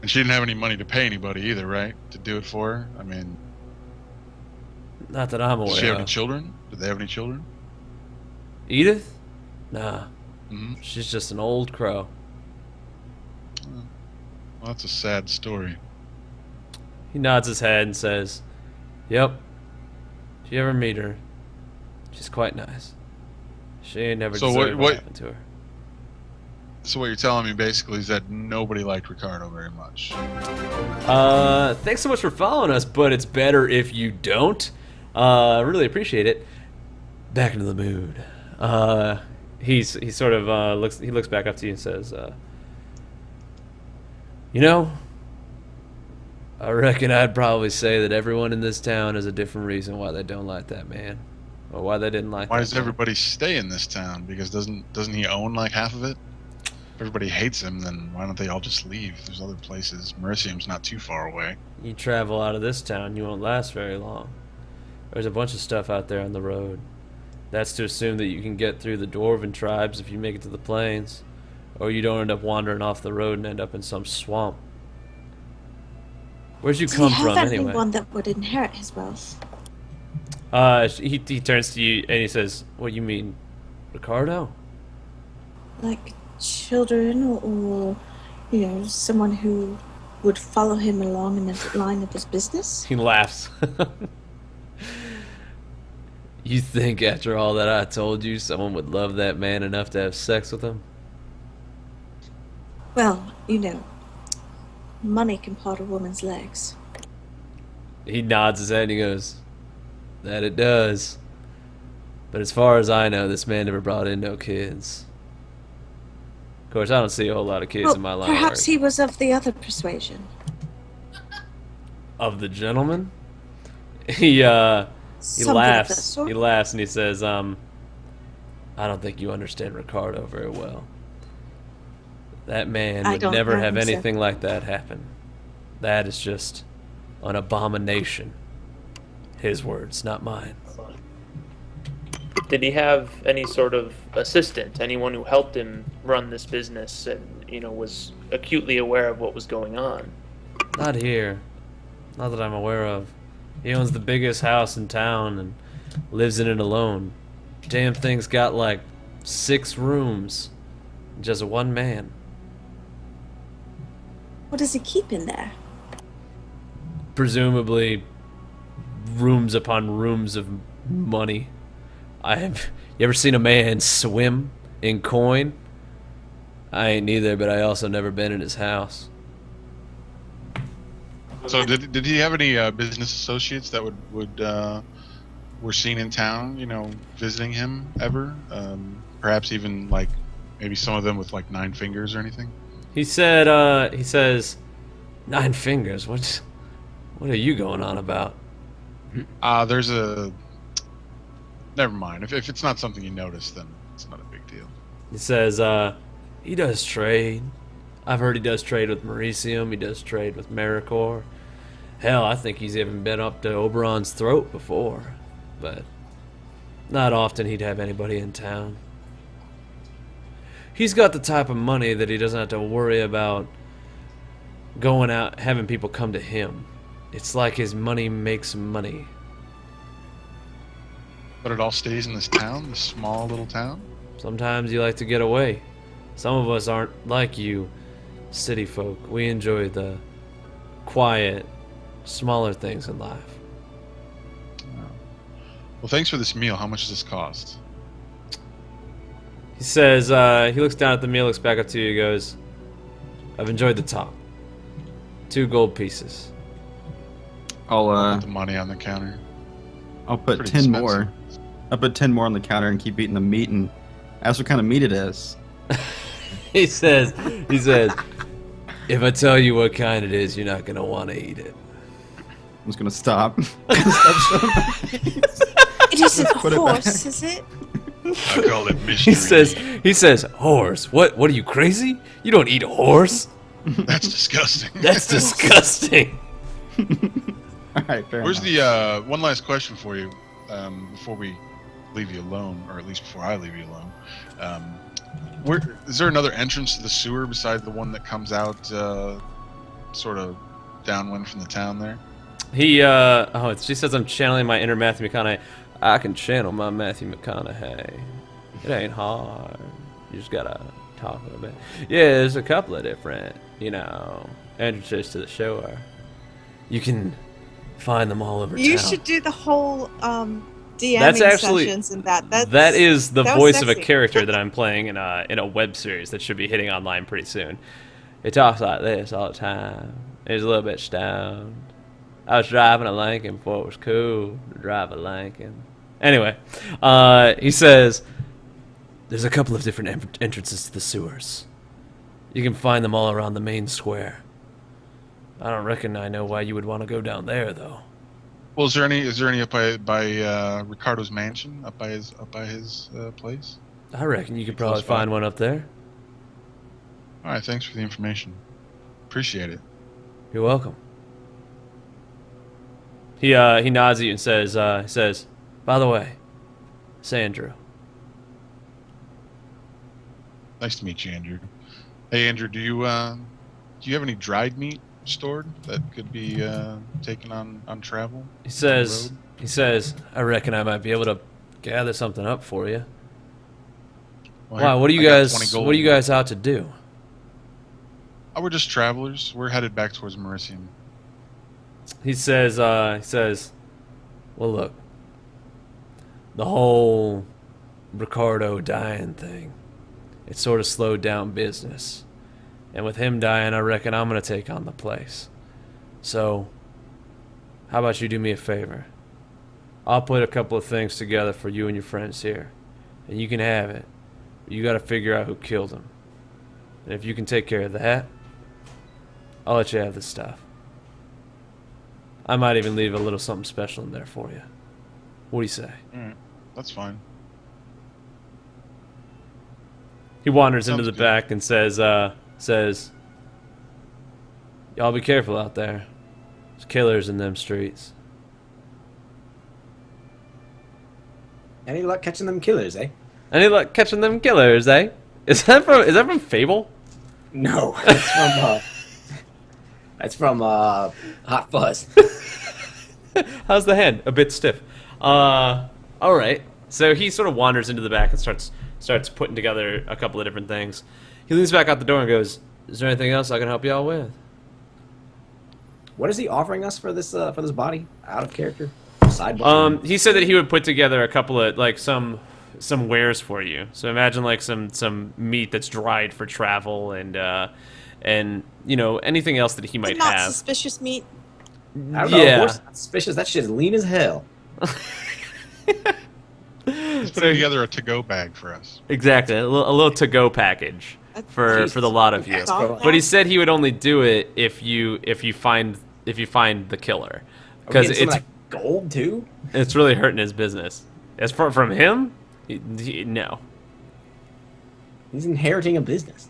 And she didn't have any money to pay anybody either, right? To do it for her? I mean,
not that I'm aware
did she have
of.
any children? Did they have any children?
Edith? Nah,
Hmm.
she's just an old crow.
Well, that's a sad story.
He nods his head and says, "Yep. If you ever meet her, she's quite nice. She ain't never
So
deserved what
what-
happened to her."
So what you're telling me basically is that nobody liked Ricardo very much.
Thanks so much for following us, but it's better if you don't. Really appreciate it. Back into the mood. He sort of looks back up to you and says, "You know, I reckon I'd probably say that everyone in this town has a different reason why they don't like that man, or why they didn't like.
Why
that
does
man.
everybody stay in this town? Because doesn't he own like half of it? If everybody hates him, then why don't they all just leave? There's other places. Mericium's not too far away.
You travel out of this town, you won't last very long. There's a bunch of stuff out there on the road. That's to assume that you can get through the Dwarven tribes if you make it to the plains, or you don't end up wandering off the road and end up in some swamp. Where'd you
Do
come
you have
from anyway?
anyone that would inherit his wealth?
He turns to you and he says, "What you mean, Ricardo?"
Like children or someone who would follow him along in the line of his business?
He laughs. You think after all that I told you, someone would love that man enough to have sex with him?
Well, money can part a woman's legs.
He nods his head and he goes, "That it does. But as far as I know, this man never brought in no kids." Of course, I don't see a whole lot of kids
Well,
in my line of
perhaps
work.
he was of the other persuasion.
Of the gentleman? He
Something of that
laughs.
sort.
He laughs and he says, "I don't think you understand Ricardo very well. That man
I
would
don't
never
know
have
him, sir.
anything like that happen. That is just an abomination." His words, not mine.
Did he have any sort of assistant, anyone who helped him run this business and, was acutely aware of what was going on?
Not here. Not that I'm aware of. He owns the biggest house in town and lives in it alone. Damn thing's got like 6 rooms. Just one man.
What does he keep in there?
Presumably rooms upon rooms of money. You ever seen a man swim in coin? I ain't neither, but I also never been in his house.
So did he have any business associates that were seen in town, visiting him ever? Perhaps even like maybe some of them with like 9 fingers or anything?
He says, 9 fingers? What are you going on about?
There's a. Never mind. If it's not something you notice, then it's not a big deal.
He says, he does trade. I've heard he does trade with Mericium, he does trade with Maricor. Hell, I think he's even been up to Oberon's throat before, but not often he'd have anybody in town. He's got the type of money that he doesn't have to worry about going out, having people come to him. It's like his money makes money.
But it all stays in this town, this small little town?
Sometimes you like to get away. Some of us aren't like you, city folk. We enjoy the quiet, smaller things in life.
Well, thanks for this meal. How much does this cost?
He says, he looks down at the meal, looks back up to you, goes, I've enjoyed the talk. 2 gold pieces.
Put the money on the counter.
I'll put
Pretty
10
expensive.
more. I'll put 10 more on the counter and keep eating the meat and ask what kind of meat it is.
he says, if I tell you what kind it is, you're not going to want to eat it.
I'm just gonna stop.
It isn't
Put
a
it back.
horse, is it?
I call it mystery.
He says, horse? What are you, crazy? You don't eat a horse?
That's disgusting.
That's disgusting.
Alright, fair
Where's
enough.
the one last question for you before we leave you alone, or at least before I leave you alone? Where is there another entrance to the sewer besides the one that comes out sort of downwind from the town there?
She says I'm channeling my inner Matthew McConaughey. I can channel my Matthew McConaughey. It ain't hard. You just gotta talk a little bit. Yeah, there's a couple of different, entrances to the shore. You can find them all over town.
You should do the whole DMing
That's actually-
sessions and that.
That is the
that was
voice of a
sexy.
character that I'm playing in a web series that should be hitting online pretty soon. It talks like this all the time. He's a little bit stoned. I was driving a Lincoln before it was cool to drive a Lincoln. Anyway, he says there's a couple of different entrances to the sewers. You can find them all around the main square. I don't reckon I know why you would want to go down there, though.
Well, is there any up by Ricardo's mansion, up by his place?
I reckon you could
Close
probably
by.
find one up there.
All right, thanks for the information. Appreciate it.
You're welcome. He nods at you and says, by the way, it's Andrew.
Nice to meet you, Andrew. Hey, Andrew, do you have any dried meat stored that could be taken on travel?
He says, I reckon I might be able to gather something up for you.
Well,
Why? What are
I
you
got
guys?
20 gold.
What are you guys out to do?
Oh, we're just travelers. We're headed back towards Mericium.
He says, well, look, the whole Ricardo dying thing, it sort of slowed down business. And with him dying, I reckon I'm going to take on the place. So, how about you do me a favor? I'll put a couple of things together for you and your friends here. And you can have it. You got to figure out who killed him. And if you can take care of that, I'll let you have the stuff. I might even leave a little something special in there for you. What do you say?
All right, that's fine.
He wanders into
Sounds
the
good.
back and says, y'all be careful out there. There's killers in them streets.
Any luck catching them killers, eh?
Any luck catching them killers, eh? Is that from Fable?
No, that's from Hot Fuzz.
How's the hand? A bit stiff. All right. So he sort of wanders into the back and starts putting together a couple of different things. He leans back out the door and goes, "Is there anything else I can help y'all with?"
What is he offering us for this body? Out of character? Sidebar?
He said that he would put together a couple of like some wares for you. So imagine like some meat that's dried for travel and anything else that he might
Not
have.
suspicious meat.
I don't know.
yeah.
Horse not suspicious. That shit is lean as hell.
He's putting together a to-go bag for us.
Exactly, a little to-go package for the lot of you.
That's all.
But he said he would only do it if you find the killer, because
Because it's gold too.
it's really hurting his business. As far from him, no.
He's inheriting a business.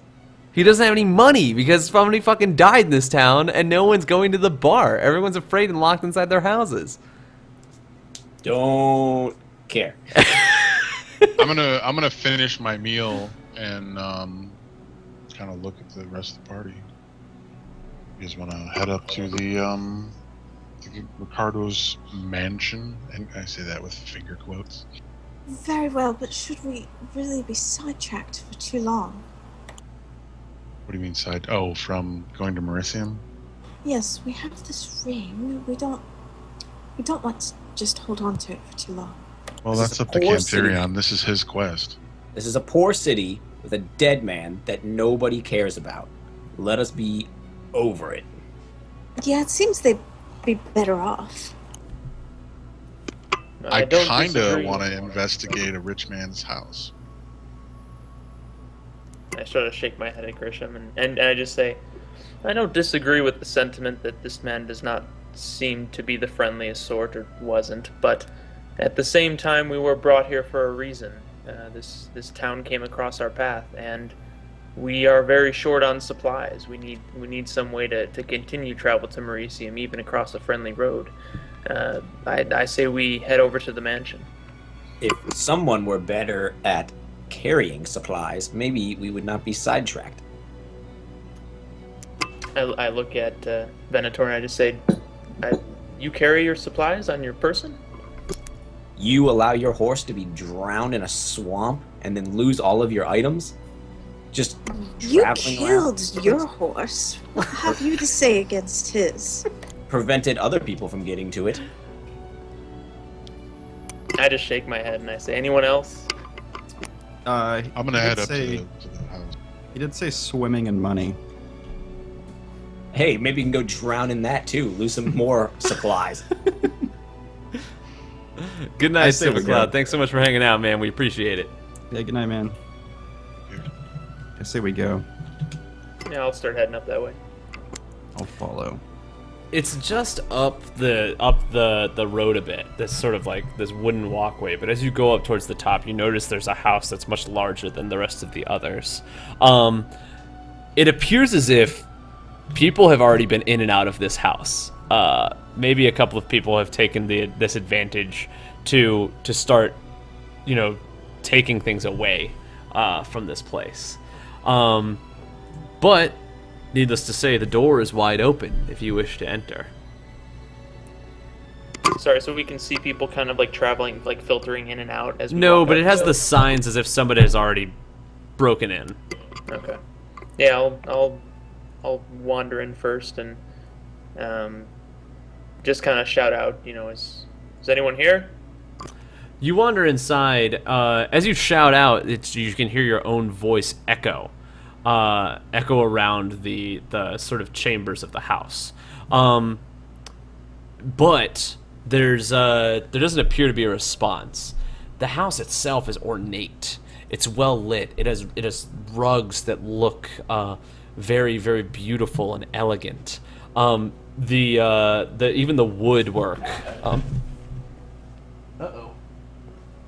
He doesn't have any money because somebody fucking died in this town and no one's going to the bar. Everyone's afraid and locked inside their houses.
Don't care.
I'm gonna finish my meal and kind of look at the rest of the party. You guys want to head up to the Ricardo's mansion? And I say that with finger quotes.
Very well, but should we really be sidetracked for too long?
What do you mean side? Oh, from going to Mericium?
Yes, we have this ring. We don't want to just hold on to it for too long.
Well,
This is
that's
a
up to
poor
Cantherion. This is his quest.
This is a poor city with a dead man that nobody cares about. Let us be over it.
Yeah, it seems they'd be better off.
I
don't
kind of
disagree.
want to investigate a rich man's house.
I sort of shake my head at Grisham and I just say, I don't disagree with the sentiment that this man does not seem to be the friendliest sort, or wasn't, but at the same time we were brought here for a reason. This town came across our path, and we are very short on supplies. We need some way to continue travel to Mericium, even across a friendly road. I say we head over to the mansion.
If someone were better at carrying supplies, maybe we would not be sidetracked.
I look at Venator and I just say, you carry your supplies on your person?
You allow your horse to be drowned in a swamp and then lose all of your items? Just
You
traveling
killed
around?
your horse. What have you to say against his?
Prevented other people from getting to it.
I just shake my head and I say, anyone else?
I'm gonna head up to the house.
He did say swimming and money.
Hey, maybe you can go drown in that too. Lose some more supplies.
Good
I
night,
say we
Silver
go.
Cloud. Thanks so much for hanging out, man. We appreciate it.
Yeah, good night, man. I say we go.
Yeah, I'll start heading up that way.
I'll follow.
It's just up the road a bit. This sort of like this wooden walkway. But as you go up towards the top, you notice there's a house that's much larger than the rest of the others. It appears as if people have already been in and out of this house. Maybe a couple of people have taken this advantage to start, taking things away from this place. But needless to say, the door is wide open if you wish to enter.
Sorry, so we can see people kind of like traveling, like filtering in and out as we
No,
walk
but
up,
it has
so-
the signs as if somebody has already broken in.
Okay. Yeah, I'll wander in first and just kind of shout out, is anyone here?
You wander inside. As you shout out, you can hear your own voice echo around the sort of chambers of the house. But there doesn't appear to be a response. The house itself is ornate. It's well lit. It has rugs that look very, very beautiful and elegant. Even the woodwork.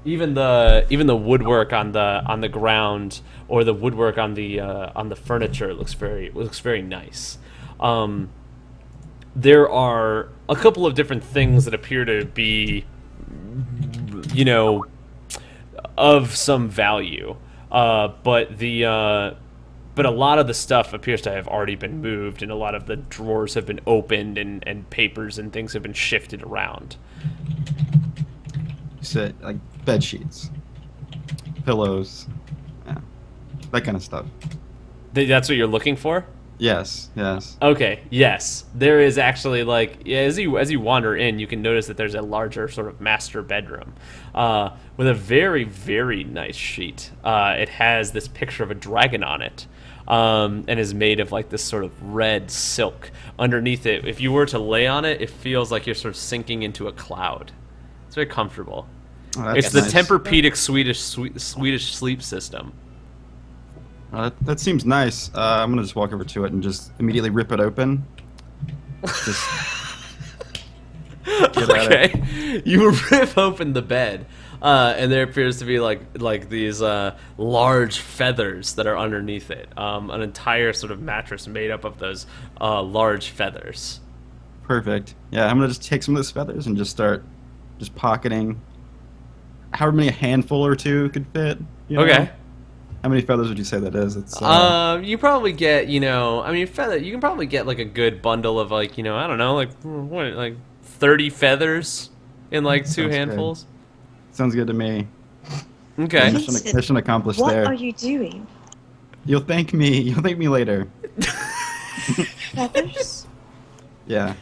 Even the woodwork on the ground, or the woodwork on the furniture looks very nice. There are a couple of different things that appear to be, of some value, but a lot of the stuff appears to have already been moved, and a lot of the drawers have been opened, and papers and things have been shifted around.
You said like bed sheets, pillows, yeah, that kind of stuff.
That's what you're looking for?
Yes.
Okay, yes. There is actually, as you wander in, you can notice that there's a larger sort of master bedroom with a very, very nice sheet. It has this picture of a dragon on it, and is made of this sort of red silk. Underneath it, if you were to lay on it, it feels like you're sort of sinking into a cloud. It's very comfortable.
Oh, that's
It's the
nice.
Tempur-Pedic Swedish sleep system.
That seems nice. I'm gonna just walk over to it and just immediately rip it open. Just Get at it.
Okay, you rip open the bed, and there appears to be like these large feathers that are underneath it. An entire sort of mattress made up of those large feathers.
Perfect. Yeah, I'm gonna just take some of those feathers and just start just pocketing however many, a handful or two could fit. You know?
Okay.
How many feathers would you say that is? It's
You probably get, I mean, feather. You can probably get like a good bundle of like, I don't know, like what, like 30 feathers in like two
Sounds
handfuls.
sounds good to me.
Okay.
Mission accomplished
What
there.
are you doing?
You'll thank me. You'll thank me later.
Feathers?
Yeah.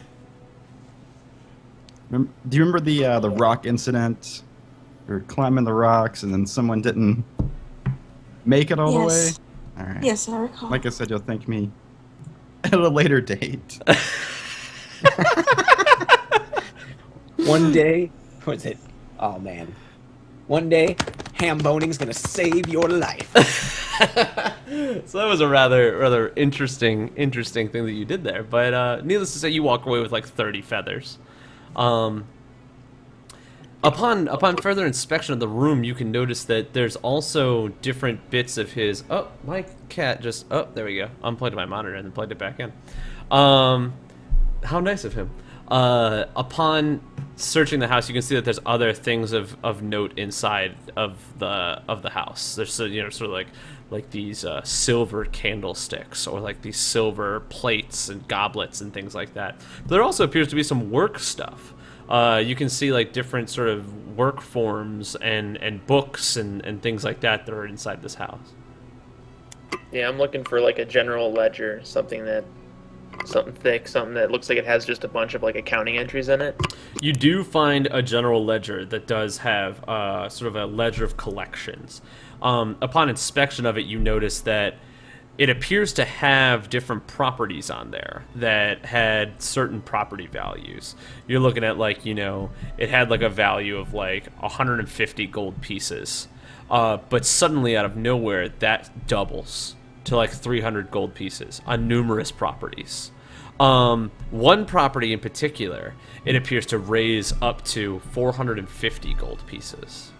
Do you remember the rock incident? We were climbing the rocks and then someone didn't make it all the way?
Yes.
All right.
Yes, I recall.
Like I said, you'll thank me at a later date.
One day, what's it? Oh man, one day, ham boning's gonna save your life.
So that was a rather interesting thing that you did there. But needless to say, you walk away with like 30 feathers. Upon further inspection of the room, you can notice that there's also different bits of his. Oh, my cat just. Oh, there we go. Unplugged my monitor and then plugged it back in. How nice of him. Upon searching the house, you can see that there's other things of note inside of the house. There's sort of like these silver candlesticks or like these silver plates and goblets and things like that. But there also appears to be some work stuff. You can see like different sort of work forms and books and things like that are inside this house.
Yeah, I'm looking for like a general ledger, something thick, something that looks like it has just a bunch of like accounting entries in it.
You do find a general ledger that does have sort of a ledger of collections. Upon inspection of it, you notice that it appears to have different properties on there that had certain property values. You're looking at like, it had like a value of like 150 gold pieces. But suddenly out of nowhere, that doubles to like 300 gold pieces on numerous properties. One property in particular, it appears to raise up to 450 gold pieces.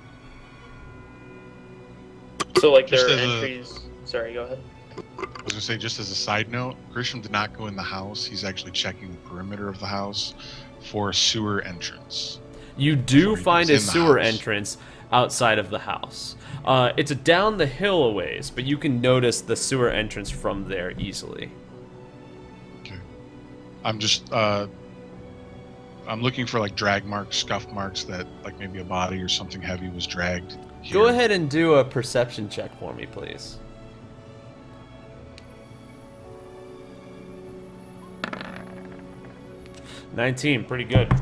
So like
Just
there are
as a-
entries. Sorry, go ahead.
I was gonna say, just as a side note, Grisham did not go in the house. He's actually checking the perimeter of the house for a sewer entrance.
You do
So
find a
he's in the
sewer
house.
entrance outside of the house. It's down the hill a ways, but you can notice the sewer entrance from there easily.
Okay. I'm just I'm looking for like drag marks, scuff marks that like maybe a body or something heavy was dragged here.
Go ahead and do a perception check for me, please. 19, pretty good.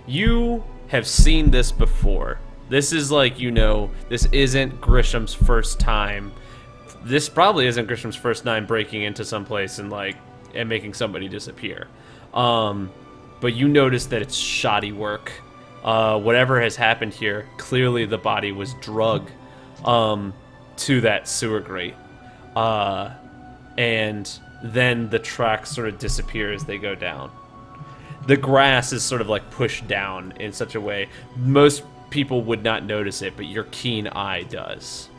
You have seen this before. This is like, this isn't Grisham's first time. This probably isn't Grisham's first time breaking into some place and making somebody disappear. But you notice that it's shoddy work. Whatever has happened here, clearly the body was drugged to that sewer grate. And then the tracks sort of disappear as they go down. The grass is sort of like pushed down in such a way most people would not notice it, but your keen eye does.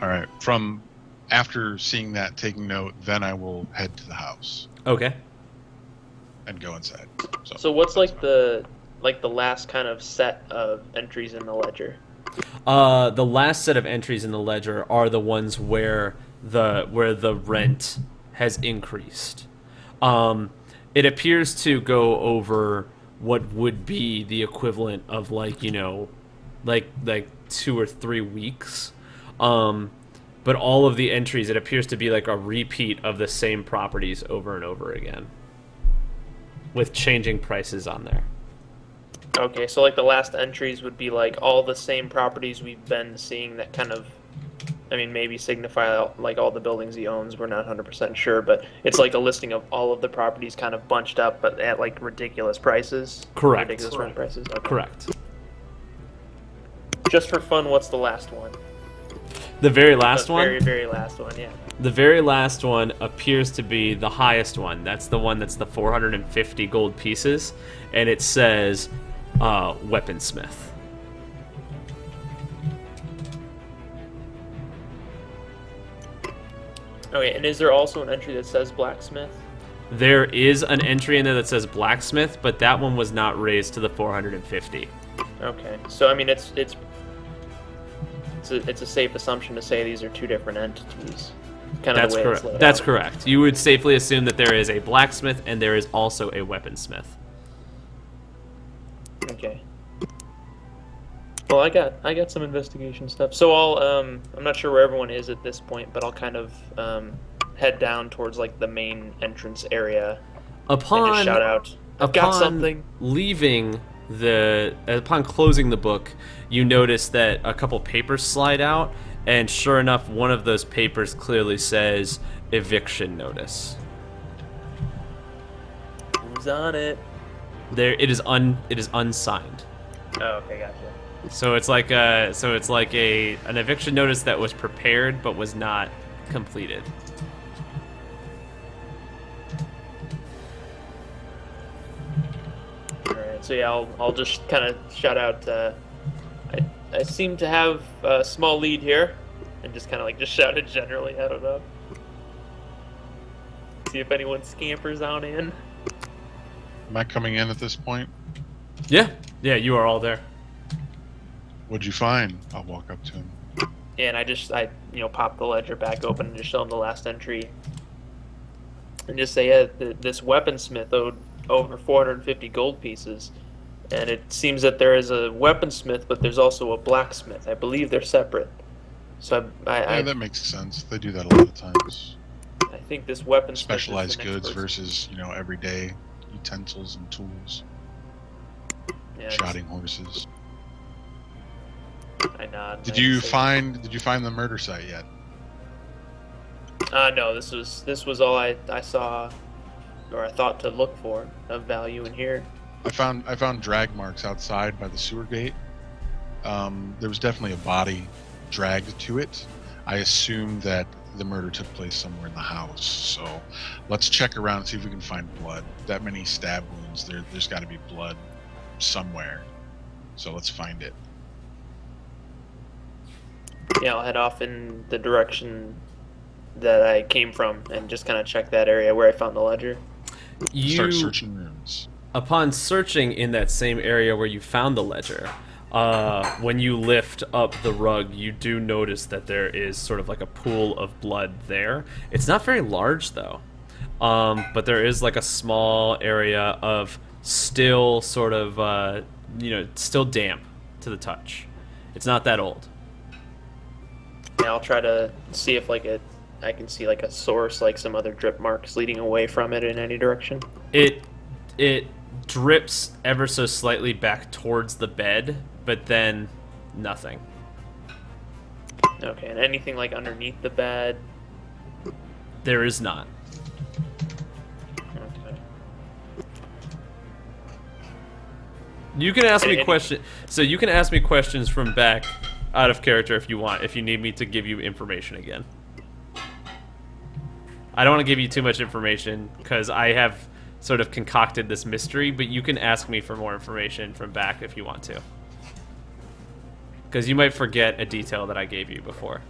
All right. From after seeing that, taking note, then I will head to the house
Okay.
and go inside.
So what's like the last kind of set of entries in the ledger?
The last set of entries in the ledger are the ones where the rent has increased. It appears to go over what would be the equivalent of like 2 or 3 weeks. But all of the entries, it appears to be like a repeat of the same properties over and over again, with changing prices on there.
Okay, so like the last entries would be like all the same properties we've been seeing that kind of, maybe signify like all the buildings he owns. We're not 100% sure, but it's like a listing of all of the properties kind of bunched up, but at like ridiculous prices.
Correct.
Ridiculous rent prices. Okay.
Correct.
Just for fun, what's the last one?
The very last
The
one?
Very, very last one, yeah.
The very last one appears to be the highest one. That's the one that's the 450 gold pieces, and it says weaponsmith.
Okay, and is there also an entry that says blacksmith?
There is an entry in there that says blacksmith, but that one was not raised to the 450.
Okay, so I mean it's a safe assumption to say these are two different entities. Kind of
That's
the way it's
correct.
laid
That's
out.
correct. You would safely assume that there is a blacksmith and there is also a weaponsmith.
Okay. Well, I got some investigation stuff. So I'm not sure where everyone is at this point, but I'll kind of head down towards like the main entrance area and just
Upon
shout out, "I've got
upon
something."
upon closing the book, you notice that a couple papers slide out, and sure enough, one of those papers clearly says eviction notice.
Who's on it?
It is unsigned.
Oh, okay, gotcha.
So it's like an eviction notice that was prepared but was not completed.
All right, so yeah, I'll just kind of shout out. I seem to have a small lead here, and just kind of like just shout it generally. I don't know. See if anyone scampers on in.
Am I coming in at this point?
Yeah, you are all there.
What'd you find? I'll walk up to him.
And I pop the ledger back open and just show him the last entry. And just say, yeah, this weaponsmith owed over 450 gold pieces. And it seems that there is a weaponsmith, but there's also a blacksmith. I believe they're separate. So
Yeah, that makes sense. They do that a lot of times.
I think this weaponsmith
Specialized
is the next
goods
person.
versus, everyday utensils and tools.
Yeah,
Shotting horses.
I nod.
Did
I
you
say-
find the murder site yet?
No, this was all I saw, or I thought to look for of value in here.
I found drag marks outside by the sewer gate. There was definitely a body dragged to it. I assume that the murder took place somewhere in the house. So let's check around and see if we can find blood. That many stab wounds, there's got to be blood somewhere. So let's find it.
Yeah, I'll head off in the direction that I came from and just kind of check that area where I found the ledger.
Start searching rooms.
Upon searching in that same area where you found the ledger, when you lift up the rug, you do notice that there is sort of like a pool of blood there. It's not very large, though, but there is like a small area of still sort of, still damp to the touch. It's not that old.
Yeah, I'll try to see if I can see like a source, like some other drip marks leading away from it in any direction.
It drips ever so slightly back towards the bed, but then nothing.
Okay, and anything like underneath the bed?
There is not.
Okay.
You can ask me
Any-
questions. So you can ask me questions from back out of character if you want, if you need me to give you information again. I don't want to give you too much information because I have sort of concocted this mystery, but you can ask me for more information from back if you want to. Because you might forget a detail that I gave you before.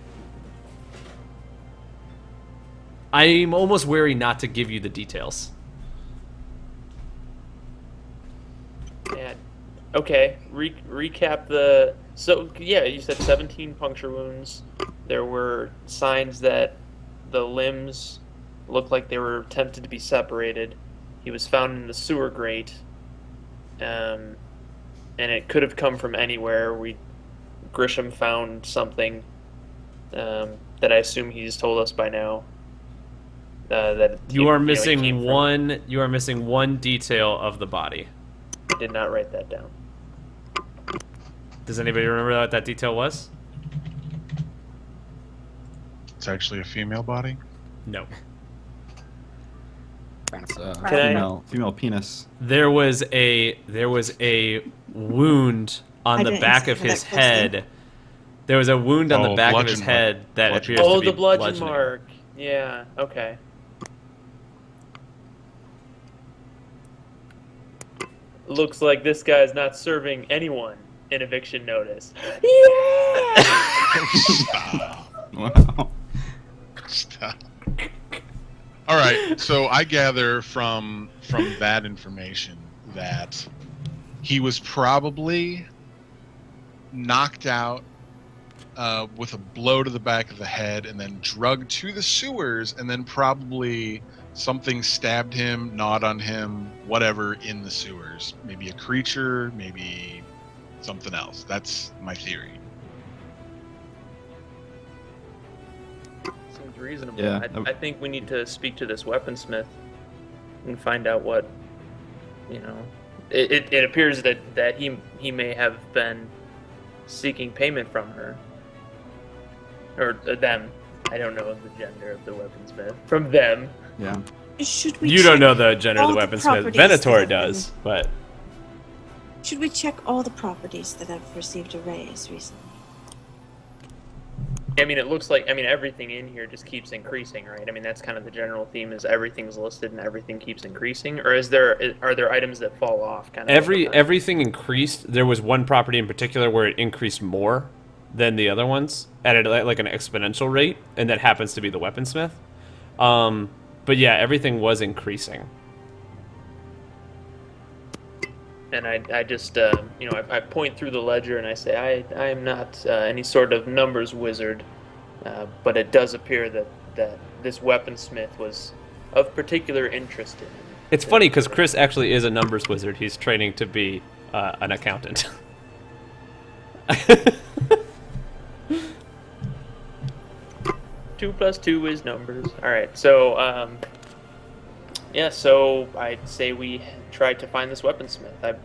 I'm almost wary not to give you the details.
Yeah. Okay. Recap the. So yeah, you said 17 puncture wounds. There were signs that the limbs looked like they were attempted to be separated. He was found in the sewer grate, and it could have come from anywhere. Grisham found something that I assume he's told us by now. That
You are
it
missing
came from.
one. You are missing one detail of the body.
I did not write that down.
Does anybody remember what that detail was?
It's actually a female body.
No.
It's
Can I-
female penis.
There was a wound on
I
the
didn't
back of
examine
his
that closely.
head. There was a wound on the
Oh,
back of his
bludgeon
head that
Bludgeon.
appears
Oh,
to be
the bludgeon
bludgeoning.
mark. Yeah. Okay. Looks like this guy's not serving anyone an eviction notice. Yeah.
Stop.
Wow.
Stop. All right. So I gather from that information that he was probably knocked out with a blow to the back of the head, and then drugged to the sewers, and then probably something stabbed him, gnawed on him, whatever in the sewers. Maybe a creature, maybe something else. That's my theory.
Seems reasonable.
Yeah.
I think we need to speak to this weaponsmith and find out what, you know. It appears that he may have been seeking payment from her. Or them. I don't know the gender of the weaponsmith. From them.
Yeah.
Should we?
You don't
check
know the gender of
all
the
the
weaponsmith.
properties
Venator
that-
does, but
Should we check all the properties that have received a raise recently?
I mean, it looks like, I mean, everything in here just keeps increasing, right? I mean, that's kind of the general theme, is everything's listed and everything keeps increasing, or are there items that fall off kind of over time?
everything increased. There was one property in particular where it increased more than the other ones at like an exponential rate, and that happens to be the weaponsmith. But yeah, everything was increasing.
And I just, you know, I point through the ledger and I say, I am not any sort of numbers wizard, but it does appear that this weaponsmith was of particular interest in him.
It's funny because Chris actually is a numbers wizard. He's training to be an accountant.
2 + 2 is numbers. All right, so yeah, so I'd say we tried to find this weaponsmith.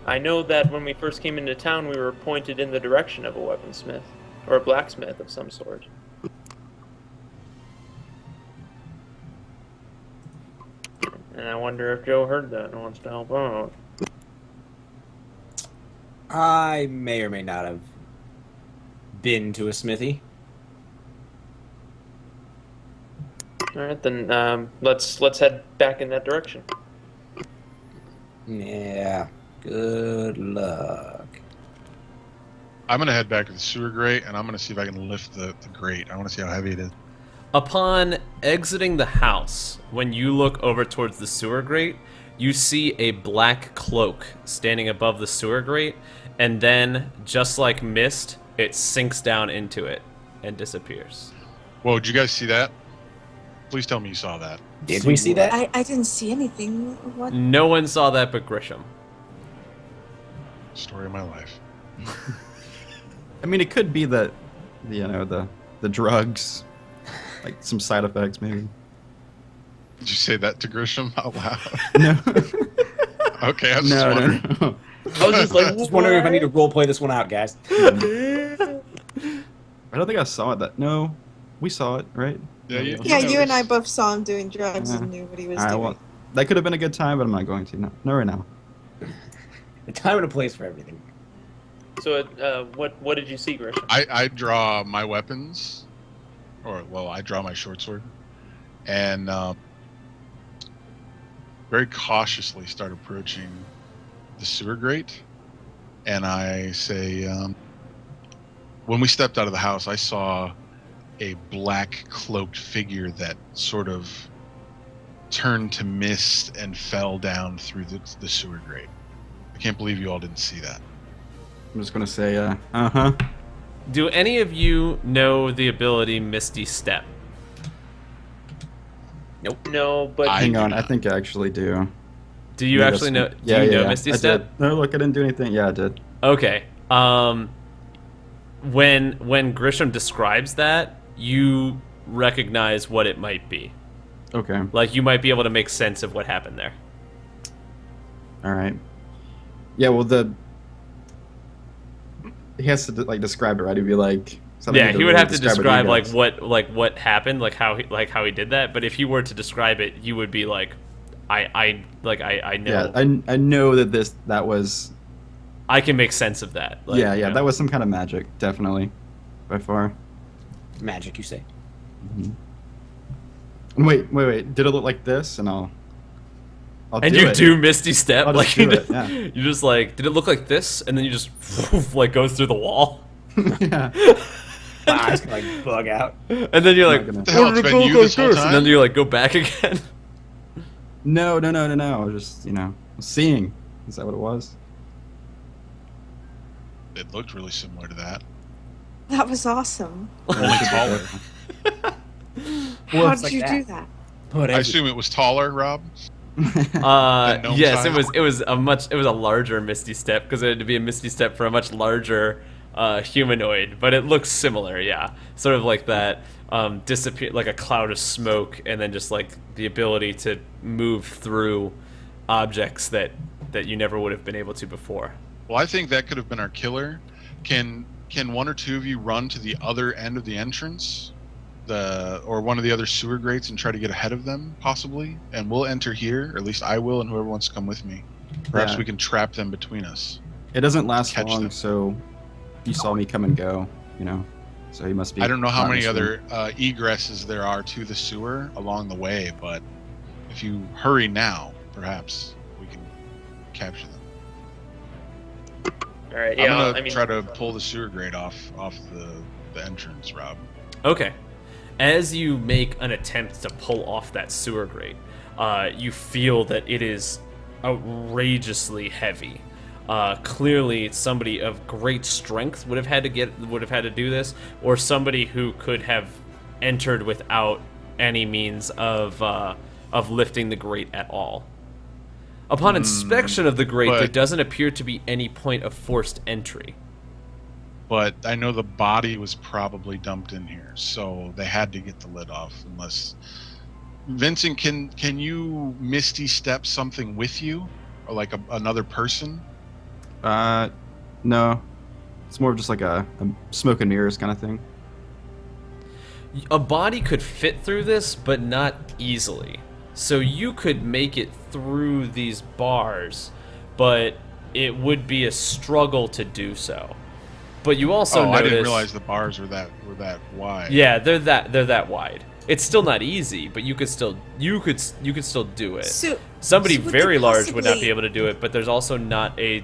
I know that when we first came into town, we were pointed in the direction of a weaponsmith or a blacksmith of some sort. And I wonder if Joe heard that and wants to help out.
I may or may not have been to a smithy.
All right, then let's head back in that direction.
Yeah. Good luck.
I'm gonna head back to the sewer grate, and I'm gonna see if I can lift the grate. I want to see how heavy it is.
Upon exiting the house, when you look over towards the sewer grate, you see a black cloak standing above the sewer grate, and then, just like mist, it sinks down into it and disappears.
Whoa, did you guys see that? Please tell me you saw that.
Did we see that?
I didn't see anything. What?
No one saw that but Grisham.
Story of my life.
I mean, it could be that, you know, the drugs, like some side effects maybe.
Did you say that to Grisham out loud?
No.
Okay, I was just
No,
wondering.
no.
I was just wondering if I need to role play this one out, guys.
I don't think I saw it. No, we saw it, right?
Yeah, you-
Yeah, you and I
noticed.
both saw him doing drugs
Yeah.
and knew what he was
All right,
doing.
well, that could have been a good time, but I'm not going to. No, not right now.
A time and a place for everything.
So, what did you see, Grisham?
I draw my weapons, I draw my short sword, and very cautiously start approaching the sewer grate. And I say, when we stepped out of the house, I saw a black cloaked figure that sort of turned to mist and fell down through the sewer grate. I can't believe you all didn't see that.
I'm just gonna say, uh-huh.
Do any of you know the ability Misty Step?
No, but
Hang on, I think I actually do.
Do you
Yeah,
actually know?
that's-
Do you know Misty
I
Step?
did. No, look, I didn't do anything. Yeah, I did.
Okay. When Grisham describes that, you recognize what it might be.
Okay,
Like you might be able to make sense of what happened there.
all right. Yeah, well, he has to describe it, right? He'd be like, something
Yeah,
to
he would
really
have to
it you
describe
guys.
what happened, like how he did that. But if you were to describe it, you would be like, I know.
Yeah, I know that was.
I can make sense of that. Like,
Yeah,
you know.
that was some kind of magic, definitely, by far.
Magic, you say?
Wait. Did it look like this? And I'll
And
do
you
it.
do Misty Step,
I'll
like
just
you
do
just,
it, yeah.
you just like, did it look like this? And then you just like goes through the wall,
Yeah.
My eyes can like bug out.
and then you're like,
Not gonna-
The hell,
"What did
it's
it
been
go
you
like
this whole
this?" And then
time?
you like go back again.
No. I was just seeing. Is that what it was?
It looked really similar to that.
That was awesome.
Only taller.
How
Looks
did
like
you
that.
do that?
But
I assume it was taller, Rob. gnome
Yes,
size?
it was a larger Misty Step because it had to be a Misty Step for a much larger humanoid, but it looks similar, yeah. Sort of like that disappear, like a cloud of smoke, and then just like the ability to move through objects that you never would have been able to before.
Well, I think that could have been our killer. Can one or two of you run to the other end of the entrance, or one of the other sewer grates, and try to get ahead of them, possibly? And we'll enter here, or at least I will, and whoever wants to come with me. Perhaps
Yeah.
we can trap them between us.
It doesn't last
Catch
long,
them.
so you saw me come and go. So he must be.
I don't know how
not
many
listening.
other egresses there are to the sewer along the way, but if you hurry now, perhaps we can capture them.
All right.
I'm
Yeah.
gonna
I mean,
try to pull the sewer grate off the entrance, Rob.
Okay. As you make an attempt to pull off that sewer grate, you feel that it is outrageously heavy. Clearly, somebody of great strength would have had to do this, or somebody who could have entered without any means of lifting the grate at all. Upon inspection of the grate, there
but-
doesn't appear to be any point of forced entry.
But I know the body was probably dumped in here, so they had to get the lid off. Unless Vincent, can you Misty Step something with you, or like another person?
No. It's more of just like a smoke and mirrors kind of thing.
A body could fit through this, but not easily. So you could make it through these bars, but it would be a struggle to do so. But you also
I
notice,
didn't realize the bars were that wide.
yeah, they're that wide. It's still not easy, but you could still do it.
So
Somebody
so would they
very large would not be
possibly-
able to do it, but there's also not any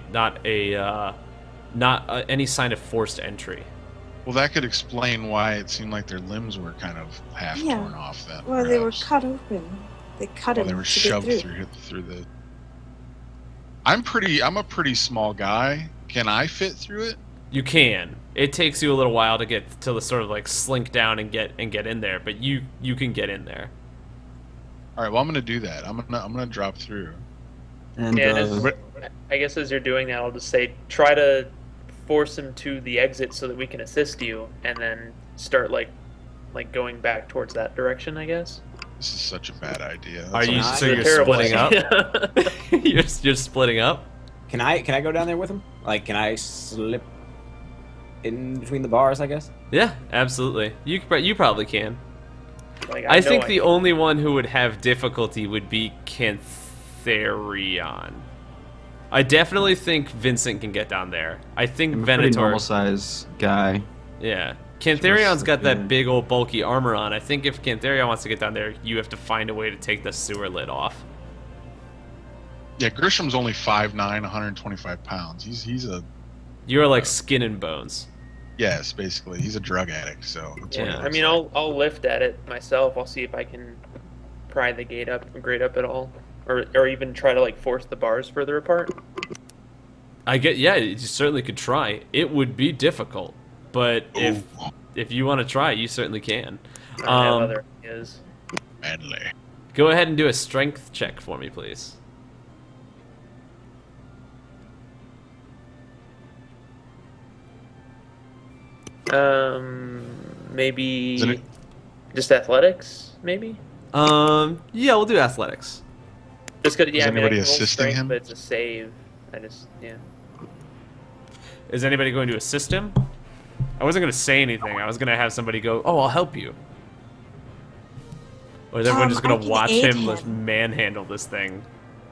sign of forced entry.
Well, that could explain why it seemed like their limbs were kind of half
Yeah.
torn off. Then.
Well, they were
perhaps.
cut open. They cut
Well,
him
they were
to
shoved
get through.
through the. I'm a pretty small guy. Can I fit through it?
You can. It takes you a little while to get to the sort of like slink down and get in there, but you can get in there.
All right. Well, I'm gonna do that. I'm gonna drop through.
And
Yeah, and I guess as you're doing that, I'll just say try to force him to the exit so that we can assist you, and then start like going back towards that direction. I guess.
This is such a bad idea.
Are you
That's
so
a
you're
terrible
splitting up?
idea.
you're splitting up?
Can I go down there with him? Like, can I slip in between the bars? I guess.
Yeah, absolutely. You probably can.
Like,
I
know
think
I
the
can.
only one who would have difficulty would be Cantharion. I definitely think Vincent can get down there. I think
I'm a pretty normal
Venator.
size guy.
Yeah. Cantharion's got that
good.
big old bulky armor on. I think if Cantharion wants to get down there, you have to find a way to take the sewer lid off.
Yeah, Grisham's only 5'9", 125 pounds. He's a
You're like skin and bones.
yes, basically. He's a drug addict. So that's what he
Yeah.
I
looks
mean,
like.
I'll lift at it myself. I'll see if I can pry the grate up at all, or even try to like force the bars further apart.
Yeah, you certainly could try. It would be difficult, but if you want to try, you certainly can.
I have other ideas.
Manly.
Go ahead and do a strength check for me, please.
Maybe
Isn't it-
just athletics, maybe.
Yeah, we'll do athletics.
Just cause,
Is
I mean, I
anybody
can roll
assisting
strength,
him?
But it's a save. Yeah.
Is anybody going to assist him? I wasn't going to say anything. I was going to have somebody go, "Oh, I'll help you." Or is everyone just
I
going to
can
watch
aid
him just
him.
manhandle this thing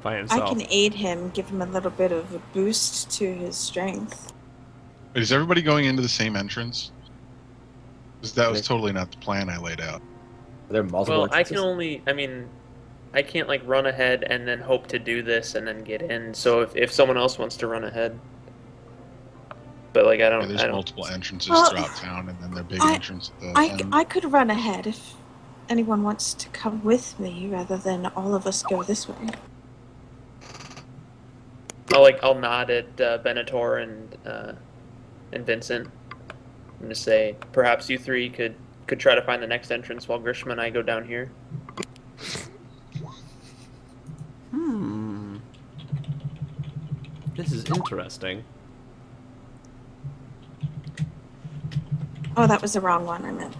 by
I
himself?
can aid him, give him a little bit of a boost to his strength.
Wait, is everybody going into the same entrance? 'Cause that was totally not the plan I laid out.
Are there multiple
Well, I can
entrances?
only. I mean, I can't like run ahead and then hope to do this and then get in. So if someone else wants to run ahead, but like I
Yeah,
don't.
there's
I don't.
multiple entrances
Well,
throughout town, and then their big
I-
entrance at the end.
I could run ahead if anyone wants to come with me rather than all of us go this way.
I'll nod at Benator and Vincent, and just say perhaps you three could try to find the next entrance while Grisham and I go down here.
This is interesting.
Oh, that was the wrong one. I meant.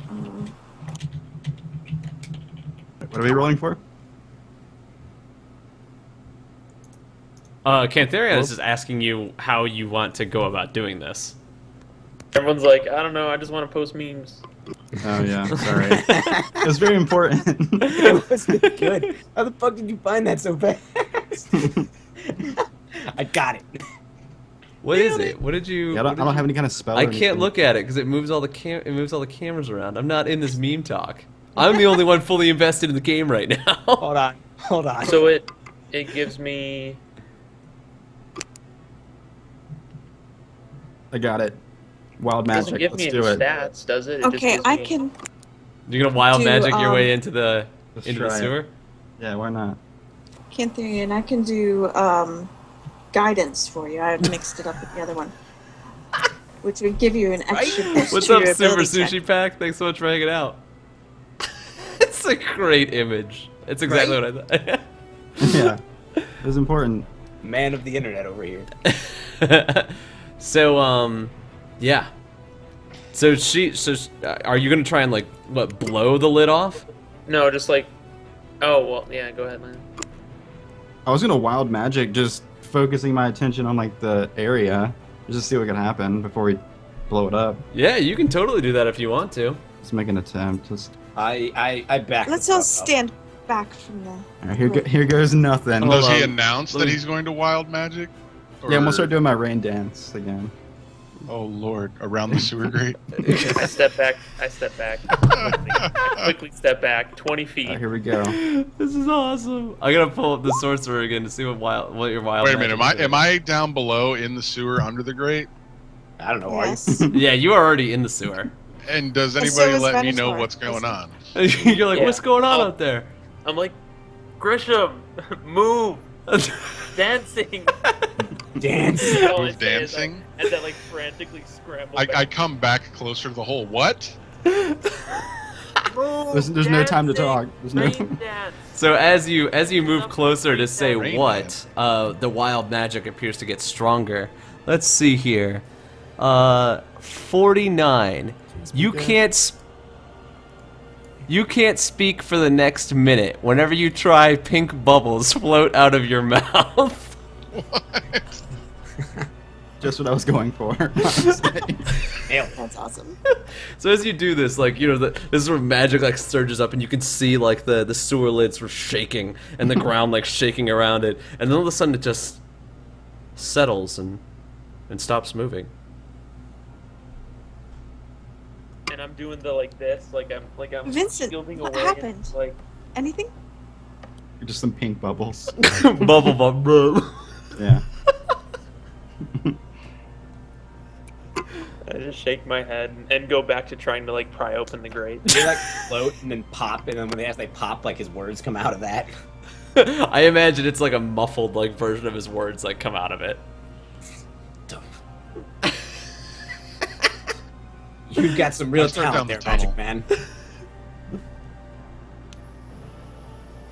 What are we rolling for?
Cantharion is just asking you how you want to go about doing this.
Everyone's like, I don't know. I just want to post memes.
Oh yeah, sorry. It was very important.
It was good. How the fuck did you find that so fast? I got it.
What is it? What did you?
Yeah, I
what did
don't
you-
have any kind of spell.
I
or
can't
anything.
look at it because it moves all the cameras around. I'm not in this meme talk. I'm the only one fully invested in the game right now.
Hold on.
So it gives me.
I got it. Wild
It doesn't
magic.
give
Let's
me
do
any
it.
stats, does it? It just
Okay,
gives
I
me-
can.
You're gonna wild
Do,
magic your way into the
Let's
into the
try it.
sewer.
Yeah, why not?
Cantharian, I can do guidance for you. I mixed it up with the other one, which would give you an extra boost
What's
to
up,
your
Super
ability check.
Sushi Pack? Thanks so much for hanging out. It's a great image. It's exactly what I thought.
Yeah, it was important.
Man of the internet over here.
So, yeah. So are you gonna try and like what blow the lid off?
No, just like. Oh well, yeah. Go ahead, Lynn.
I was gonna wild magic, just focusing my attention on like the area, just to see what could happen before we blow it up.
Yeah, you can totally do that if you want to.
Let's make an attempt.
I back.
Let's
the
all
fuck up.
stand back from the.
All right, here goes nothing.
Hold
Does he
on.
announce
Let
that
me-
he's going to wild magic?
Yeah, I'm gonna
Or-
start doing my rain dance again.
Oh lord, around the sewer grate.
I step back. Quickly step back 20 feet.
All right, here we go.
This is awesome. I gotta pull up the sorcerer again to see what your wild.
Wait a minute,
magic is.
am I down below in the sewer under the grate?
I don't know.
Yes.
Yeah, you are already in the sewer.
And does
So
anybody
is
let me know
Venator.
what's going on?
You're like,
Yeah.
what's going on
Oh.
out there?
I'm like, Grisham, move, dancing.
Dance.
All I
Who's
say is
dancing?
As I like frantically scramble.
I
back.
come back closer to the hole. What?
Move,
There's no time to
dancing,
talk. There's no.
rain dance.
So as you move closer to say
Rain
what, the wild magic appears to get stronger. Let's see here. 49. You can't speak for the next minute. Whenever you try, pink bubbles float out of your mouth.
Just what I was going for. honestly.
That's awesome.
So as you do this, like, you know, this sort of magic like surges up, and you can see like the sewer lid sort of shaking, and the ground like shaking around it, and then all of a sudden it just settles and stops moving.
And I'm doing the like this, like I'm
Vincent,
shielding
what
away.
happened?
Like
Anything?
Just some pink bubbles.
Bubble bubble.
Yeah.
I just shake my head and go back to trying to like pry open the grate.
They like float and then pop, and then as they pop, like his words come out of that.
I imagine it's like a muffled like version of his words like come out of it.
You've got some real
Let's start
talent
down
there,
the
Magic Man.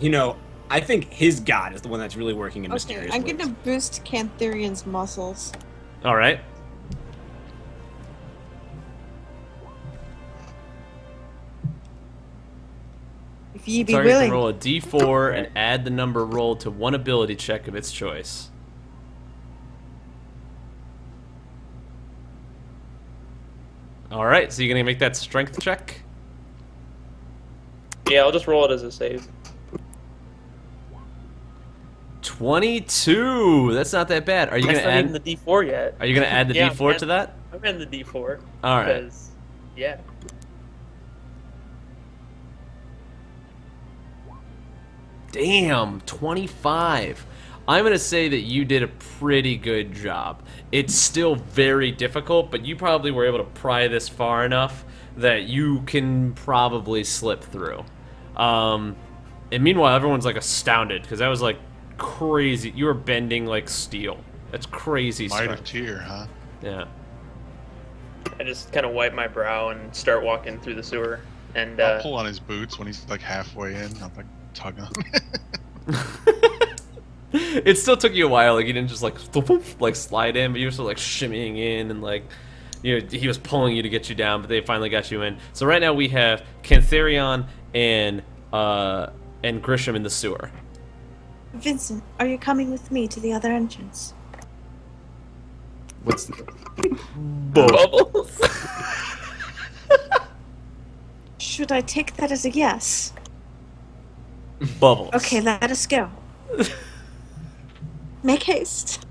You know, I think his god is the one that's really working in
Okay,
mysterious
I'm
ways.
gonna boost Cantharian's muscles.
All right.
If ye be
Target can
willing.
roll a d4 and add the number rolled to one ability check of its choice. All right, so you're gonna make that strength check.
Yeah, I'll just roll it as a save.
22. That's not that bad. Are you gonna
That's not even
add?
the D4 yet.
Are you gonna add the
Yeah,
d4
man.
to that?
I'm in the D4.
All right. 'Cause,
Because, yeah.
All right. 'Cause
Yeah.
Damn, 25. I'm going to say that you did a pretty good job. It's still very difficult, but you probably were able to pry this far enough that you can probably slip through. And meanwhile, everyone's like astounded because that was like crazy. You were bending like steel. That's crazy
Might
stuff.
of Tyr, huh?
Yeah.
I just kind of wipe my brow and start walking through the sewer. And
I'll pull on his boots when he's like halfway in. I'm like tugging on.
It still took you a while. Like you didn't just like slide in, but you were still like shimmying in and like he was pulling you to get you down, but they finally got you in. So right now we have Cantharion and Grisham in the sewer.
Vincent, are you coming with me to the other entrance?
What's
bubbles.
Should I take that as a yes?
Bubbles.
Okay, let us go. Make haste.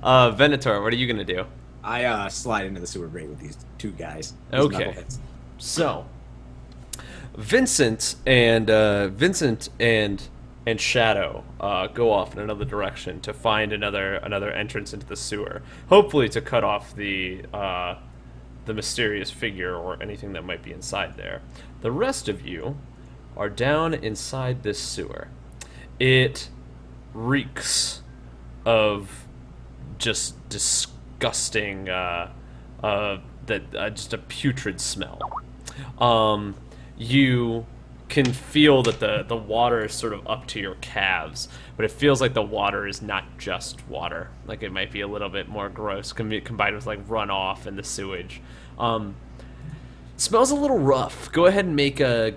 Venator, what are you gonna do?
I slide into the sewer grate with these two guys. These
Okay.
knuckleheads.
So, Vincent and Shadow go off in another direction to find another entrance into the sewer, hopefully to cut off the mysterious figure or anything that might be inside there. The rest of you are down inside this sewer. It reeks of just disgusting, just a putrid smell. You can feel that the water is sort of up to your calves, but it feels like the water is not just water. Like it might be a little bit more gross, combined with like runoff and the sewage. It smells a little rough. Go ahead and make a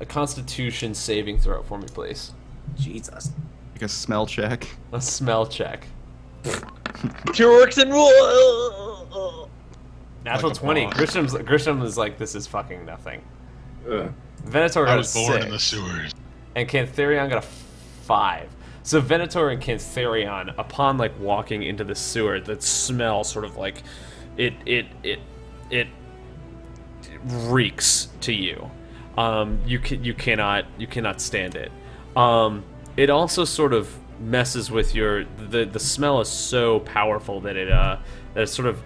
Constitution saving throw for me, please.
Jesus.
Like a smell check.
A smell check.
Jerks and roll.
Natural
Like a
20.
boss.
Grisham is like, this is fucking nothing.
Ugh.
Venator
I
got a
was born
6,
in the sewers.
and Cantharion got a 5. So Venator and Cantharion, upon like walking into the sewer, the smell sort of like it reeks to you. You cannot stand it. It also sort of messes with the smell is so powerful that it sort of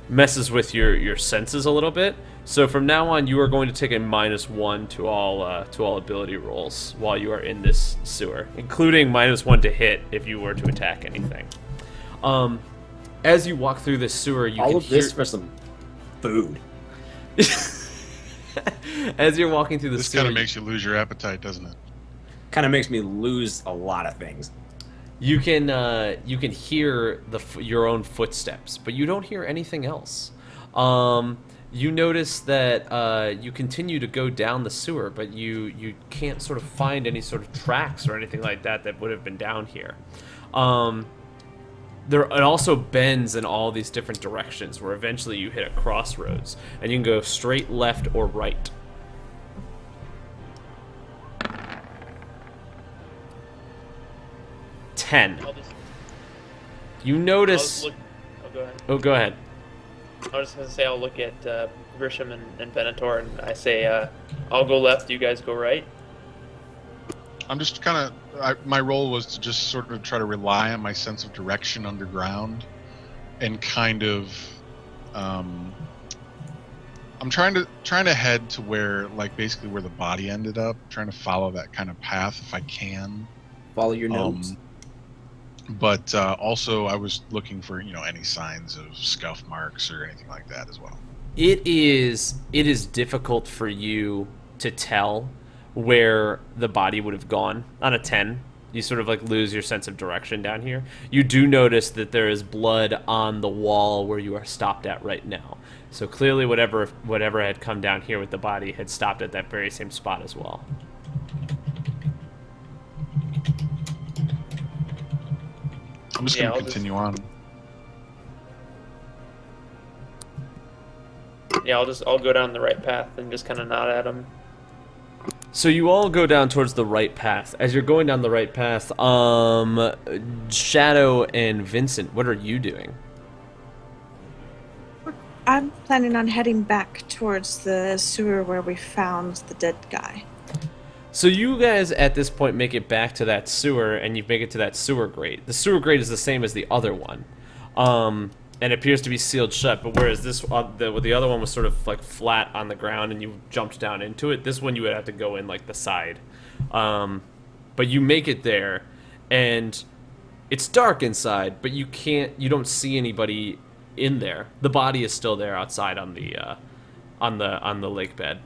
messes with your senses a little bit. So from now on, you are going to take a -1 to all ability rolls while you are in this sewer, including -1 to hit if you were to attack anything. As you walk through this sewer, you
All
can
of this
hear,
for some food.
as you're walking through the
This
sewer,
kind of makes you lose your appetite, doesn't it?
Kind of makes me lose a lot of things.
you can hear your own footsteps, but you don't hear anything else. You notice that you continue to go down the sewer, but you can't sort of find any sort of tracks or anything like that would have been down here. It also bends in all these different directions, where eventually you hit a crossroads, and you can go straight, left, or right. Ten.
I'll just
You
I'll
notice.
look. Oh, go ahead.
Oh, go ahead.
I was just gonna say I'll look at Grisham and Venator, and I say I'll go left, you guys go right.
I'm just kind of. My role was to just sort of try to rely on my sense of direction underground, and kind of. I'm trying to head to where, like, basically where the body ended up. Trying to follow that kind of path if I can.
Follow your nose.
But also, I was looking for any signs of scuff marks or anything like that as well.
It is difficult for you to tell where the body would have gone on a 10. You sort of like lose your sense of direction down here. You do notice that there is blood on the wall where you are stopped at right now. So clearly whatever had come down here with the body had stopped at that very same spot as well.
I'm just
Yeah,
going
I'll
to continue on.
Yeah, I'll go down the right path and just kind of nod at him.
So you all go down towards the right path. As you're going down the right path, Shadow and Vincent, what are you doing?
I'm planning on heading back towards the sewer where we found the dead guy.
So you guys at this point make it back to that sewer, and you make it to that sewer grate. The sewer grate is the same as the other one, and it appears to be sealed shut. But whereas the other one was sort of like flat on the ground, and you jumped down into it, this one you would have to go in like the side. But you make it there, and it's dark inside, but you don't see anybody in there. The body is still there outside on the lake bed.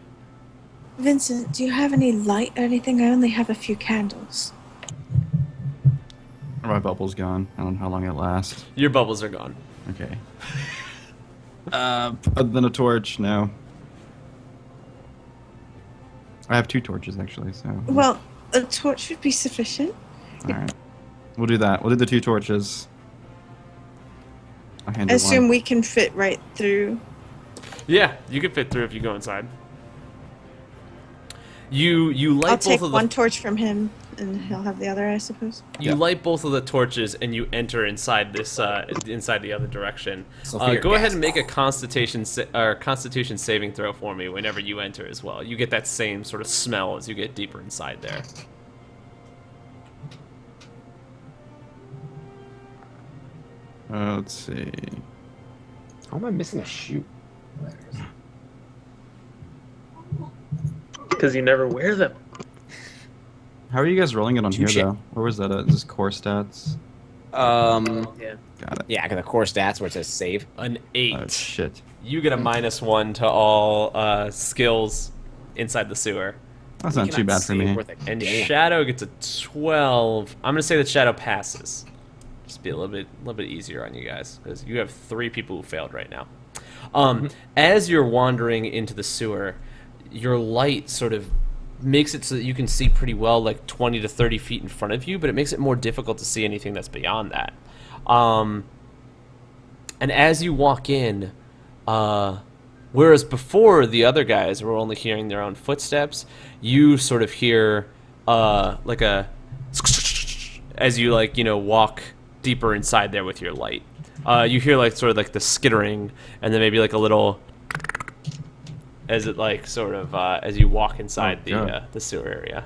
Vincent, do you have any light or anything? I only have a few candles.
My bubble's gone. I don't know how long it lasts.
Your bubbles are gone.
Okay. Other than a torch, no. I have 2 torches actually, so.
Well, a torch would be sufficient.
All right. We'll do that. We'll do the 2 torches. I'll hand
I
you
assume
one.
we can fit right through.
Yeah, you can fit through if you go inside. You light
I'll
both
take
of the
one torch from him, and he'll have the other, I suppose.
you light both of the torches, and you enter inside this inside the other direction.
Sulfuric
Go ahead
gas.
and make a Constitution saving throw for me whenever you enter as well. You get that same sort of smell as you get deeper inside there.
Let's see.
How am I missing a shoe? There it is.
Because you never wear them.
How are you guys rolling it on
Touche.
here though? Where was that at? Is this core stats?
Yeah.
Got it.
Yeah, because the core stats where it says save.
An 8.
Oh shit.
You get a -1 to all skills inside the sewer.
That's not too bad for me.
And
Damn.
Shadow gets a 12. I'm gonna say that Shadow passes. Just be a little bit easier on you guys because you have 3 people who failed right now. As you're wandering into the sewer, your light sort of makes it so that you can see pretty well, like 20 to 30 feet in front of you, but it makes it more difficult to see anything that's beyond that. And as you walk in, whereas before the other guys were only hearing their own footsteps, you sort of hear like a as you walk deeper inside there with your light. You hear like sort of like the skittering, and then maybe like a little as it like sort of as you walk inside the sewer area.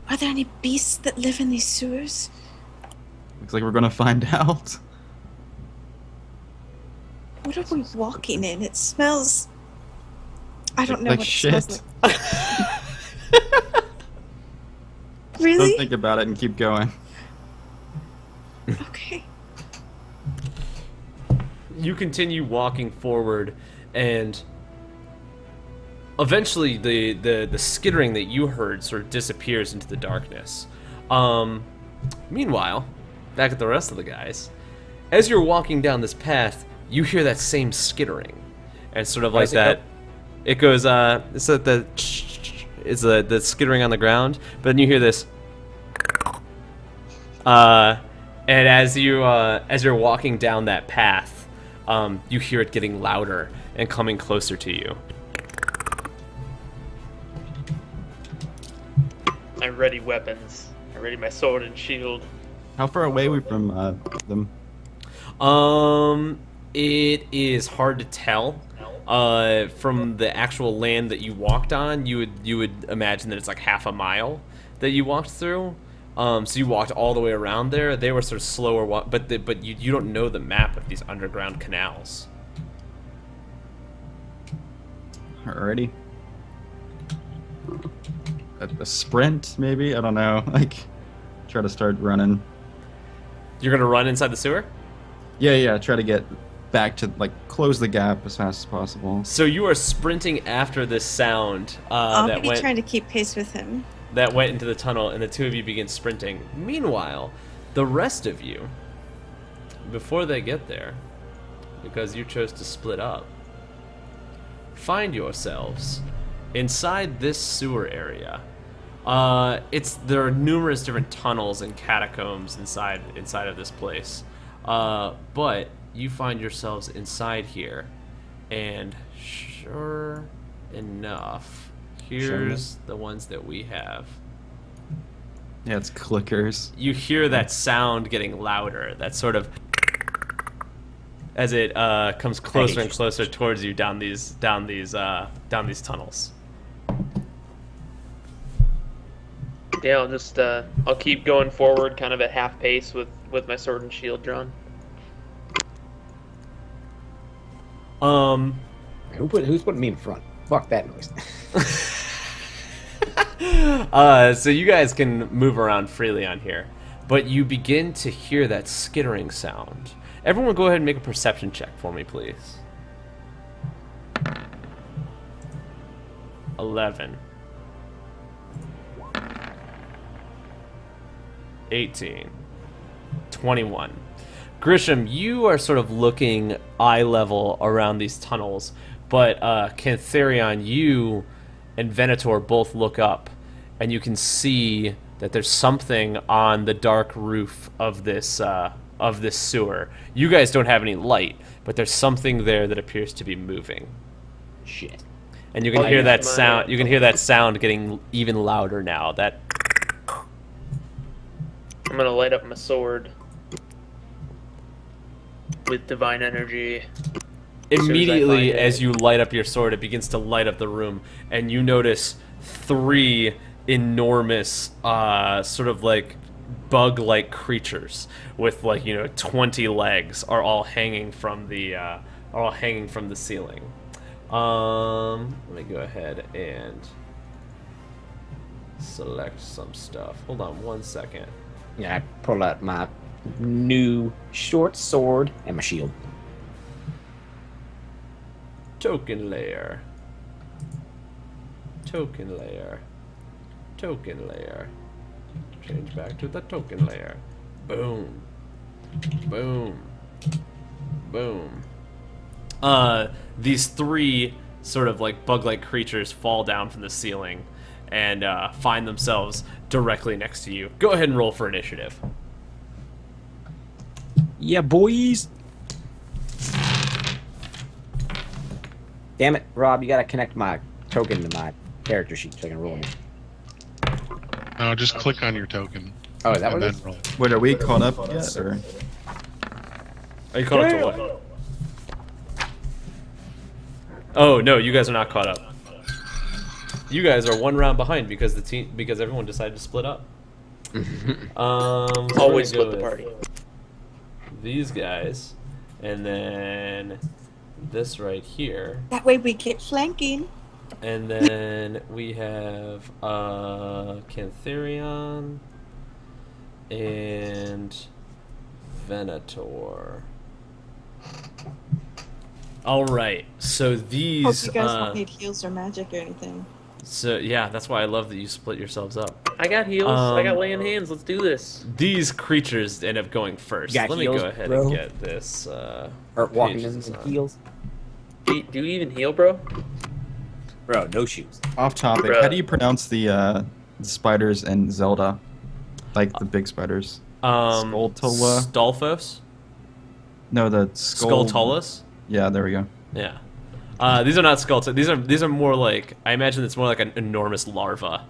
Are there any beasts that live in these sewers?
Looks like we're gonna find out.
What are we walking in? It smells. I don't know
Like
what
shit.
it smells like. Really?
Don't think about it and keep going.
Okay.
You continue walking forward, and eventually the skittering that you heard sort of disappears into the darkness. Meanwhile, back at the rest of the guys, as you're walking down this path, you hear that same skittering, and sort of
How
like
does it
that.
go?
It goes. It's like the skittering on the ground, but then you hear this. And as you're walking down that path, you hear it getting louder and coming closer to you.
I ready weapons. I ready my sword and shield.
How far away are we from them?
It is hard to tell. From the actual land that you walked on, you would imagine that it's like half a mile that you walked through. So you walked all the way around there. They were sort of slower, but you don't know the map of these underground canals.
Alrighty. A sprint, maybe? I don't know. Like, try to start running.
You're gonna run inside the sewer?
Yeah. Try to get back to, like, close the gap as fast as possible.
So you are sprinting after this sound
I'll
that
be
went
trying to keep pace with him.
that went into the tunnel, and the 2 of you begin sprinting. Meanwhile, the rest of you, before they get there, because you chose to split up, find yourselves inside this sewer area. There are numerous different tunnels and catacombs inside of this place, but you find yourselves inside here, and sure enough, here's the ones that we have.
Yeah, it's clickers.
You hear that sound getting louder, that sort of as it comes closer and
you.
closer towards you down these tunnels.
Yeah, I'll just I'll keep going forward, kind of at half pace with my sword and shield drawn.
Who's putting me in front? Fuck that noise.
So you guys can move around freely on here, but you begin to hear that skittering sound. Everyone go ahead and make a perception check for me, please. 11. 18. 21. Grisham, you are sort of looking eye level around these tunnels, but Cantharion, you and Venator both look up, and you can see that there's something on the dark roof of this sewer. You guys don't have any light, but there's something there that appears to be moving.
Shit.
And you can
I'll
hear
use
that
my-
sound. You can hear that sound getting even louder now. That
I'm gonna light up my sword with divine energy.
immediately,
find it.
as you light up your sword, it begins to light up the room, and you notice 3 enormous, sort of like bug-like creatures with 20 legs are all hanging from the ceiling. Let me go ahead and select some stuff. Hold on 1 second.
Yeah, I pull out my new short sword and my shield.
Token layer. Token layer. Token layer. Change back to the token layer. Boom. Boom. Boom. These 3 sort of like bug-like creatures fall down from the ceiling and find themselves directly next to you. Go ahead and roll for initiative.
Yeah, boys. Damn it, Rob, you gotta connect my token to my character sheet so I can roll it.
No, just click on your token.
Oh, is that
and
what it
then
is?
roll.
Wait, are we caught up yet? Or?
Are you caught up to what? Oh no, you guys are not caught up. You guys are 1 round behind because everyone decided to split up. So we're
Always
gonna
split the
go
party.
with these guys, and then this right here,
That way we get flanking.
and then we have Cantharion and Venator. All right, so
Hope
these.
you guys don't need heals or magic or anything.
So yeah, that's why I love that you split yourselves up.
I got heals. I got
Um,
laying hands. Let's do this.
These creatures end up going first.
Got
Let me
heals,
go ahead
bro?
and get this.
Or walking in
pages
the
on.
heels.
Do you even heal, bro?
Bro, no shoes.
Off topic,
Bruh.
how do you pronounce the spiders in Zelda? Like the big spiders? Skulltula?
Stalfos?
No, the skull.
Skulltulus?
Yeah, there we go.
Yeah. These are not Skulltulus. These are more like, I imagine it's more like an enormous larva.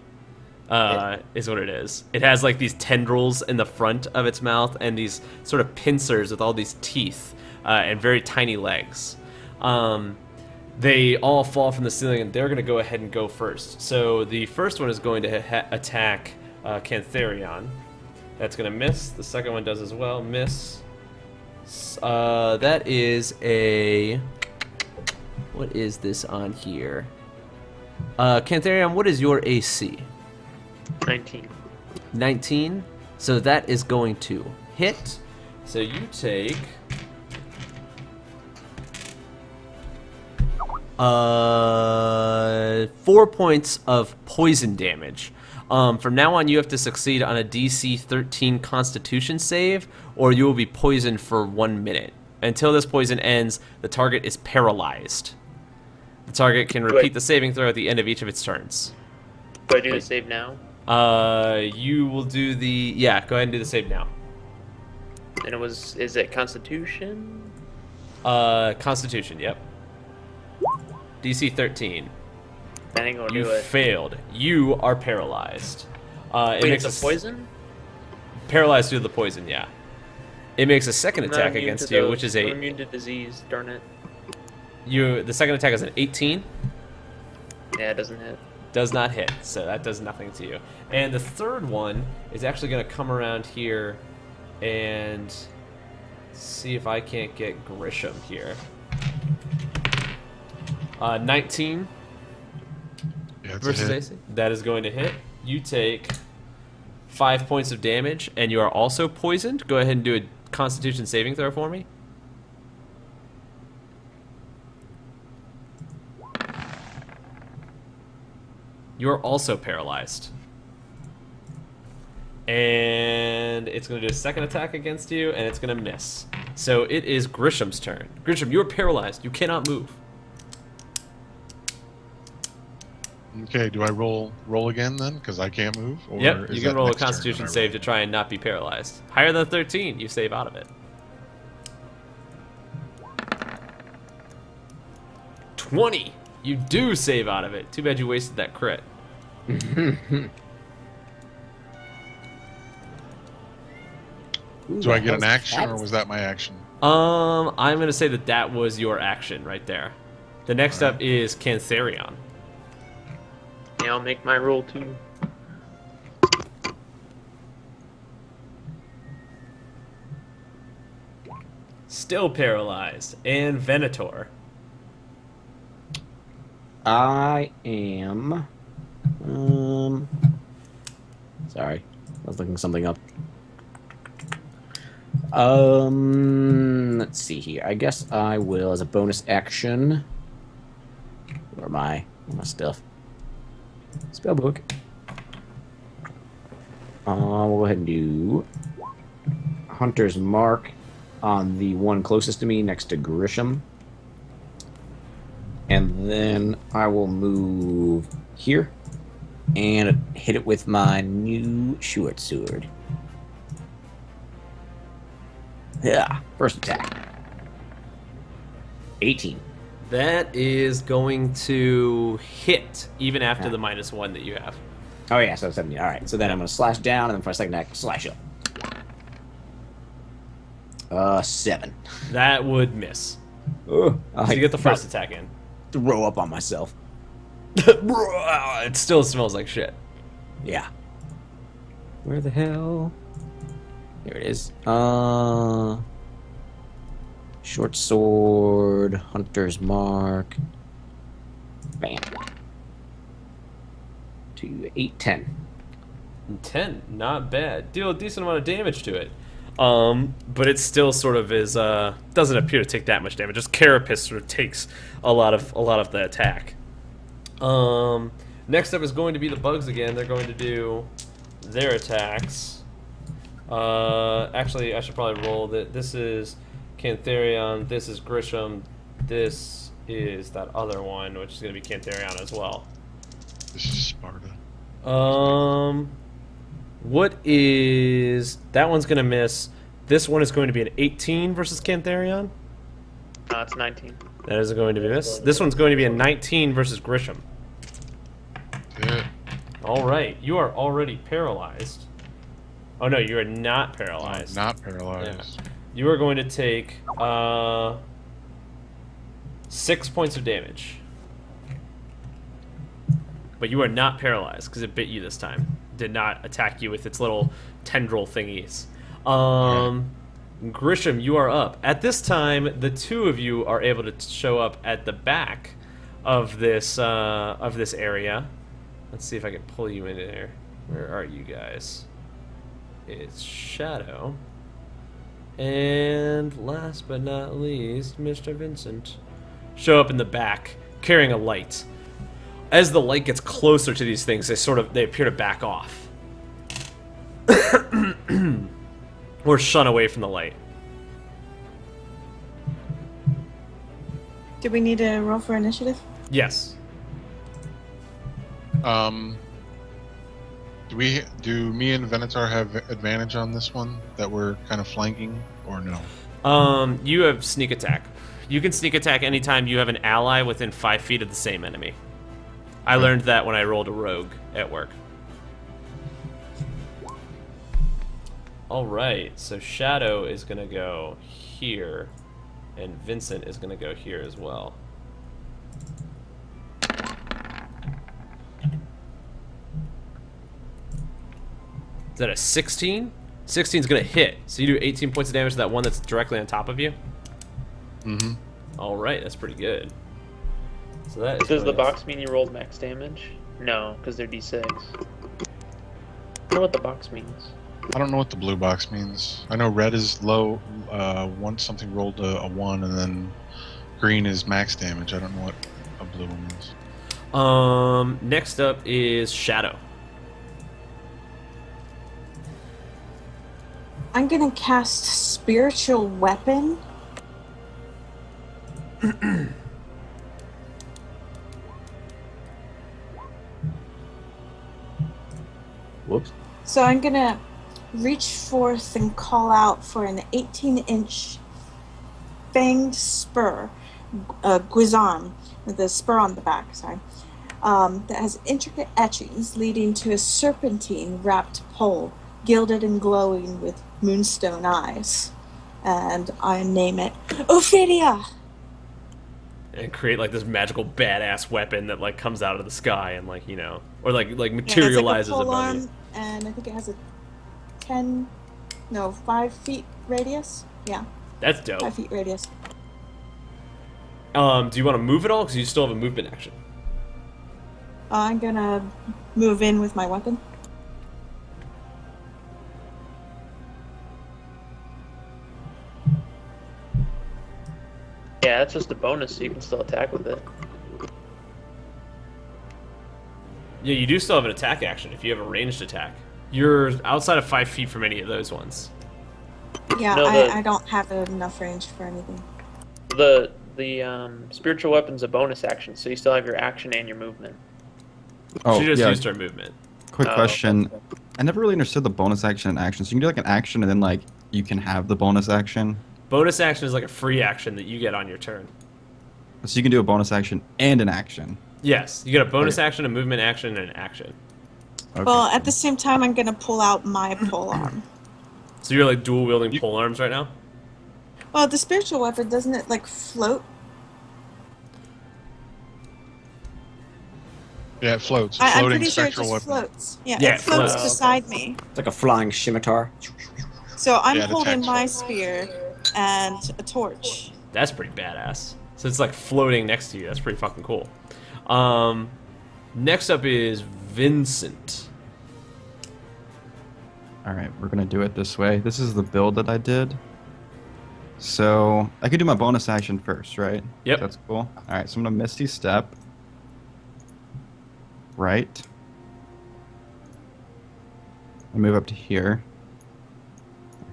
Is what it is. It has like these tendrils in the front of its mouth and these sort of pincers with all these teeth and very tiny legs. They all fall from the ceiling, and they're going to go ahead and go first. So the first one is going to attack Cantharion. That's going to miss. The second one does as well. Miss. That is a... What is this on here? Cantharion, what is your AC?
19.
19. So that is going to hit. So you take... 4 points of poison damage. From now on, you have to succeed on a DC 13 Constitution save, or you will be poisoned for 1 minute. Until this poison ends, the target is paralyzed. The target can repeat the saving throw at the end of each of its turns.
Do I do the save now?
You will do the... Yeah, go ahead and do the save now.
And is it Constitution?
Constitution, yep. DC 13.
That ain't gonna
You
do it.
failed. You are paralyzed. It
Wait,
makes
it's a poison?
Paralyzed due to the poison, yeah. It makes a second
I'm not
attack
immune
against
to
you,
those.
which is
I'm
a
immune to disease. Darn it.
the second attack is an 18.
Yeah, it doesn't hit.
Does not hit, so that does nothing to you. And the third one is actually going to come around here and see if I can't get Grisham here. 19
Yeah, it's
versus
a hit.
AC. That is going to hit. You take 5 points of damage, and you are also poisoned. Go ahead and do a Constitution saving throw for me. You are also paralyzed. And it's going to do a second attack against you, and it's going to miss. So it is Grisham's turn. Grisham, you are paralyzed. You cannot move.
Okay, do I roll again then? Because I can't move? Or
Yep,
is
you can
that
roll a
next turn
Constitution
when I
save
roll?
to try and not be paralyzed. Higher than 13, you save out of it. 20! You do save out of it. Too bad you wasted that crit.
Ooh,
Do I
that
get an
was-
action,
that
or
was-
was that my action?
I'm going to say that that was your action right there. The next up is Cantharion.
Yeah, I'll make my roll too.
Still paralyzed. And Venator.
I am. Sorry, I was looking something up. Let's see here. I guess I will, as a bonus action. Where am I? Where's my stuff? Spellbook. We'll go ahead and do Hunter's Mark on the one closest to me, next to Grisham. And then I will move here and hit it with my new short sword. Yeah, first attack. 18.
That is going to hit, even after
Yeah.
the -1 that you have.
Oh yeah, so 17. All right, so then I'm gonna slash down, and then for a second attack, slash up. 7.
That would miss.
Oh,
So you get the first attack in.
Throw up on myself.
It still smells like shit.
Yeah. Where the hell? There it is. Short sword, Hunter's Mark. Bam. 2, 8, 10.
10, not bad. Deal a decent amount of damage to it. But it still sort of is doesn't appear to take that much damage. Just Carapace sort of takes a lot of the attack. Next up is going to be the bugs again. They're going to do their attacks. Actually, I should probably roll that. This is Cantharion. This is Grisham. This is that other one, which is going to be Cantharion as well.
This is Sparta.
What is that one's gonna miss? This one is going to be an 18 versus Cantharion.
It's 19.
That is going to be miss. This one's going to be a 19 versus Grisham.
Yeah.
All right, you are already paralyzed. Oh no, you are not paralyzed.
Not paralyzed.
You are going to take 6 points of damage. But you are not paralyzed because it bit you this time. Did not attack you with its little tendril thingies. Grisham, you are up. At this time, the two of you are able to show up at the back of this area. Let's see if I can pull you into there. Where are you guys? It's Shadow. And last but not least, Mr. Vincent. Show up in the back, carrying a light. As the light gets closer to these things, they appear to back off. Or shun away from the light.
Do we need to roll for initiative?
Yes.
Do me and Venator have advantage on this one that we're kind of flanking, or no?
You have sneak attack. You can sneak attack anytime you have an ally within 5 feet of the same enemy. I learned that when I rolled a rogue at work. All right, so Shadow is gonna go here, and Vincent is gonna go here as well. Is that a 16? 16 is gonna hit. So you do 18 points of damage to that one that's directly on top of you.
Mm-hmm.
All right, that's pretty good. So that is
Does the
bonus.
box mean you rolled max damage? No, because they're d6. I don't know what the box means.
I don't know what the blue box means. I know red is low. Once something rolled a 1, and then green is max damage. I don't know what a blue one means.
Next up is Shadow.
I'm gonna cast Spiritual Weapon.
Whoops.
So I'm gonna reach forth and call out for an 18-inch fanged spur, guisarme, with a spur on the back, sorry, that has intricate etchings leading to a serpentine-wrapped pole, gilded and glowing with moonstone eyes. And I name it Ophidia!
And create like this magical badass weapon that like comes out of the sky and like, you know, or like
Yeah,
materializes
it's like a
above
polearm,
you.
and I think it has a 5 feet radius. Yeah,
That's dope.
5 feet radius.
Do you want to move at all? Because you still have a movement action.
I'm gonna move in with my weapon.
Yeah, that's just a bonus, so you can still attack with it.
Yeah, you do still have an attack action if you have a ranged attack. You're outside of 5 feet from any of those ones.
Yeah,
No,
I don't have enough range for anything.
The spiritual weapon's a bonus action, so you still have your action and your movement.
Oh,
She just
yeah.
used her movement.
Quick
Oh,
question.
okay.
I never really understood the bonus action and action. So you can do like an action and then like you can have the bonus action.
Bonus action is like a free action that you get on your turn.
So you can do a bonus action and an action.
Yes, you get a bonus
Okay.
action, a movement action, and an action.
Okay.
Well, at the same time, I'm gonna pull out my polearm.
So you're like dual wielding pole arms right now?
Well, the spiritual weapon, doesn't it like float?
Yeah, it floats.
I'm
Floating
pretty sure it
spectral
just
weapon.
floats. Yeah,
Yeah,
it floats
floats.
beside me.
It's like a flying scimitar.
So I'm
Yeah, it
holding
attacks
my
you.
spear and a torch.
That's pretty badass. So it's like floating next to you. That's pretty fucking cool. Next up is Vincent.
All right, we're gonna do it this way. This is the build that I did. So I could do my bonus action first, right?
Yep.
That's cool. All right, so I'm gonna Misty Step. Right. I move up to here.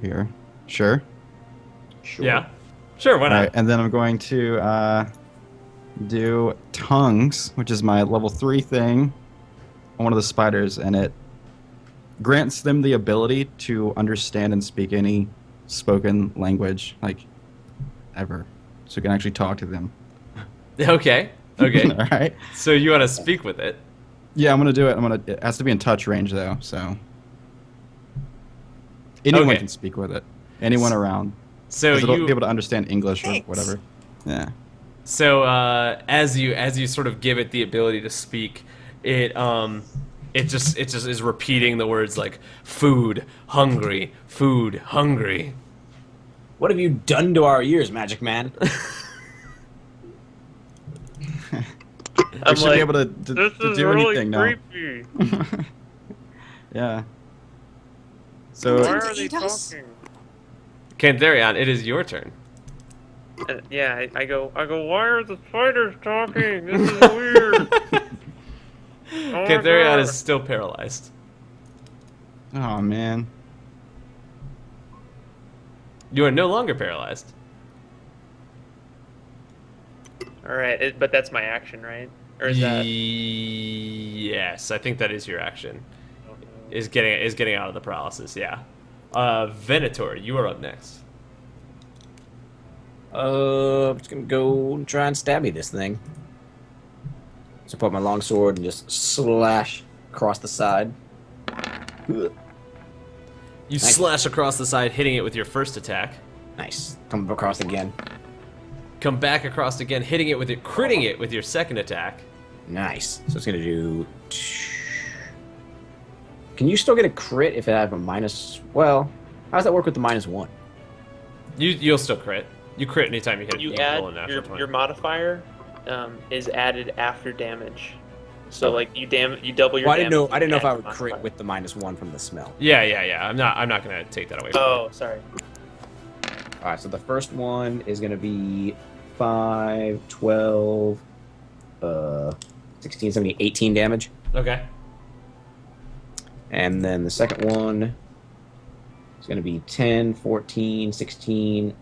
Here. Sure.
Sure.
Yeah. Sure, why
All
not?
right, and then I'm going to do tongues, which is my level 3 thing, on one of the spiders, and it grants them the ability to understand and speak any spoken language, like ever, so you can actually talk to them.
Okay. Okay.
All right.
So you want to speak with it?
Yeah, I'm gonna do it. It has to be in touch range though, so anyone
Okay.
can speak with it. Anyone around.
So
'Cause it'll
you
be able to understand English or
Thanks.
whatever. Yeah.
So as you sort of give it the ability to speak, it just is repeating the words like food, hungry, food, hungry.
What have you done to our ears, Magic Man?
I
I'm
should
like,
be able to
this is
do
really
anything now.
creepy.
Yeah. So
Why
Didn't
are they
eat us?
talking?
Cantharion, it is your turn.
Yeah, I go. Why are the spiders talking? This is weird. Oh my
Cantharion
God.
is still paralyzed.
oh man.
You are no longer paralyzed.
All right, but that's my action, right? Or is that?
Yes, I think that is your action. Is getting out of the paralysis. Yeah. Venator, you are up next.
It's gonna go and try and stab me this thing. So I put my longsword and just slash across the side.
You You
Nice.
slash across the side, hitting it with your first attack.
Nice. Come across again.
Come back across again, hitting it with it, critting it with your second attack.
Nice. So it's gonna do. Can you still get a crit if it has a minus? Well, how does that work with the -1?
You'll still crit. You crit anytime you hit.
You
roll a
add
natural 20.
your modifier is added after damage. So
Okay.
like you double your
Well, I didn't know.
damage.
I didn't know if
add
I
the
would
modifier.
crit with the -1 from the smell.
Yeah. I'm not gonna take that away from you.
Oh, sorry.
All right. So the first one is gonna be 5, 12, 16, 17, 18 damage,
Okay.
and then the second one is gonna be 10, 14, 16,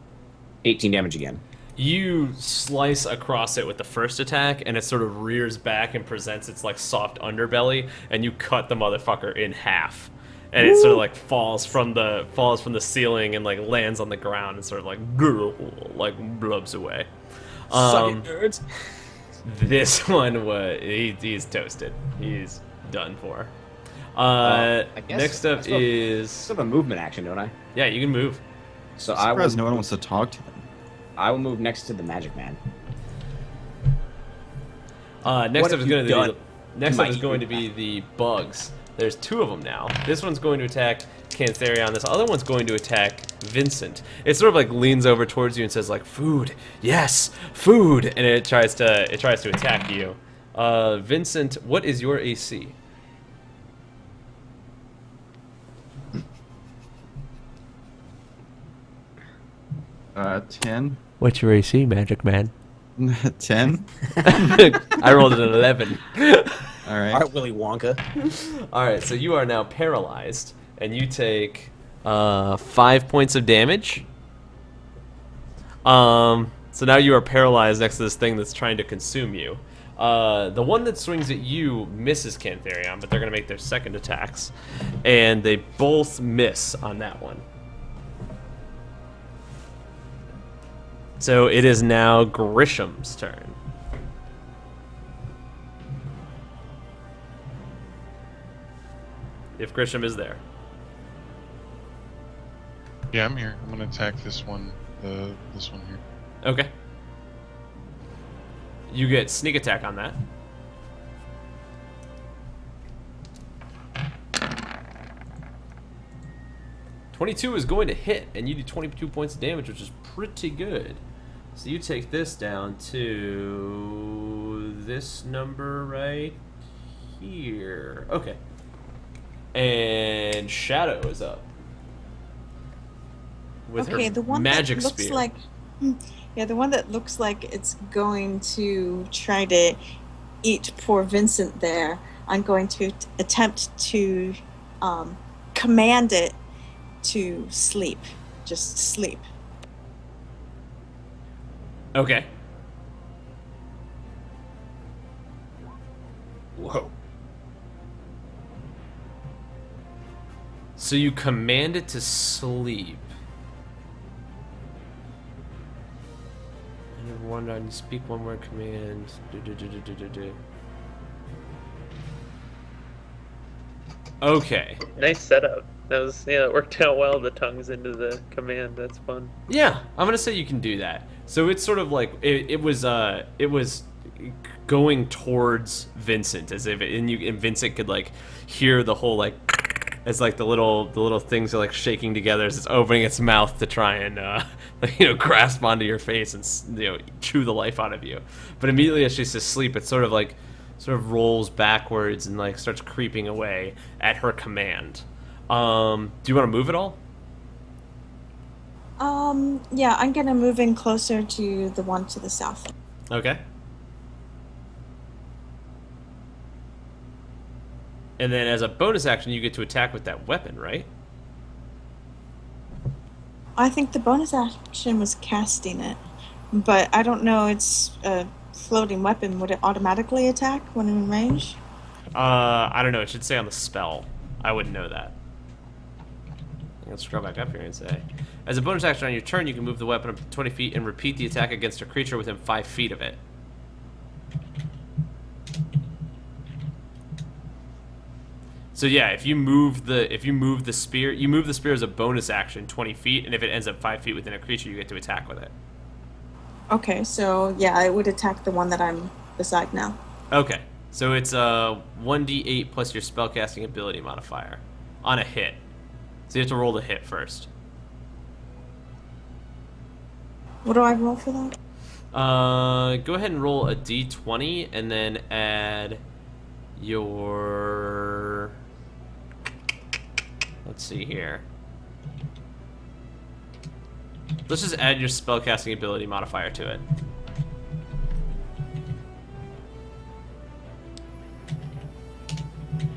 18 damage again.
You slice across it with the first attack, and it sort of rears back and presents its like soft underbelly, and you cut the motherfucker in half, and it sort of like falls from the ceiling and like lands on the ground and sort of like blubs away.
Suck it, nerds.
This one was he's toasted. He's done for.
I guess
Next up
I still-
is
Still have a movement action, don't I?
yeah, you can move.
So
I'm
I
surprised
will.
no one wants to talk to them.
I will move next to the Magic Man.
Next
What
up
have
is
you
going to
done
be next
to
up
my
is going to be the bugs. There's 2 of them now. This one's going to attack Cantharion. This other one's going to attack Vincent. It sort of like leans over towards you and says like, "Food, yes, food," and it tries to attack you. Vincent, what is your AC?
$10.
What's your AC, Magic Man?
10.
I rolled an 11.
All right.
All right, Willy Wonka.
All right, so you are now paralyzed, and you take 5 points of damage. So now you are paralyzed next to this thing that's trying to consume you. The one that swings at you misses Cantharion, but they're going to make their second attacks, and they both miss on that one. So it is now Grisham's turn. If Grisham is there.
Yeah, I'm here. I'm gonna attack this one. This one here.
Okay. You get sneak attack on that. .22 is going to hit, and you do 22 points of damage, which is pretty good. So you take this down to this number right here. Okay. And Shadow is up. With
Okay,
her
the one
magic
that looks
spear.
like, yeah, the one that looks like it's going to try to eat poor Vincent there. I'm going to attempt to command it to sleep, just sleep.
Okay.
Whoa.
So you command it to sleep. And one on speak one word command. Okay.
Nice setup. That worked out well. The tongues into the command. That's fun.
Yeah, I'm gonna say you can do that. So it's sort of like it was going towards Vincent as if and Vincent could like hear the whole like as like the little things are like shaking together as it's opening its mouth to try and grasp onto your face and chew the life out of you. But immediately as she's asleep, it sort of rolls backwards and like starts creeping away at her command. Do you want to move at all?
Yeah, I'm gonna move in closer to the one to the south.
Okay. And then as a bonus action, you get to attack with that weapon, right?
I think the bonus action was casting it, but I don't know. It's a floating weapon. Would it automatically attack when in range?
I don't know. It should say on the spell. I wouldn't know that. Let's scroll back up here and say, as a bonus action on your turn, you can move the weapon up to 20 feet and repeat the attack against a creature within 5 feet of it. So yeah, if you move the spear, you move the spear as a bonus action 20 feet, and if it ends up 5 feet within a creature, you get to attack with it.
Okay, so yeah, I would attack the one that I'm beside now.
Okay, so it's a 1d8 plus your spellcasting ability modifier on a hit. So you have to roll the hit first.
What do I roll for that?
Go ahead and roll a d20 and then add your... Let's see here. Let's just add your spellcasting ability modifier to it.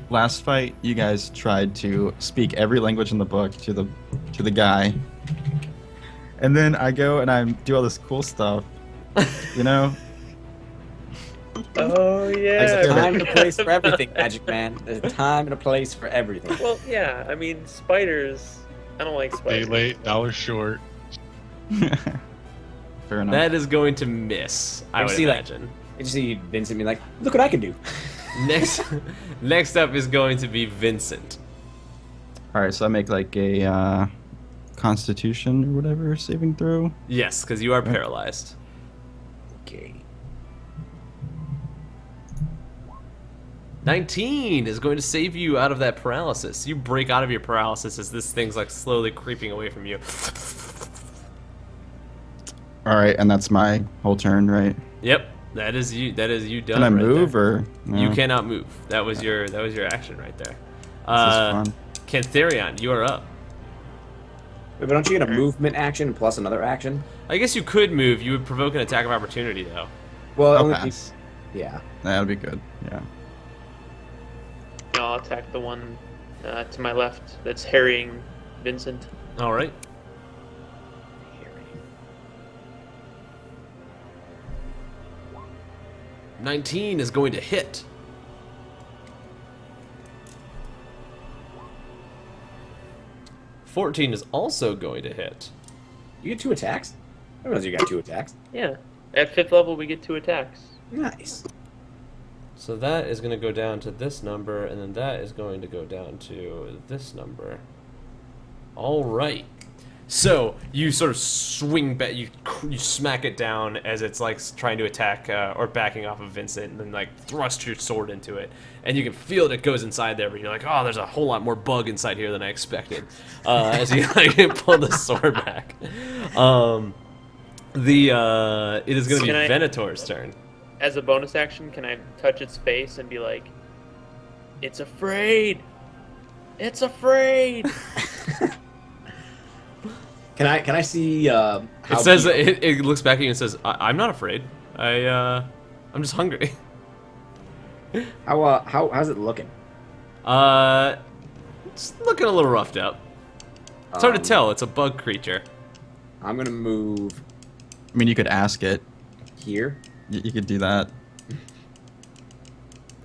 Last fight, you guys tried to speak every language in the book to the guy, and then I go and I do all this cool stuff, you know.
Oh
There's
yeah.
a time and a place for everything, Magic Man. There's a time and a place for everything.
Well, yeah. I mean, spiders. I don't like
Day
spiders.
late, dollar short.
Fair enough.
That is going to miss, I would
see, like-
imagine.
You see Vincent be like, look what I can do.
Next up is going to be Vincent.
All right, so I make like a Constitution or whatever saving throw.
Yes, because you are paralyzed.
Okay.
19 is going to save you out of that paralysis. You break out of your paralysis as this thing's like slowly creeping away from you.
All right, and that's my whole turn, right?
Yep, that is you. That is you done.
Can I
right
move
there.
or no?
You cannot move. That was your action right there.
This is fun.
Cantharion, you are up.
Wait, but don't you get a movement action plus another action?
I guess you could move. You would provoke an attack of opportunity though.
Well,
I'll
only
pass.
yeah.
That'll be good. Yeah.
I'll attack the one to my left that's harrying Vincent.
All right. 19 is going to hit. $14 is also going to hit.
You get 2 attacks? I realize you got 2 attacks.
Yeah. At 5th level, we get 2 attacks.
Nice.
So that is going to go down to this number, and then that is going to go down to this number. All right. So you sort of swing back, you smack it down as it's like trying to attack or backing off of Vincent, and then like thrust your sword into it, and you can feel it goes inside there. But you're like, oh, there's a whole lot more bug inside here than I expected. As you like pull the sword back. It is going to be
Can I-
Venator's turn.
As a bonus action, can I touch its face and be like, "It's afraid. It's afraid."
Can I see how
It says
big-
it looks back at you and says, "I'm not afraid. I'm just hungry."
how's it looking?
It's looking a little roughed up. It's hard to
Um,
tell. It's a bug creature.
I'm gonna move
I mean, you could ask it.
here.
You could do that.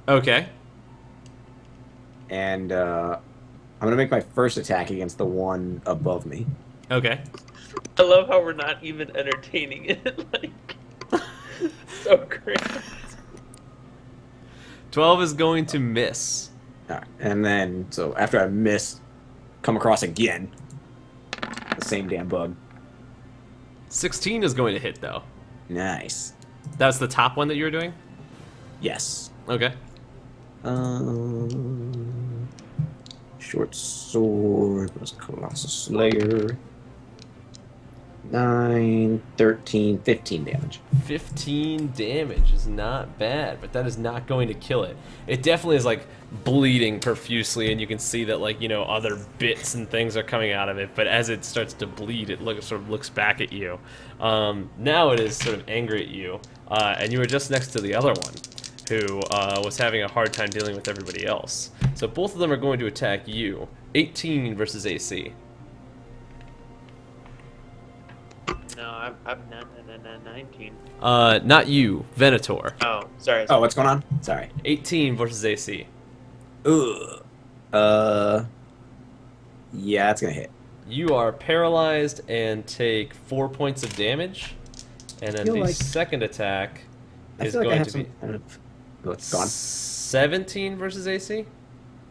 Okay.
And I'm gonna make my first attack against the one above me.
Okay.
I love how we're not even entertaining it. Like, so great.
12 is going to miss.
Alright, and then so after I miss, come across again. The same damn bug.
16 is going to hit though.
Nice.
That's the top one that you were doing?
Yes.
Okay.
Short sword was Colossal Slayer. 9, 13, 15 damage.
15 damage is not bad, but that is not going to kill it. It definitely is like bleeding profusely, and you can see that like, you know, other bits and things are coming out of it, but as it starts to bleed, it sort of looks back at you. Now it is sort of angry at you, and you were just next to the other one, who was having a hard time dealing with everybody else. So both of them are going to attack you. 18 versus AC.
No, I'm 19.
Not you, Venator.
Oh, sorry.
Oh, what's going on? Sorry.
18 versus AC.
Ugh. Yeah, that's gonna hit.
You are paralyzed and take 4 points of damage. And then
feel
the
like-
second attack
I
is
feel like I
going
have
to
some.
be
I don't know. Oh, it's gone.
17 versus AC.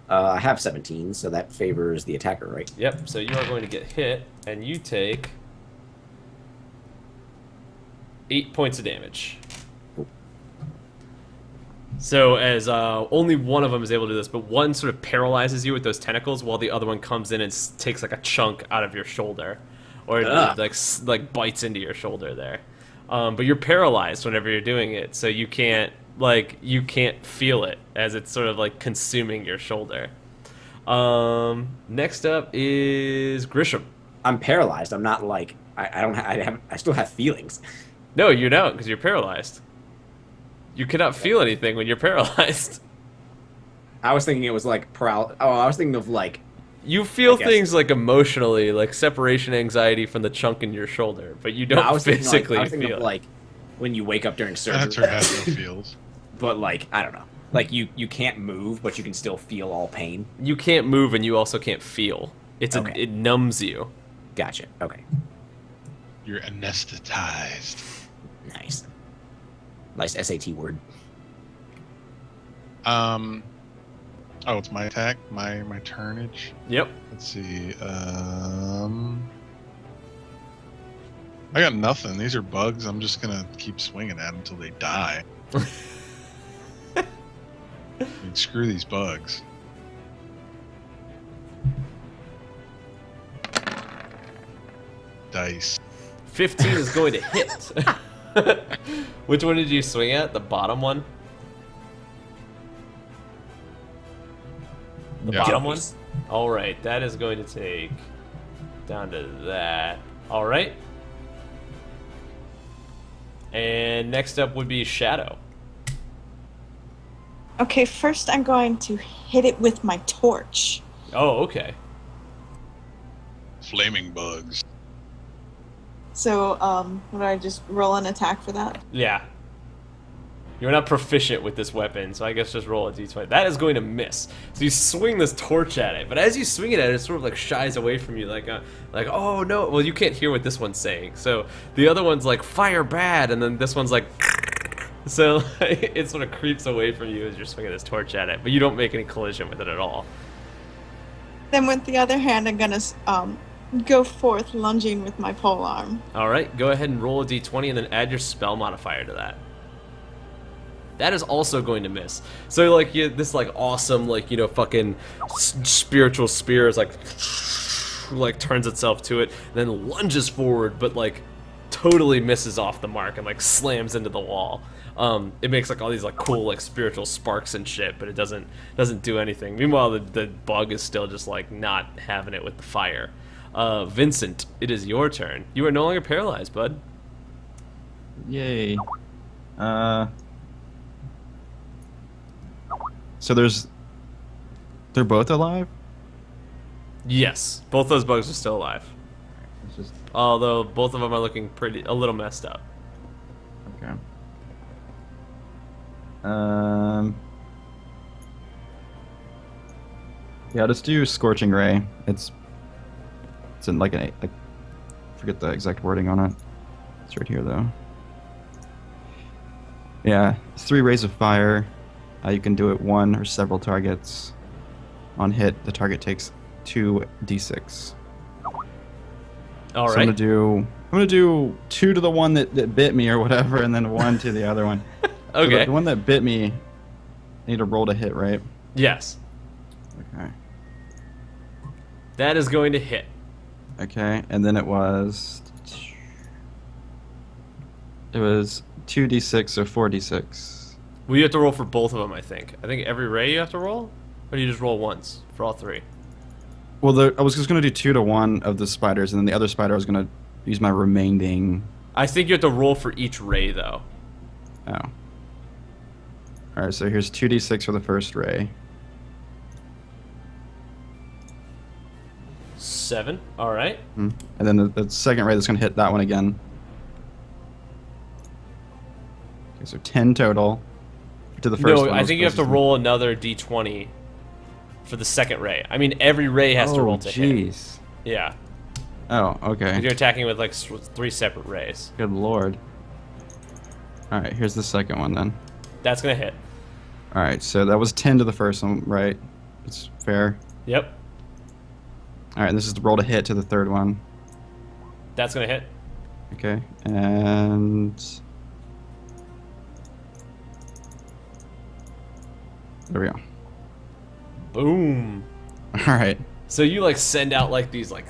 I have 17, so that favors the attacker, right?
Yep, so you are going to get hit, and you take 8 points of damage. So as only one of them is able to do this, but one sort of paralyzes you with those tentacles, while the other one comes in and takes like a chunk out of your shoulder, or like bites into your shoulder there. But you're paralyzed whenever you're doing it, so you can't feel it as it's sort of like consuming your shoulder. Next up is Grisham.
I'm paralyzed. I'm not like I still have feelings.
No, you don't, because you're paralyzed. You cannot feel anything when you're paralyzed.
I was thinking it was like I was thinking of like
You feel things like emotionally, like separation anxiety from the chunk in your shoulder, but you don't physically
I was thinking
feel
of
it.
like when you wake up during surgery.
That's her has no feels.
But like I don't know, like you can't move, but you can still feel all pain.
You can't move, and you also can't feel. It numbs you.
Gotcha. Okay.
You're anesthetized.
Nice SAT word.
Oh, it's my attack, my turnage.
Yep.
Let's see. I got nothing. These are bugs. I'm just gonna keep swinging at them until they die. I mean, screw these bugs. Dice.
15 is going to hit. Which one did you swing at? The bottom one? The
Yeah.
bottom one? Alright, that is going to take down to that. Alright. And next up would be Shadow.
Okay, first I'm going to hit it with my torch.
Oh, okay.
Flaming bugs.
So, would I just roll an attack for that?
Yeah. You're not proficient with this weapon, so I guess just roll a d20. That is going to miss. So you swing this torch at it, but as you swing it at it, it sort of like shies away from you, like oh no. Well, you can't hear what this one's saying. So the other one's like fire bad, and then this one's like. So it sort of creeps away from you as you're swinging this torch at it, but you don't make any collision with it at all.
Then with the other hand, I'm gonna go forth lunging with my pole arm.
All right, go ahead and roll a d20, and then add your spell modifier to that. That is also going to miss. So like this like awesome like fucking spiritual spear is like turns itself to it, and then lunges forward, but like totally misses off the mark and like slams into the wall. It makes like all these like cool like spiritual sparks and shit, but it doesn't do anything. Meanwhile, the bug is still just like not having it with the fire. Vincent, it is your turn. You are no longer paralyzed, bud.
Yay. So they're both alive?
Yes, both those bugs are still alive.
It's just
Although both of them are looking a little messed up.
okay. Yeah, let's do Scorching Ray. It's in like I forget the exact wording on it. It's right here though. Yeah, it's 3 rays of fire. You can do it one or several targets. On hit, the target takes 2d6.
All
So
right.
I'm gonna do 2 to the one that bit me or whatever, and then 1 to the other one.
Okay.
So the one that bit me, I need to roll to hit, right?
Yes.
Okay.
That is going to hit.
Okay, and then it was 2d6 or 4d6.
Well, you have to roll for both of them, I think. I think every ray you have to roll? Or do you just roll once for all 3?
Well, I was just gonna do 2 to 1 of the spiders, and then the other spider I was gonna use my remaining.
I think you have to roll for each ray, though.
Oh. All right, so here's 2d6 for the first ray.
7. All right.
And then the second ray that's gonna hit that one again. Okay, so 10 total to the first one.
No, I think you have to roll another d20 for the second ray. I mean, every ray has to roll to hit.
jeez.
Yeah.
Oh, okay.
You're attacking with like 3 separate rays.
Good lord. All right, here's the second one then.
That's going to hit.
All right, so that was 10 to the first one, right? It's fair.
Yep.
All right, this is the roll to hit to the third one.
That's going to hit.
Okay, and there we go.
Boom.
All right.
So you like send out like these like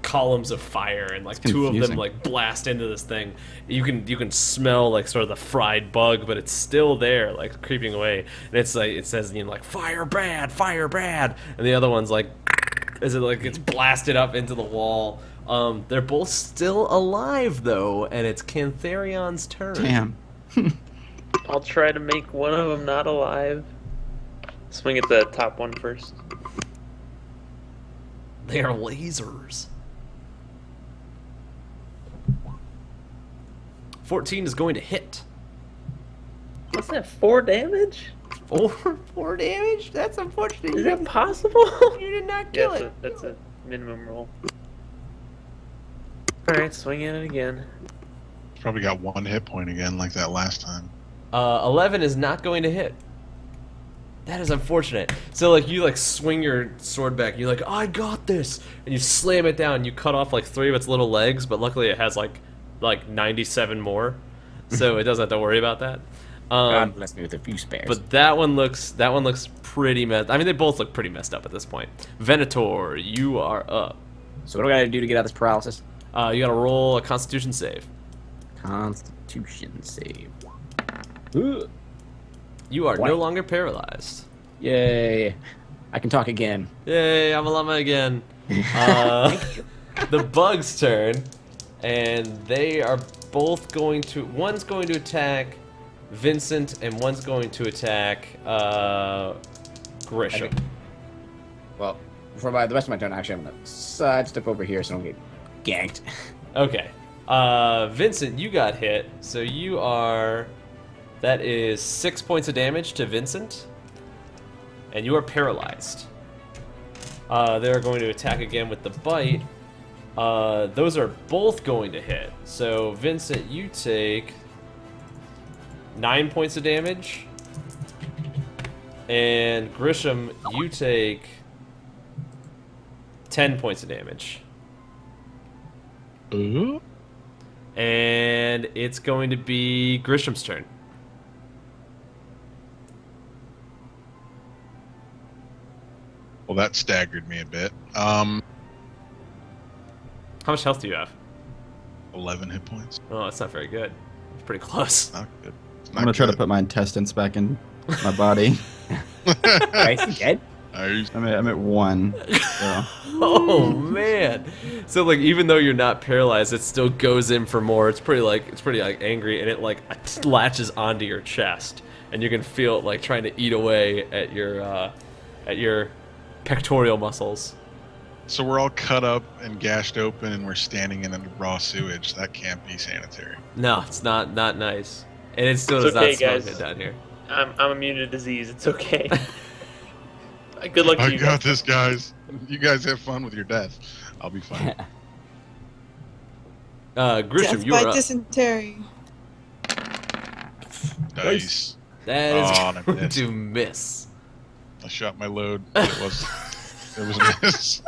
columns of fire, and like two of them
confusing.
like blast into this thing. You can smell like sort of the fried bug, but it's still there, like creeping away. And it's like it says, you know, like fire bad, and the other one's like as it like gets blasted up into the wall. They're both still alive though, and it's Cantharion's turn.
Damn.
I'll try to make one of them not alive. Swing at the top one first.
They are lasers. 14 is going to hit.
What's that? 4 damage?
4 damage? That's unfortunate.
Is that possible?
You did not
Yeah,
kill it.
that's a minimum roll. Alright, swing at it again.
Probably got 1 hit point again, like that last time.
11 is not going to hit. That is unfortunate. So like you like swing your sword back, and you're like, I got this, and you slam it down. And you cut off like 3 of its little legs, but luckily it has like 97 more, so it doesn't have to worry about that.
God bless me with a few spares.
But that one looks pretty messed. I mean, they both look pretty messed up at this point. Venator, you are up.
So what do I gotta do to get out of this paralysis?
You gotta roll a Constitution save.
Constitution save.
You are no
20.
longer paralyzed.
Yay! I can talk again.
Yay, I'm a llama again. The bug's turn, and they are both going to. One's going to attack Vincent, and one's going to attack Grisham.
Well, for the rest of my turn, actually, I'm gonna sidestep over here so I don't get ganked.
Okay. Vincent, you got hit, so you are. That is 6 points of damage to Vincent, and you are paralyzed. They're going to attack again with the bite. Those are both going to hit. So Vincent, you take 9 points of damage, and Grisham, you take 10 points of damage.
Ooh.
And it's going to be Grisham's turn.
Well, that staggered me a bit.
How much health do you have?
11 hit points.
Oh, that's not very good. It's pretty close.
Not good. It's
I'm
not
gonna try to
good.
put my intestines back in my body.
Right, he dead?
Nice.
I'm at 1. So.
Oh man! So like, even though you're not paralyzed, it still goes in for more. It's pretty angry, and it like latches onto your chest, and you can feel it like trying to eat away at your pectoral muscles.
So we're all cut up and gashed open, and we're standing in the raw sewage. That can't be sanitary.
No, it's not nice, and it still
It's
does
okay,
not smell
guys.
good down here.
I'm immune to disease. It's okay. Good luck
I
to you
got
guys.
this, guys. You guys have fun with your death. I'll be fine.
Grisham,
Death
you
by
are up.
dysentery.
Nice.
That is
Oh, and I
going
missed.
to miss.
I shot my load. It was a miss.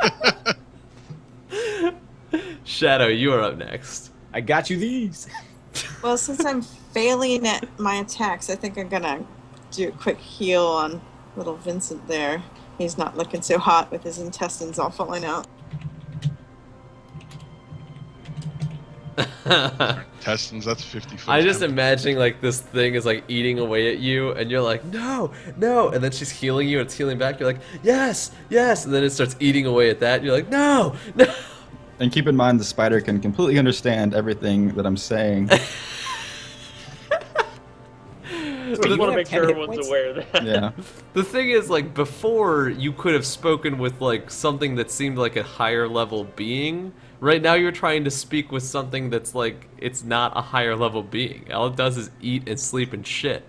Shadow, you are up next.
I got you these.
Well, since I'm failing at my attacks, I think I'm gonna do a quick heal on little Vincent there. He's not looking so hot with his intestines all falling out.
Intestines, that's 50 foot.
I just imagining like this thing is like eating away at you, and you're like, no, and then she's healing you, and it's healing back. You're like, yes, and then it starts eating away at that. And you're like, no.
And keep in mind, the spider can completely understand everything that I'm saying.
I just want to make sure everyone's aware of that.
Yeah.
The thing is, like, before you could have spoken with like something that seemed like a higher level being. Right now, you're trying to speak with something that's like it's not a higher level being. All it does is eat and sleep and shit.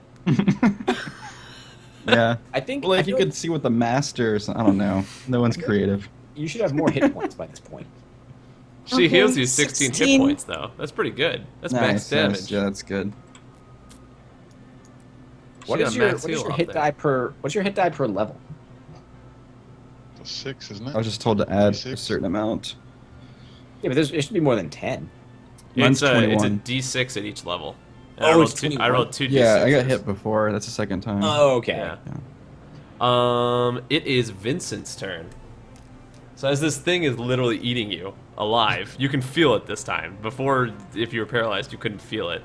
Yeah.
I think.
Well,
I
if you
feel
could see what the masters, I don't know. No one's creative.
you should have more hit points by this point.
She
Okay,
heals you 16 hit
16.
points, though. That's pretty good. That's max damage.
Nice. Yeah, that's good.
She got a max
What is
heal
your
up
hit
there.
die per? What's your hit die per level?
plus 6, isn't it?
I was just told to add a
D6?
certain amount.
Yeah, but it should be more than 10.
Mine's
It's a
21.
D6 at each level. And
Oh,
I rolled
it's
two, I
21.
rolled 2 D6s.
Yeah, I got hit before. That's the second time.
Oh, okay.
Yeah. It is Vincent's turn. So as this thing is literally eating you alive, you can feel it this time. Before, if you were paralyzed, you couldn't feel it.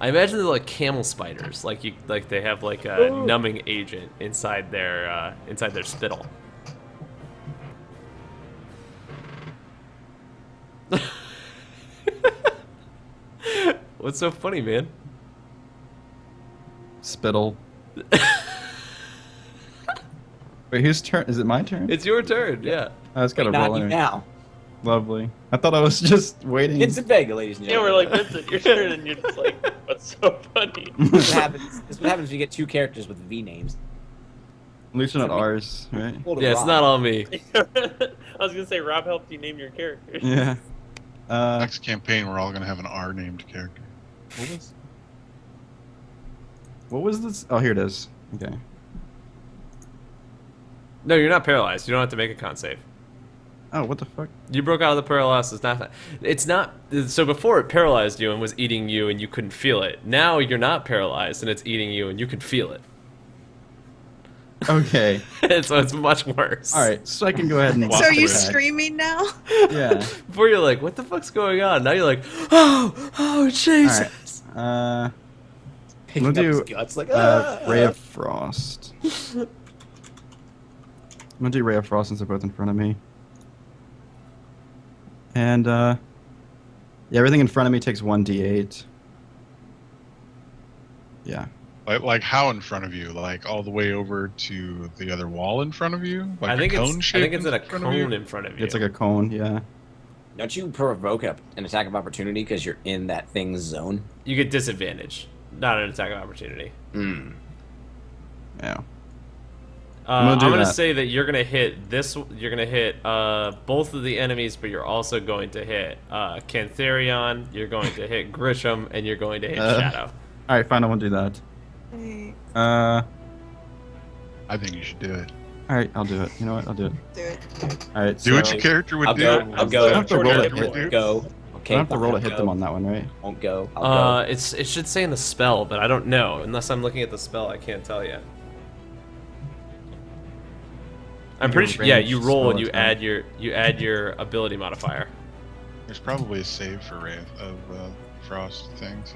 I imagine they're like camel spiders, like they have like a numbing agent inside their spittle. What's so funny, man?
Spittle. Wait, whose turn? Is it my turn?
It's your turn, yeah.
I just got
Wait,
to roll
not you
anyway.
now.
Lovely. I thought I was just waiting.
Vincent Vega, ladies and
Yeah,
gentlemen.
we're like, Vincent, your turn, and you're just like, what's so funny?
This is what happens if you get two characters with V names.
At least they're not ours, right?
Hold
Yeah, it's
Rob.
not all me.
I was gonna say, Rob helped you name your characters.
Yeah.
Next campaign, we're all gonna have an R-named character.
What was this? Oh, here it is. Okay.
No, you're not paralyzed. You don't have to make a con save.
Oh, what the fuck?
You broke out of the paralysis. It's not. So before it paralyzed you and was eating you and you couldn't feel it. Now you're not paralyzed and it's eating you and you can feel it.
Okay.
So it's much worse.
All right, so I can go ahead and.
So are you
attack.
screaming now?
Yeah.
Before you're like, what the fuck's going on? Now you're like, oh, Jesus.
All right.
Picking
We'll
up his
do,
guts like,
Ray of Frost. I'm gonna do Ray of Frost since they're both in front of me. And yeah, everything in front of me takes 1d8. Yeah.
Like how in front of you? Like all the way over to the other wall in front of you? Like
I think
a cone
it's
shape
in a
front of you?
cone in front of you.
It's like a cone, yeah.
Don't you provoke an attack of opportunity because you're in that thing's zone?
You get disadvantage, not an attack of opportunity.
Hmm.
Yeah.
I'm
do
gonna
that.
say that you're gonna hit this. You're gonna hit both of the enemies, but you're also going to hit Cantharion. You're going to hit Grisham, and you're going to hit Shadow.
All right, fine, I won't do that.
Wait,
I think you should do it.
All right, I'll do it. You know what? I'll do it.
do it.
All right,
Do what
so
your character would
I'll
do.
go. I'll go.
I have to roll
Your
it.
character would do.
Go. Okay.
I don't have to roll to
fine,
hit
I'll
them
go.
on that one, right?
Won't go. I'll go.
It should say in the spell, but I don't know. Unless I'm looking at the spell, I can't tell you. I'm pretty sure. Yeah, you roll and you add your ability modifier.
There's probably a save for Ray of Frost things.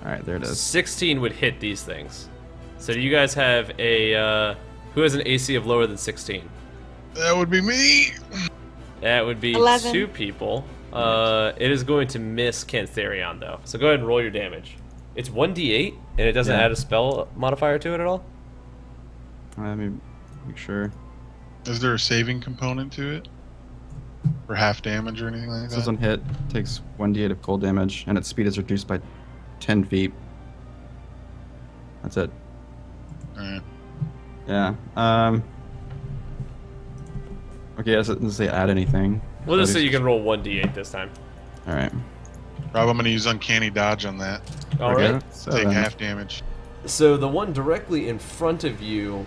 All right, there it is.
16 would hit these things. So do you guys have a who has an AC of lower than 16?
That would be me.
That would be
11.
2 people. It is going to miss Cantharion though. So go ahead and roll your damage. It's 1d8 and it doesn't
Yeah.
add a spell modifier to it at all.
Let me make sure.
Is there a saving component to it? For half damage or anything like
It says
that?
on hit takes 1d8 of cold damage, and its speed is reduced by 10 feet. That's it.
Alright.
Yeah. Okay, it doesn't say add anything.
We'll just say you can roll 1d8 this time.
All right.
Rob, I'm gonna use Uncanny Dodge on that.
All
Okay,
right.
so
Take
then-
half damage.
So the one directly in front of you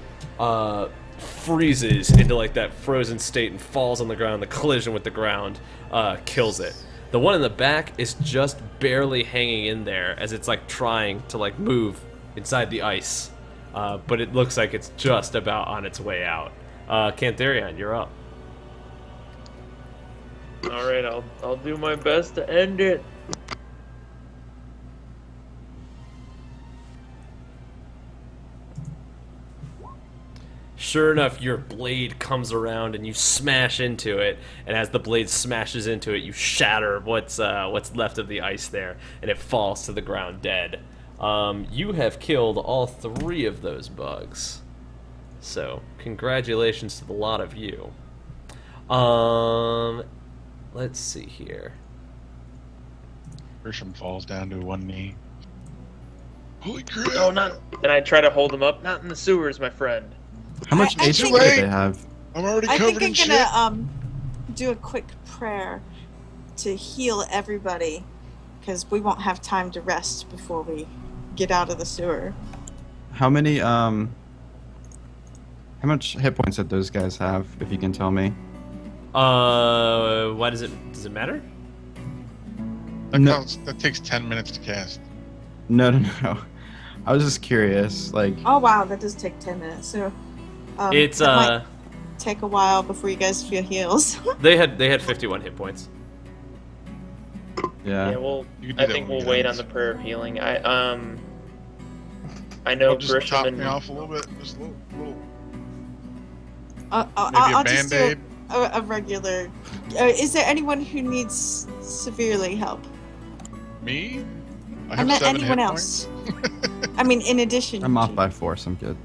freezes into like that frozen state and falls on the ground. The collision with the ground kills it. The one in the back is just barely hanging in there as it's like trying to like move inside the ice, but it looks like it's just about on its way out. Cantharion, you're up.
All right, I'll do my best to end it.
Sure enough, your blade comes around and you smash into it, and as the blade smashes into it, you shatter what's left of the ice there, and it falls to the ground dead. You have killed all 3 of those bugs, so congratulations to the lot of you. Let's see here.
Grisham falls down to one knee. Holy crap!
No, not. And I try to hold him up. Not in the sewers, my friend.
How much
I
HP
think-
do they have?
I'm already
I
covered
think I'm
in shit.
gonna do a quick prayer to heal everybody, because we won't have time to rest before we get out of the sewer.
How many How much hit points did those guys have, if you can tell me?
Why does it matter?
That
No.
counts. That takes 10 minutes to cast.
No. I was just curious, like,
Oh wow, that does take 10 minutes. So
It's
that might take a while before you guys feel heals.
they had 51 hit points.
Yeah,
yeah.
we'll.
You can do
I
that
think
when
we'll
we
wait
get
on the
it.
prayer of healing. I know
Just top
Grisham
me
and
off a little bit. Just a little.
I'll
Maybe a
just do
Band-Aid.
a regular. Is there anyone who needs severely help?
Me? I
I
have
meant
7
anyone
hit
else.
points.
I mean, in addition.
I'm off
to
by 4, so I'm good.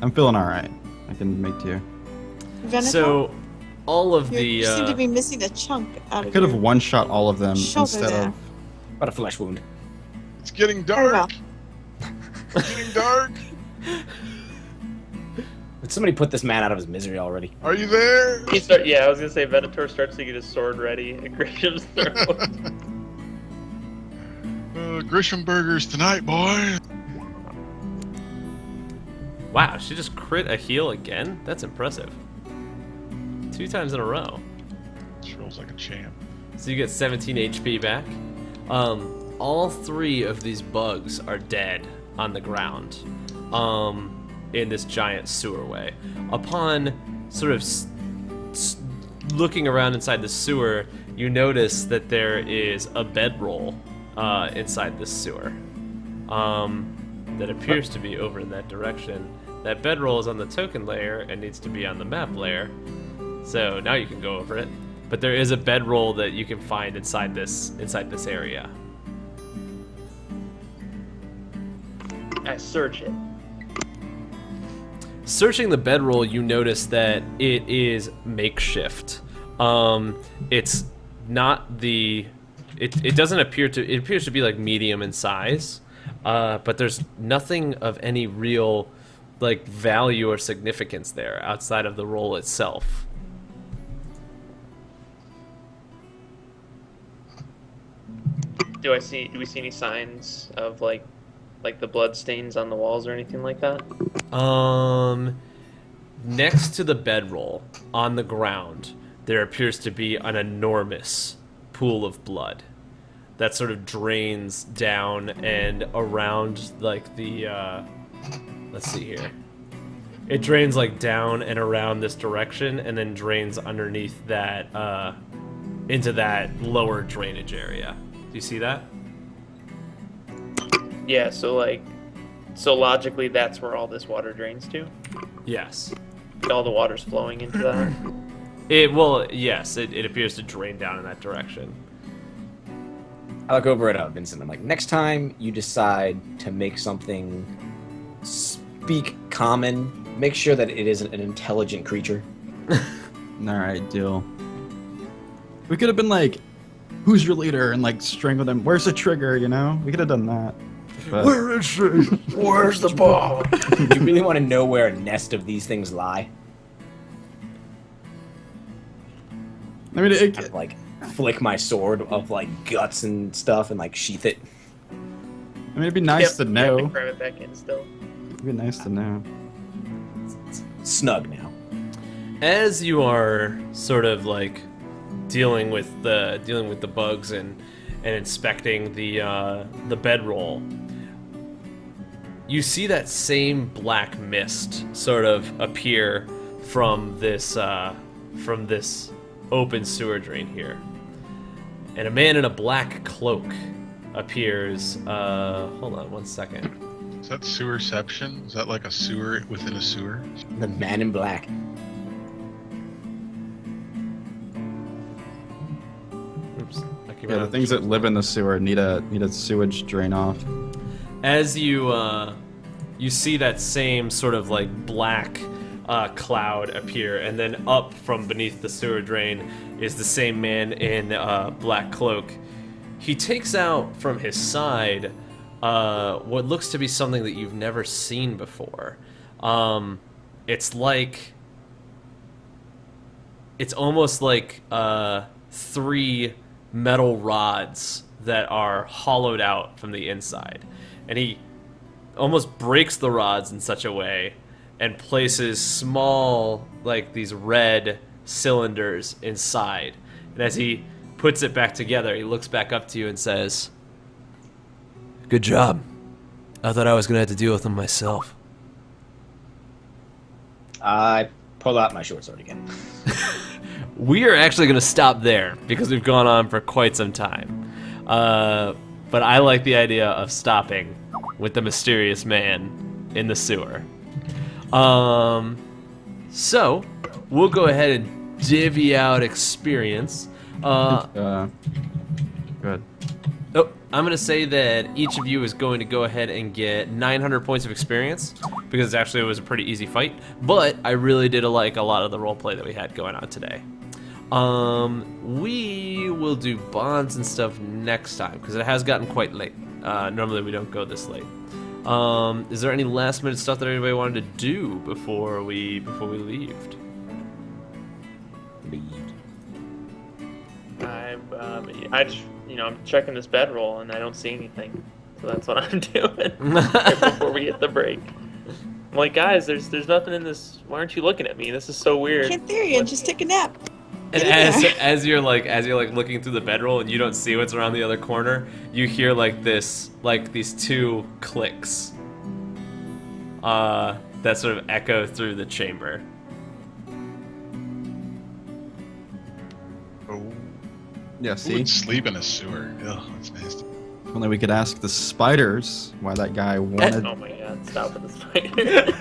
I'm feeling alright. I can make do.
Venator?
So all of
You
the
seem to be missing a chunk out
I
of
could have
your
one-shot all of them
shoulder
instead
there.
of...
About a flesh wound.
It's getting
Very well.
dark. It's getting dark.
Did somebody put this man out of his misery already?
Are you there?
yeah, I was gonna say Venator starts to get his sword ready at Grisham's throat.
Grisham burgers tonight, boy.
wow, she just crit a heal again. That's impressive. 2 times in a row.
She rolls like a champ.
So you get 17 HP back. All 3 of these bugs are dead on the ground. In this giant sewerway. Upon sort of looking around inside the sewer, you notice that there is a bedroll inside this sewer that appears to be over in that direction. That bedroll is on the token layer and needs to be on the map layer. So now you can go over it. But there is a bedroll that you can find inside this area.
I search it.
Searching the bedroll, you notice that it is makeshift. It's not the. It doesn't appear to. It appears to be like medium in size, but there's nothing of any real, like, value or significance there outside of the roll itself.
Do we see any signs of like the blood stains on the walls or anything like that?
Next to the bedroll, on the ground, there appears to be an enormous pool of blood that sort of drains down and around, like, the, let's see here. It drains, like, down and around this direction, and then drains underneath that, into that lower drainage area. Do you see that?
Yeah, so logically that's where all this water drains to?
Yes.
All the water's flowing into that?
Yes, it appears to drain down in that direction.
I look over at Vincent. I'm like, next time you decide to make something speak common, make sure that it is an intelligent creature.
Alright, deal. We could have been like, who's your leader? And like strangled him. Where's the trigger, you know? We could have done that. But
Where is she?
Where's the ball? Do you really want to know where a nest of these things lie?
I mean,
Kind of like flick my sword of like guts and stuff and like sheath it.
it'd be nice to
You have
know.
to cram it back in still.
It'd be nice to know.
Snug now.
As you are sort of like dealing with the bugs and inspecting the bedroll, you see that same black mist sort of appear from this open sewer drain here, and a man in a black cloak appears. Hold on one second.
Is that sewerception? Is that like a sewer within a sewer?
The man in black.
Oops. I keep
Yeah, the
on-
things that live in the sewer need a sewage drain off.
As you see that same sort of like black cloud appear, and then up from beneath the sewer drain is the same man in a black cloak. He takes out from his side what looks to be something that you've never seen before. It's almost like 3 metal rods that are hollowed out from the inside. And he almost breaks the rods in such a way and places small, like these red cylinders inside. And as he puts it back together, he looks back up to you and says, "Good job. I thought I was going to have to deal with them myself."
I pull out my short sword again.
We are actually going to stop there because we've gone on for quite some time. But I like the idea of stopping with the mysterious man in the sewer. So we'll go ahead and divvy out experience.
Good.
Oh, I'm going to say that each of you is going to go ahead and get 900 points of experience because actually it was a pretty easy fight, but I really did like a lot of the roleplay that we had going on today. We will do bonds and stuff next time because it has gotten quite late. Normally we don't go this late. Is there any last minute stuff that anybody wanted to do before we leave?
I just, I'm checking this bedroll and I don't see anything, so that's what I'm doing right before we hit the break. I'm like, guys, there's nothing in this. Why aren't you looking at me? This is so weird.
Cantharian, just take a nap.
And
Get in there.
as you're looking through the bedroll and you don't see what's around the other corner, you hear these two clicks that sort of echo through the chamber.
Oh,
Yeah,
who
see?
would sleep in a sewer? Ugh, that's nasty.
If only we could ask the spiders why that guy wanted.
Oh my god, stop with the spider.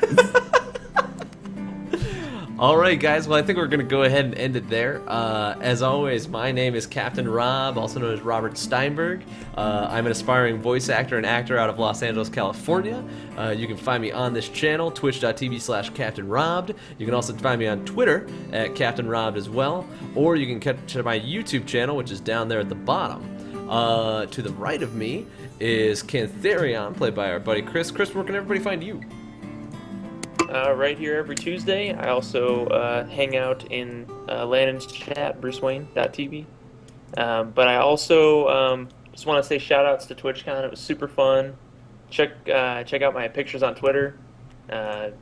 All right, guys. Well, I think we're going to go ahead and end it there. As always, my name is Captain Rob, also known as Robert Steinberg. I'm an aspiring voice actor and actor out of Los Angeles, California. You can find me on this channel, twitch.tv/CaptainRobbed. You can also find me on Twitter at Captain Robbed as well. Or you can catch my YouTube channel, which is down there at the bottom. To the right of me is Cantharion, played by our buddy Chris. Chris, where can everybody find you?
Right here every Tuesday. I also hang out in Landon's chat, BruceWayne.tv. But I also just want to say shout-outs to TwitchCon. It was super fun. Check out my pictures on Twitter to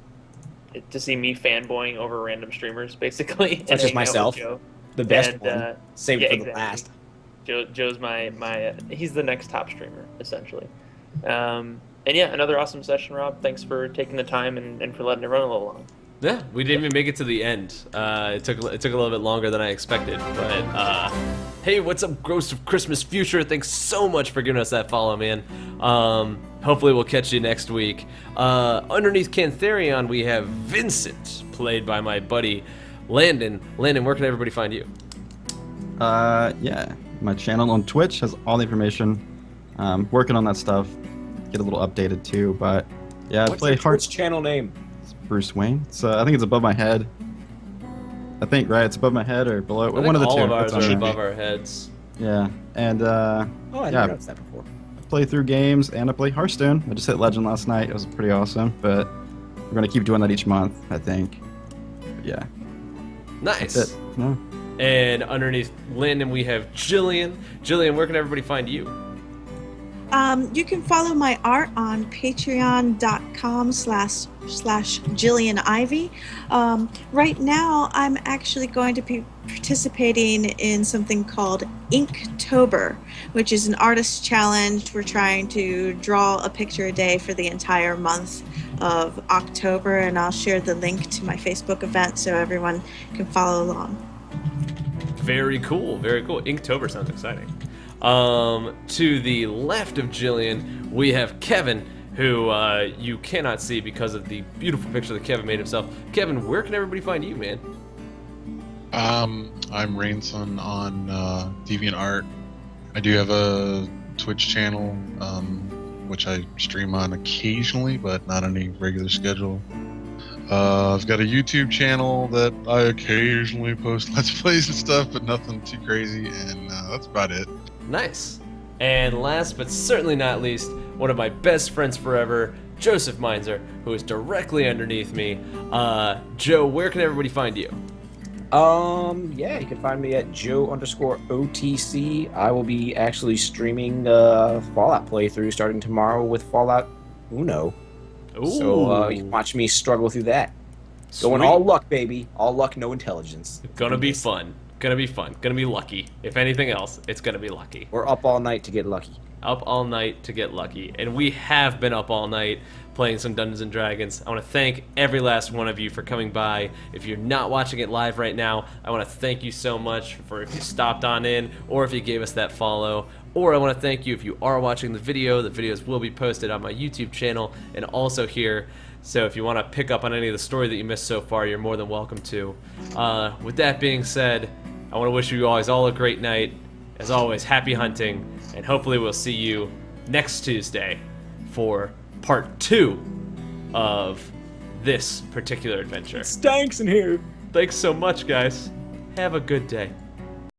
see me fanboying over random streamers, basically.
Such as myself.
Joe.
The best
And,
one. Save it for the
exactly.
last.
Joe's my he's the next top streamer, essentially. And yeah, another awesome session, Rob. Thanks for taking the time and for letting it run a little long.
Yeah, we didn't even make it to the end. It took a little bit longer than I expected. But hey, what's up, Ghost of Christmas Future? Thanks so much for giving us that follow, man. Hopefully we'll catch you next week. Underneath Cantharion, we have Vincent, played by my buddy Landon. Landon, where can everybody find you?
Yeah, my channel on Twitch has all the information. Working on that stuff. Get a little updated too, but yeah, I
What's
play
your
Heart.
Twitch channel name?
Bruce Wayne. So I think it's above my head. I think right, it's above my head or below.
I think
One of the
all
two.
of ours
It's on
are
there.
above our heads.
Yeah, and
Oh, I
Yeah.
never noticed that before.
I play through games and I play Hearthstone. I just hit Legend last night. It was pretty awesome, but we're gonna keep doing that each month, I think. But yeah,
Nice.
that's it. No.
And underneath Landon, we have Jillian. Jillian, where can everybody find you?
You can follow my art on patreon.com/Jillian Ivy. Right now, I'm actually going to be participating in something called Inktober, which is an artist challenge. We're trying to draw a picture a day for the entire month of October, and I'll share the link to my Facebook event so everyone can follow along.
Very cool, very cool. Inktober sounds exciting. To the left of Jillian, we have Kevin, who you cannot see because of the beautiful picture that Kevin made himself. Kevin, where can everybody find you, man?
I'm Rainson on DeviantArt. I do have a Twitch channel, which I stream on occasionally, but not on any regular schedule. I've got a YouTube channel that I occasionally post Let's Plays and stuff, but nothing too crazy, and that's about it.
Nice. And last but certainly not least, one of my best friends forever, Joseph Meinzer, who is directly underneath me. Joe, where can everybody find you?
Yeah, you can find me at Joe_OTC. I will be actually streaming Fallout playthrough starting tomorrow with Fallout Uno. So you can watch me struggle through that. Going
Sweet.
all luck, baby. All luck, no intelligence.
Gonna be fun. Gonna be fun. Gonna be lucky. If anything else, it's gonna be lucky.
We're up all night to get lucky.
Up all night to get lucky. And we have been up all night playing some Dungeons and Dragons. I want to thank every last one of you for coming by. If you're not watching it live right now, I want to thank you so much for if you stopped on in or if you gave us that follow. Or I want to thank you if you are watching the video. The videos will be posted on my YouTube channel and also here. So if you want to pick up on any of the story that you missed so far, you're more than welcome to. With that being said, I want to wish you guys all a great night. As always, happy hunting, and hopefully we'll see you next Tuesday for part 2 of this particular adventure.
Stanks in here.
Thanks so much, guys. Have a good day.